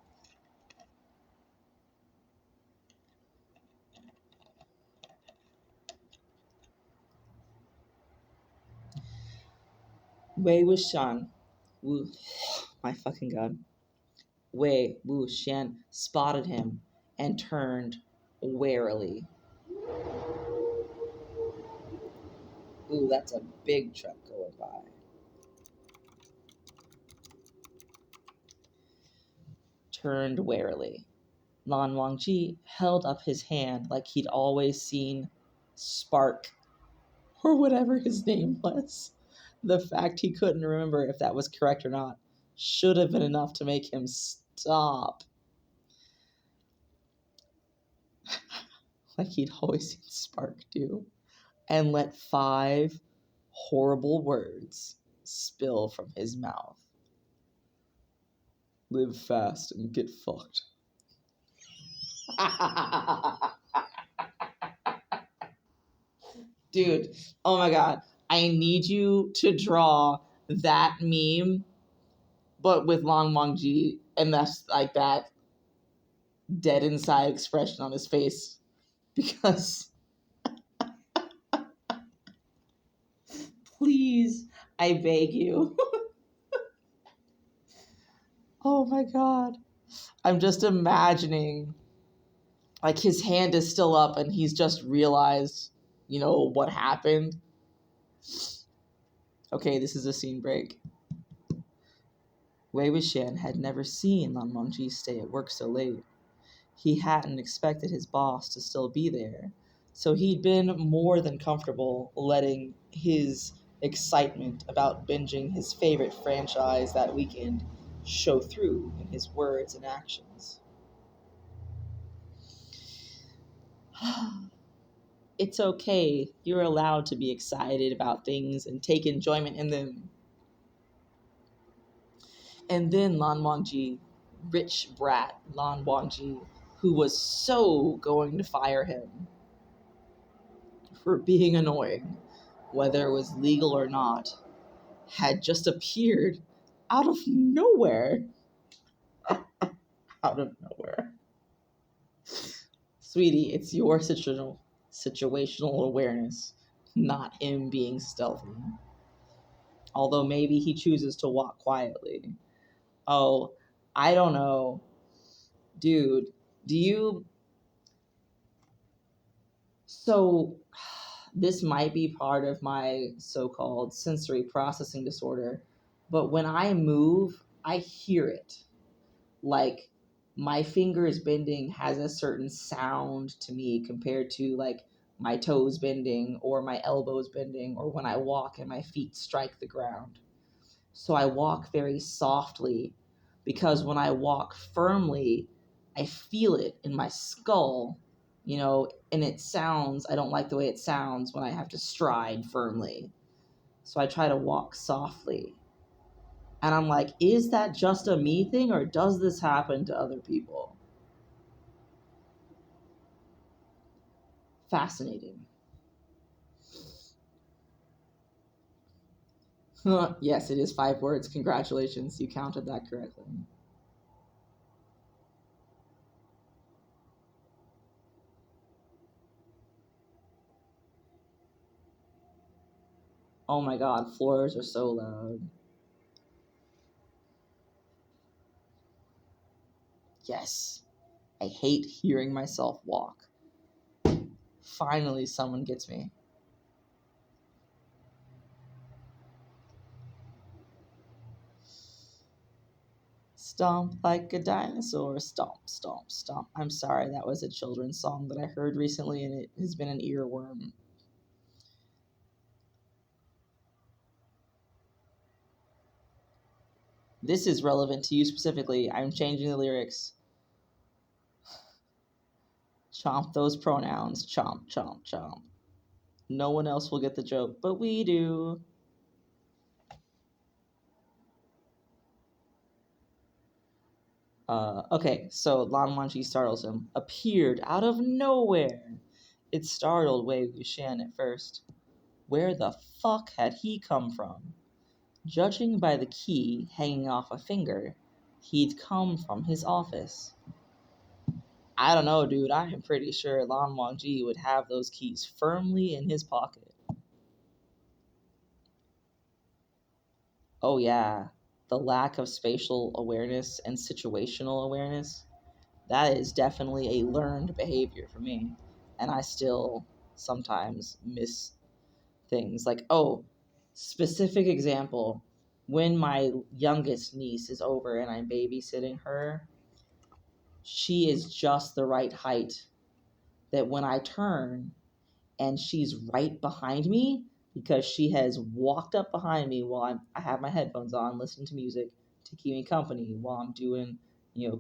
Wei Wuxian. My fucking god. Wei Wuxian spotted him and turned warily. Ooh, that's a big truck going by. Turned warily. Lan Wangji held up his hand like he'd always seen Spark, or whatever his name was. The fact he couldn't remember if that was correct or not should have been enough to make him stop. Like he'd always seen Spark do. And let 5 horrible words spill from his mouth. Live fast and get fucked. Dude, oh my god. I need you to draw that meme, but with Lan Wangji, and that's like that dead inside expression on his face. Because please, I beg you. Oh my god. I'm just imagining, like, his hand is still up and he's just realized, what happened. Okay, this is a scene break. Wei Wuxian had never seen Lan Wangji stay at work so late. He hadn't expected his boss to still be there, so he'd been more than comfortable letting his excitement about binging his favorite franchise that weekend show through in his words and actions. It's okay. You're allowed to be excited about things and take enjoyment in them. And then Lan Wangji, rich brat Lan Wangji, who was so going to fire him for being annoying, whether it was legal or not, had just appeared out of nowhere. Out of nowhere. Sweetie, it's your situational awareness, not him being stealthy. Although maybe he chooses to walk quietly. Oh, I don't know. Dude, do you... So, this might be part of my so-called sensory processing disorder, but when I move, I hear it. Like, my fingers bending has a certain sound to me compared to, like, my toes bending or my elbows bending or when I walk and my feet strike the ground. So I walk very softly because when I walk firmly, I feel it in my skull, and it sounds, I don't like the way it sounds when I have to stride firmly. So I try to walk softly. And I'm like, is that just a me thing or does this happen to other people? Fascinating. Yes, it is 5 words. Congratulations, you counted that correctly. Oh my god, floors are so loud. Yes, I hate hearing myself walk. Finally, someone gets me. Stomp like a dinosaur, stomp, stomp, stomp. I'm sorry, that was a children's song that I heard recently and it has been an earworm. This is relevant to you specifically. I'm changing the lyrics. Chomp those pronouns. Chomp, chomp, chomp. No one else will get the joke, but we do. Okay, so Lan Wangji startles him. Appeared out of nowhere. It startled Wei Wuxian at first. Where the fuck had he come from? Judging by the key hanging off a finger, he'd come from his office. I don't know, dude. I am pretty sure Lan Wangji would have those keys firmly in his pocket. Oh yeah, the lack of spatial awareness and situational awareness, that is definitely a learned behavior for me. And I still sometimes miss things. Like, oh, specific example, when my youngest niece is over and I'm babysitting her, she is just the right height that when I turn and she's right behind me, because she has walked up behind me while I have my headphones on, listening to music to keep me company while I'm doing,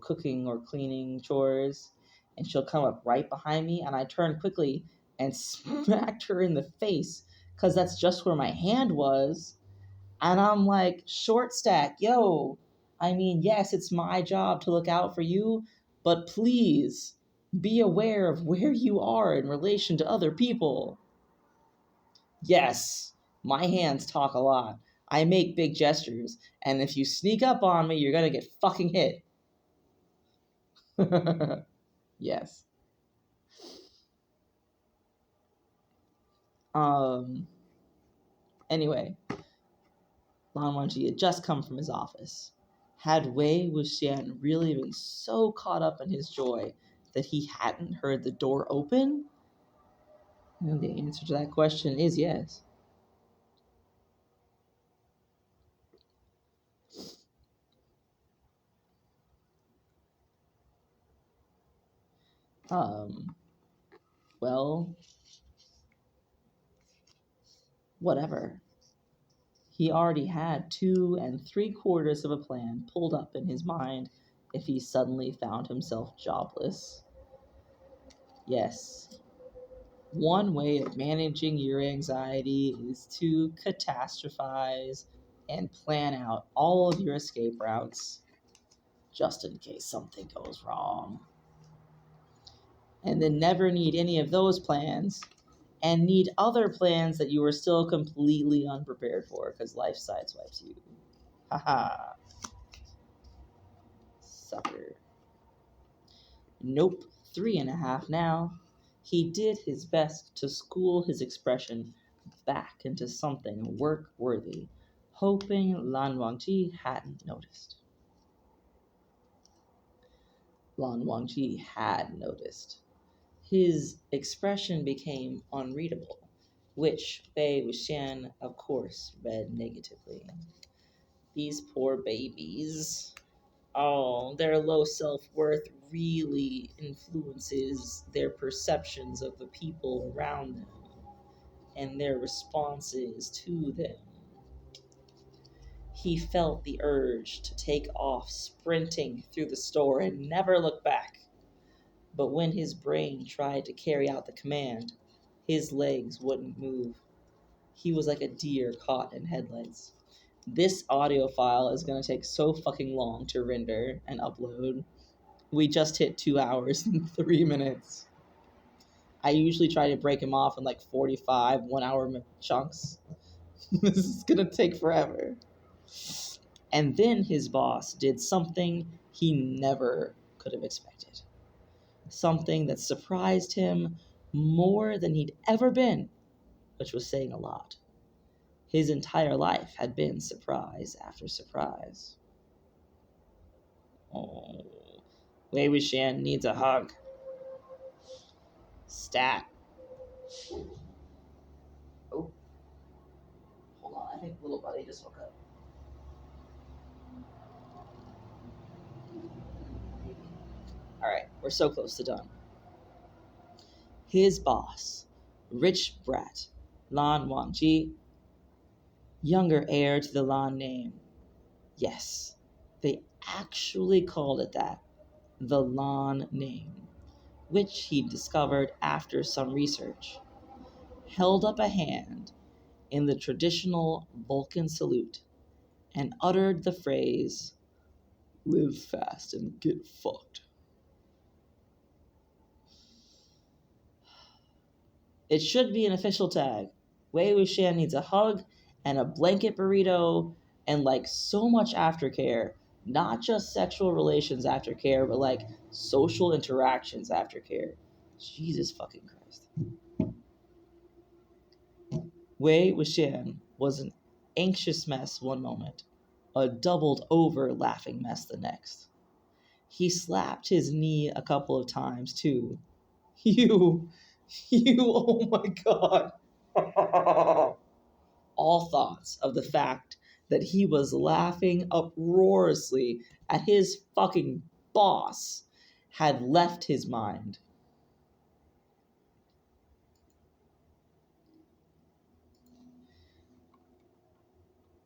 cooking or cleaning chores. And she'll come up right behind me, and I turn quickly and smacked her in the face because that's just where my hand was. And I'm like, short stack, yo. I mean, yes, it's my job to look out for you, but please be aware of where you are in relation to other people. Yes, my hands talk a lot. I make big gestures, and if you sneak up on me, you're gonna get fucking hit. Yes. Anyway, Lan Wangji had just come from his office. Had Wei Wuxian really been so caught up in his joy that he hadn't heard the door open? And the answer to that question is yes. Well, whatever. He already had 2 3/4 of a plan pulled up in his mind if he suddenly found himself jobless. Yes, one way of managing your anxiety is to catastrophize and plan out all of your escape routes just in case something goes wrong. And then never need any of those plans and need other plans that you are still completely unprepared for because life sideswipes you. Haha. Sucker. Nope, 3.5 now. He did his best to school his expression back into something work-worthy, hoping Lan Wangji hadn't noticed. Lan Wangji had noticed. His expression became unreadable, which Wei Wuxian, of course, read negatively. These poor babies. Oh, their low self-worth really influences their perceptions of the people around them and their responses to them. He felt the urge to take off sprinting through the store and never look back. But when his brain tried to carry out the command, his legs wouldn't move. He was like a deer caught in headlights. This audio file is going to take so fucking long to render and upload. We just hit 2 hours and 3 minutes. I usually try to break him off in like 45 1-hour chunks. This is going to take forever. And then his boss did something he never could have expected. Something that surprised him more than he'd ever been, which was saying a lot. His entire life had been surprise after surprise. Oh, Wei Wuxian needs a hug. Stat. Oh, hold on. I think little buddy just woke up. All right, we're so close to done. His boss, rich brat, Lan Wangji, younger heir to the Lan name. Yes, They actually called it that, the Lan name, which he discovered after some research. Held up a hand in the traditional Vulcan salute and uttered the phrase, "Live fast and get fucked." It should be an official tag. Wei Wuxian needs a hug and a blanket burrito and like so much aftercare. Not just sexual relations aftercare, but like social interactions aftercare. Jesus fucking Christ. Wei Wuxian was an anxious mess one moment, a doubled over laughing mess the next. He slapped his knee a couple of times too. You, oh my god. All thoughts of the fact that he was laughing uproariously at his fucking boss had left his mind.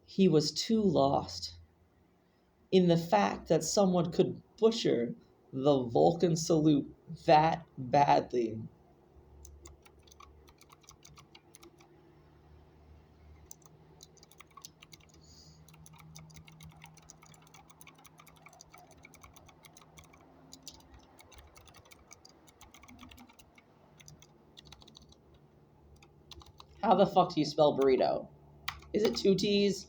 He was too lost in the fact that someone could butcher the Vulcan salute that badly. How the fuck do you spell burrito? Is it 2 T's?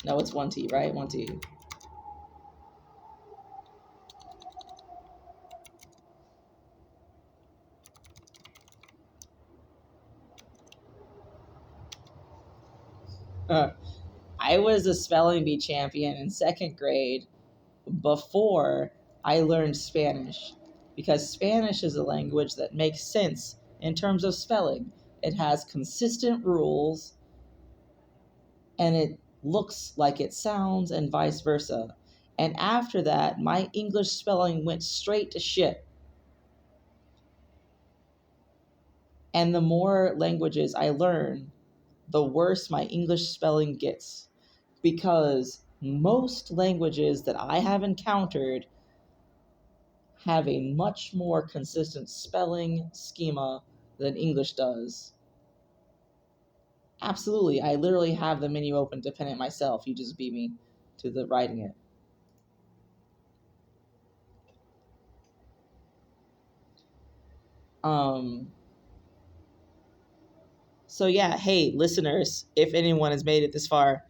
No, it's 1 T, right? 1 T. I was a spelling bee champion in 2nd grade before I learned Spanish, because Spanish is a language that makes sense in terms of spelling. It has consistent rules and it looks like it sounds and vice versa. And after that, my English spelling went straight to shit. And the more languages I learn, the worse my English spelling gets. Because most languages that I have encountered have a much more consistent spelling schema than English does. Absolutely, I literally have the menu open to pen it myself. You just beat me to the writing it. So yeah, hey, listeners, if anyone has made it this far,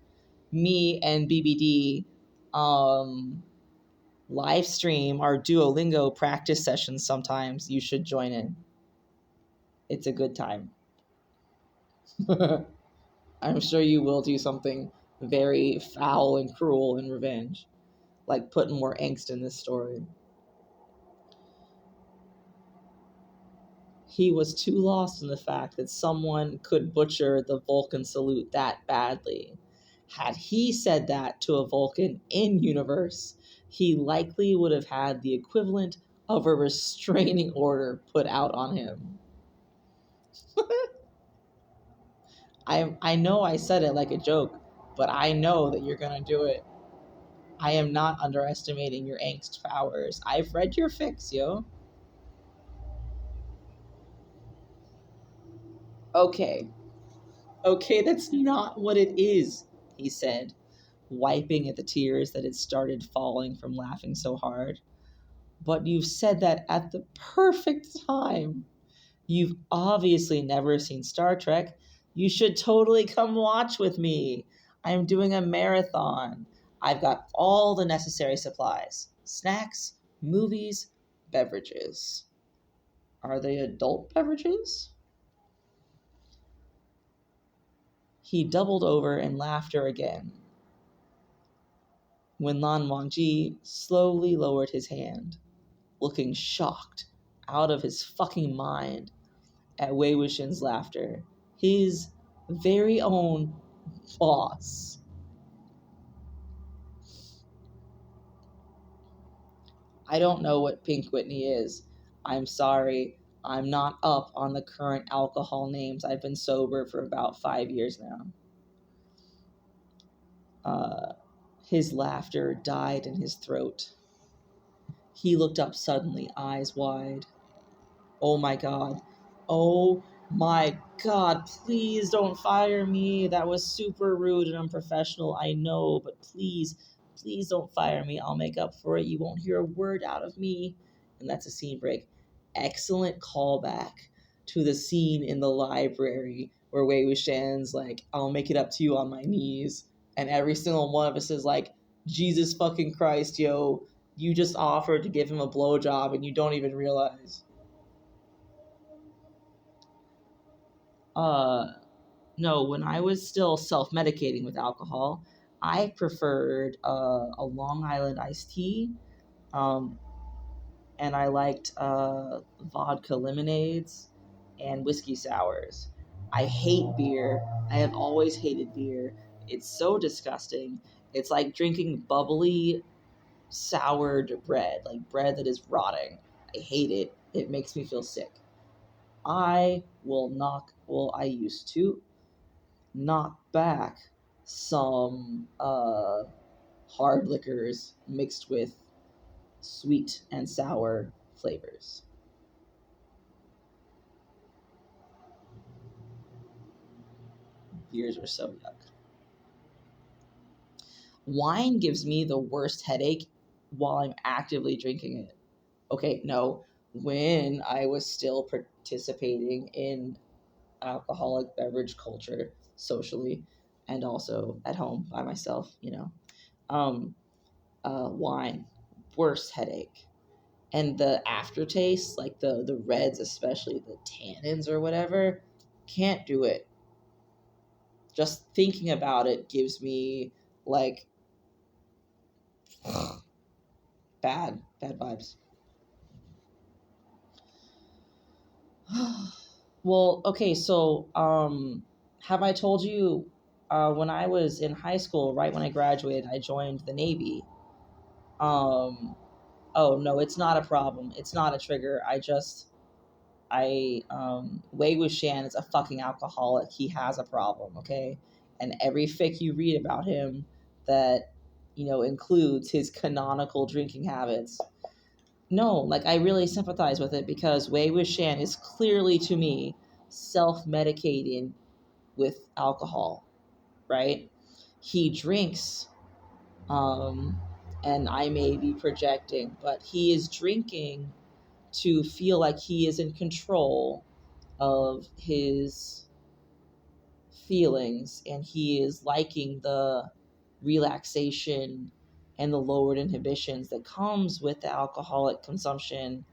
me and BBD live stream our Duolingo practice sessions sometimes. You should join in. It's a good time. I'm sure you will do something very foul and cruel in revenge, like putting more angst in this story. He was too lost in the fact that someone could butcher the Vulcan salute that badly. Had he said that to a Vulcan in universe, he likely would have had the equivalent of a restraining order put out on him. I know I said it like a joke, but I know that you're going to do it. I am not underestimating your angst powers. I've read your fics, yo. Okay, that's not what it is, he said, wiping at the tears that had started falling from laughing so hard. But you've said that at the perfect time. You've obviously never seen Star Trek. You should totally come watch with me. I'm doing a marathon. I've got all the necessary supplies. Snacks, movies, beverages. Are they adult beverages? He doubled over in laughter again, when Lan Wangji slowly lowered his hand, looking shocked out of his fucking mind at Wei Wuxian's laughter. His very own boss. I don't know what Pink Whitney is. I'm sorry. I'm not up on the current alcohol names. I've been sober for about 5 years now. His laughter died in his throat. He looked up suddenly, eyes wide. Oh my God. Oh my God. Please don't fire me. That was super rude and unprofessional. I know, but please don't fire me. I'll make up for it. You won't hear a word out of me. And that's a scene break. Excellent callback to the scene in the library where Wei Wuxian's like, I'll make it up to you on my knees. And every single one of us is like, Jesus fucking Christ, yo. You just offered to give him a blowjob and you don't even realize. No, when I was still self-medicating with alcohol, I preferred a Long Island iced tea, and I liked vodka lemonades and whiskey sours. I hate beer. I have always hated beer. It's so disgusting. It's like drinking bubbly, soured bread, like bread that is rotting. I hate it. It makes me feel sick. I used to knock back some hard liquors mixed with sweet and sour flavors. Beers are so yuck. Wine gives me the worst headache while I'm actively drinking it. Okay, no, when I was still participating in alcoholic beverage culture socially and also at home by myself, wine, worst headache. And the aftertaste, like the reds, especially the tannins or whatever, can't do it. Just thinking about it gives me like bad vibes. Well, okay, so have I told you when I was in high school, right when I graduated, I joined the Navy. Oh no, it's not a problem. It's not a trigger. Wei Wuxian is a fucking alcoholic. He has a problem, okay? And every fic you read about him that, includes his canonical drinking habits. No, like I really sympathize with it because Wei Wuxian is clearly to me self-medicating with alcohol, right? He drinks, and I may be projecting, but he is drinking to feel like he is in control of his feelings, and he is liking the relaxation and the lowered inhibitions that comes with the alcoholic consumption,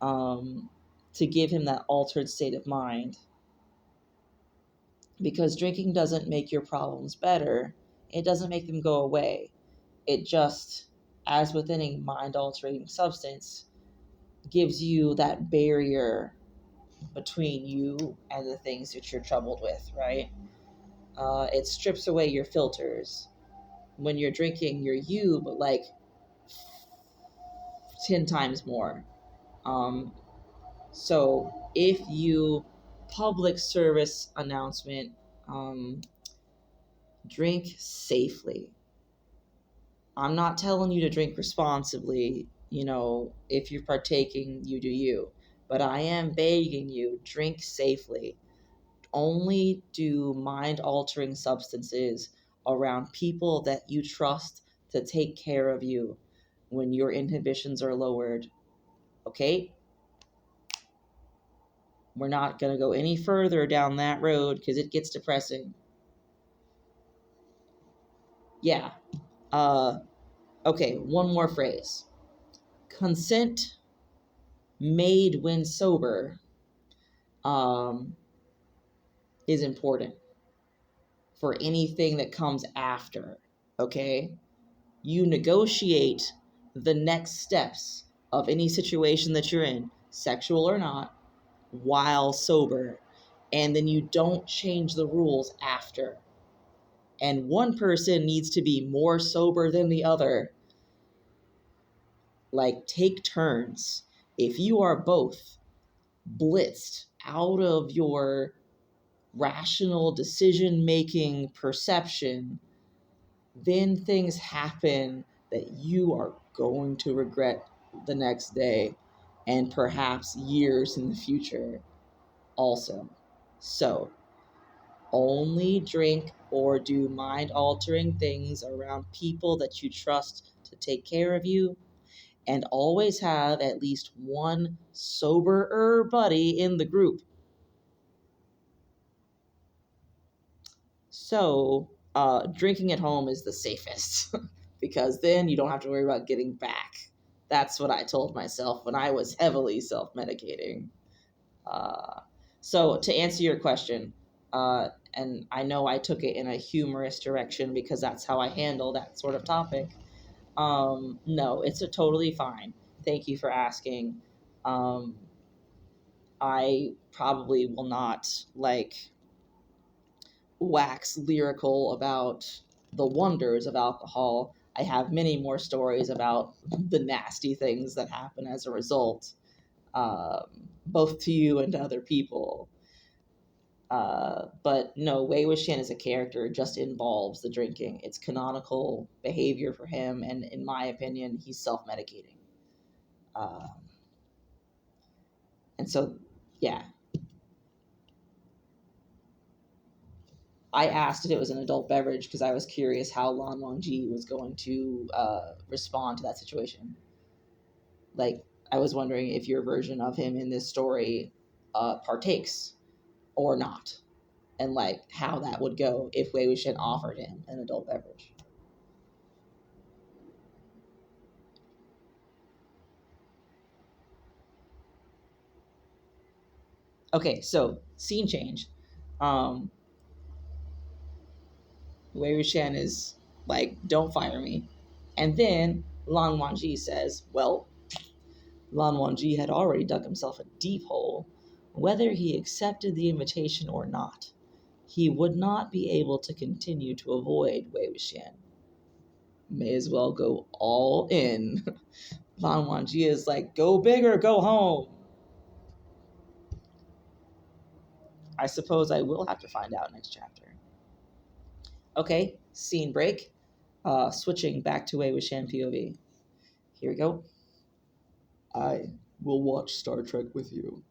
to give him that altered state of mind. Because drinking doesn't make your problems better, it doesn't make them go away. It just, as with any mind-altering substance, gives you that barrier between you and the things that you're troubled with, right? It strips away your filters. When you're drinking, you're you, but like 10 times more. So if you, public service announcement, drink safely. I'm not telling you to drink responsibly. If you're partaking, you do you. But I am begging you, drink safely. Only do mind-altering substances around people that you trust to take care of you when your inhibitions are lowered. Okay? We're not going to go any further down that road because it gets depressing. Yeah. Okay, one more phrase. Consent made when sober is important for anything that comes after, okay? You negotiate the next steps of any situation that you're in, sexual or not, while sober, and then you don't change the rules after. And one person needs to be more sober than the other. Like, take turns. If you are both blitzed out of your rational decision-making perception, then things happen that you are going to regret the next day and perhaps years in the future also. So, only drink or do mind-altering things around people that you trust to take care of you, and always have at least one soberer buddy in the group. So, drinking at home is the safest because then you don't have to worry about getting back. That's what I told myself when I was heavily self-medicating. So to answer your question, and I know I took it in a humorous direction because that's how I handle that sort of topic. No, it's a totally fine. Thank you for asking. I probably will not wax lyrical about the wonders of alcohol. I have many more stories about the nasty things that happen as a result, both to you and to other people. But no, Wei Wuxian as a character just involves the drinking. It's canonical behavior for him, and in my opinion, he's self-medicating. And so, yeah. I asked if it was an adult beverage because I was curious how Lan Wangji was going to respond to that situation. Like, I was wondering if your version of him in this story partakes or not, and like how that would go if Wei Wuxian offered him an adult beverage. Okay, so scene change. Wei Wuxian is like, "Don't fire me," and then Lan Wangji says, "Well, Lan Wangji had already dug himself a deep hole. Whether he accepted the invitation or not, he would not be able to continue to avoid Wei Wuxian. May as well go all in." Lan Wangji is like, "Go big or go home." I suppose I will have to find out next chapter. Okay, scene break. Switching back to Wei Wuxian POV. Here we go. "I will watch Star Trek with you."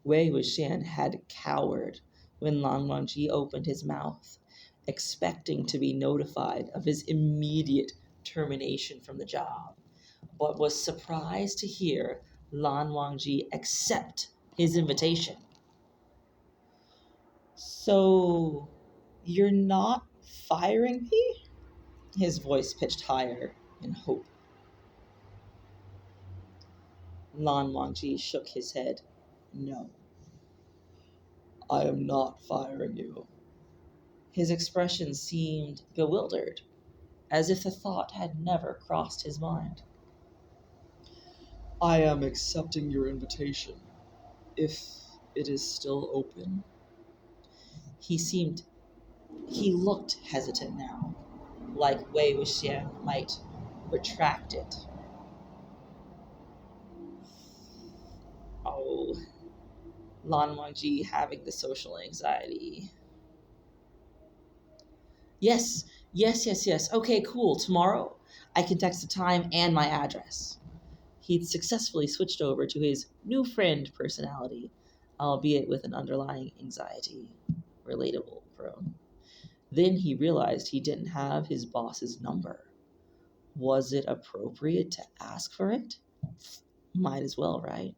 Wei Wuxian had cowered when Lan Wangji opened his mouth, expecting to be notified of his immediate termination from the job, but was surprised to hear Lan Wangji accept his invitation. "So, you're not firing me?" His voice pitched higher in hope. Lan Wangji shook his head. "No, I am not firing you." His expression seemed bewildered, as if the thought had never crossed his mind. "I am accepting your invitation, if it is still open." He looked hesitant now, like Wei Wuxian might retract it. Oh, Lan Wangji having the social anxiety. Yes. Okay, cool. Tomorrow, I can text the time and my address." He'd successfully switched over to his new friend personality, albeit with an underlying anxiety. Relatable, prone. Then he realized he didn't have his boss's number. Was it appropriate to ask for it? Might as well, right?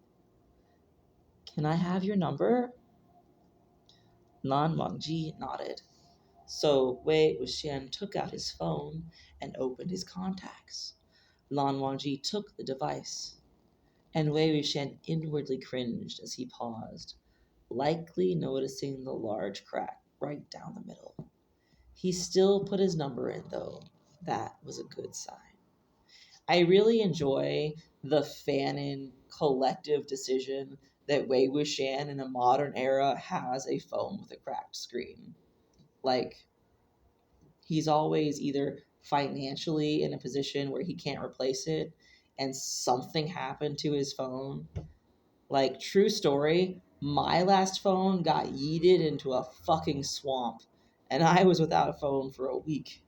"Can I have your number?" Lan Wangji nodded. So Wei Wuxian took out his phone and opened his contacts. Lan Wangji took the device, and Wei Wuxian inwardly cringed as he paused, likely noticing the large crack right down the middle. He still put his number in, though. That was a good sign. I really enjoy the fanon collective decision that Wei Wuxian in a modern era has a phone with a cracked screen. Like, he's always either financially in a position where he can't replace it and something happened to his phone. Like, true story, my last phone got yeeted into a fucking swamp and I was without a phone for a week.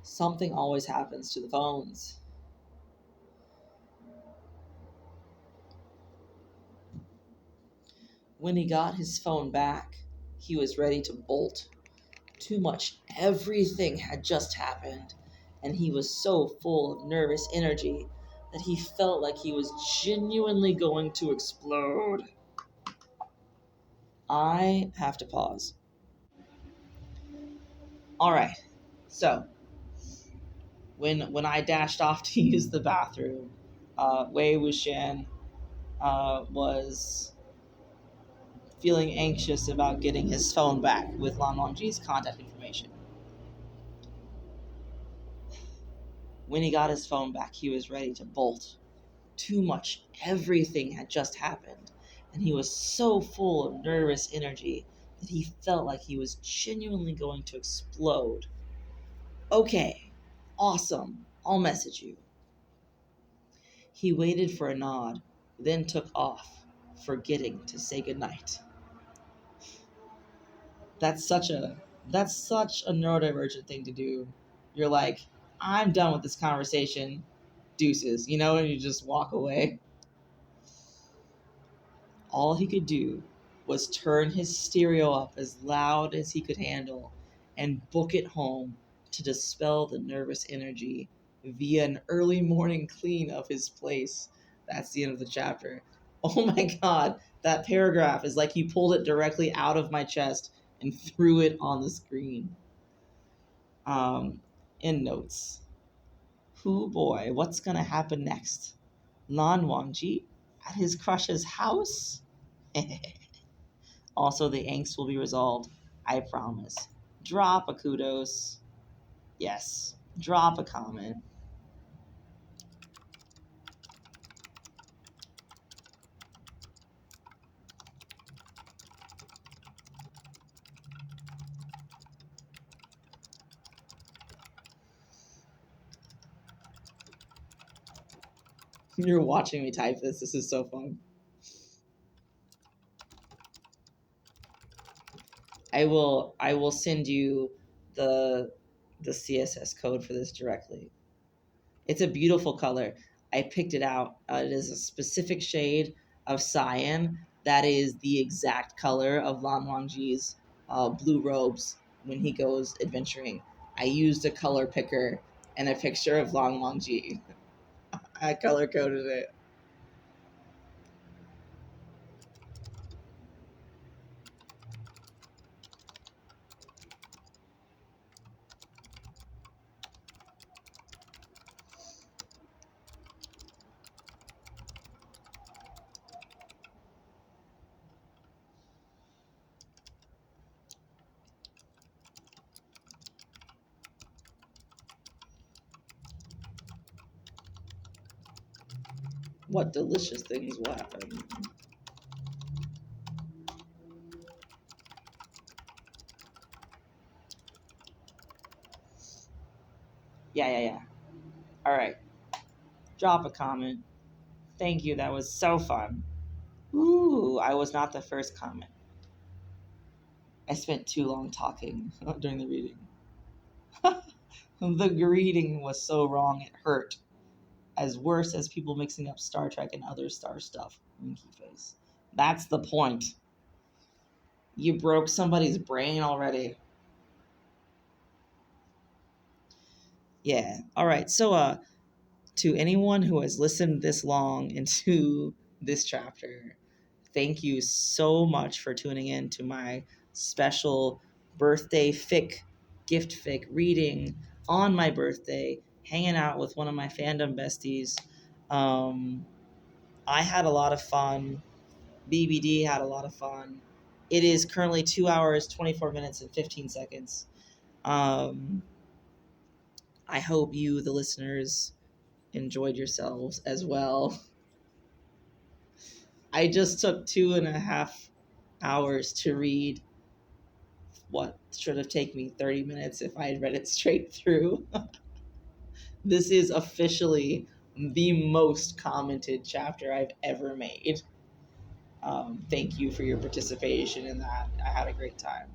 Something always happens to the phones. When he got his phone back, he was ready to bolt. Too much everything had just happened, and he was so full of nervous energy that he felt like he was genuinely going to explode. I have to pause. All right, so when I dashed off to use the bathroom, Wei Wuxian was feeling anxious about getting his phone back with Lan Wangji's contact information. When he got his phone back, he was ready to bolt. Too much everything had just happened, and he was so full of nervous energy that he felt like he was genuinely going to explode. Okay, awesome, I'll message you. He waited for a nod, then took off, forgetting to say goodnight. That's such a neurodivergent thing to do. You're like, I'm done with this conversation, deuces, and you just walk away. All he could do was turn his stereo up as loud as he could handle and book it home to dispel the nervous energy via an early morning clean of his place. That's the end of the chapter. Oh my god, that paragraph is like he pulled it directly out of my chest and threw it on the screen. In notes. Hoo boy, what's gonna happen next? Lan Wangji at his crush's house? Also, the angst will be resolved. I promise. Drop a kudos. Yes. Drop a comment. You're watching me type this. This is so fun. I will send you the CSS code for this directly. It's a beautiful color. I picked it out. It is a specific shade of cyan that is the exact color of Lan Wangji's blue robes when he goes adventuring. I used a color picker and a picture of Lan Wangji. I color coded it. What delicious things will happen. Yeah. All right. Drop a comment. Thank you. That was so fun. Ooh, I was not the first comment. I spent too long talking during the reading. The greeting was so wrong it hurt. As worse as people mixing up Star Trek and other star stuff. Winky face. That's the point. You broke somebody's brain already. Yeah. All right. So, to anyone who has listened this long into this chapter, thank you so much for tuning in to my special birthday gift fic reading on my birthday, hanging out with one of my fandom besties. I had a lot of fun. BBD had a lot of fun. It is currently 2 hours, 24 minutes, and 15 seconds. I hope you, the listeners, enjoyed yourselves as well. I just took 2.5 hours to read what should have taken me 30 minutes if I had read it straight through. This is officially the most commented chapter I've ever made. Thank you for your participation in that. I had a great time.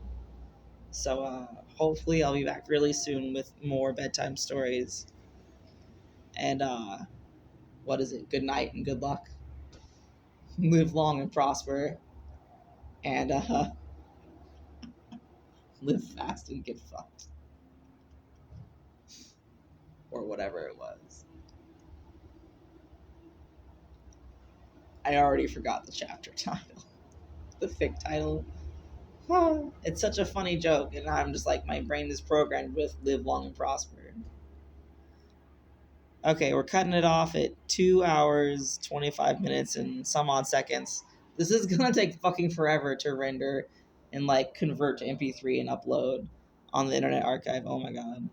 So hopefully I'll be back really soon with more bedtime stories. And what is it? Good night and good luck. Live long and prosper. And live fast and get fucked. Or whatever it was. I already forgot the chapter title. The fic title. It's such a funny joke, and I'm just like, my brain is programmed with live long and prosper. Okay, we're cutting it off at 2 hours, 25 minutes, and some odd seconds. This is gonna take fucking forever to render and like convert to MP3 and upload on the Internet Archive. Oh my god.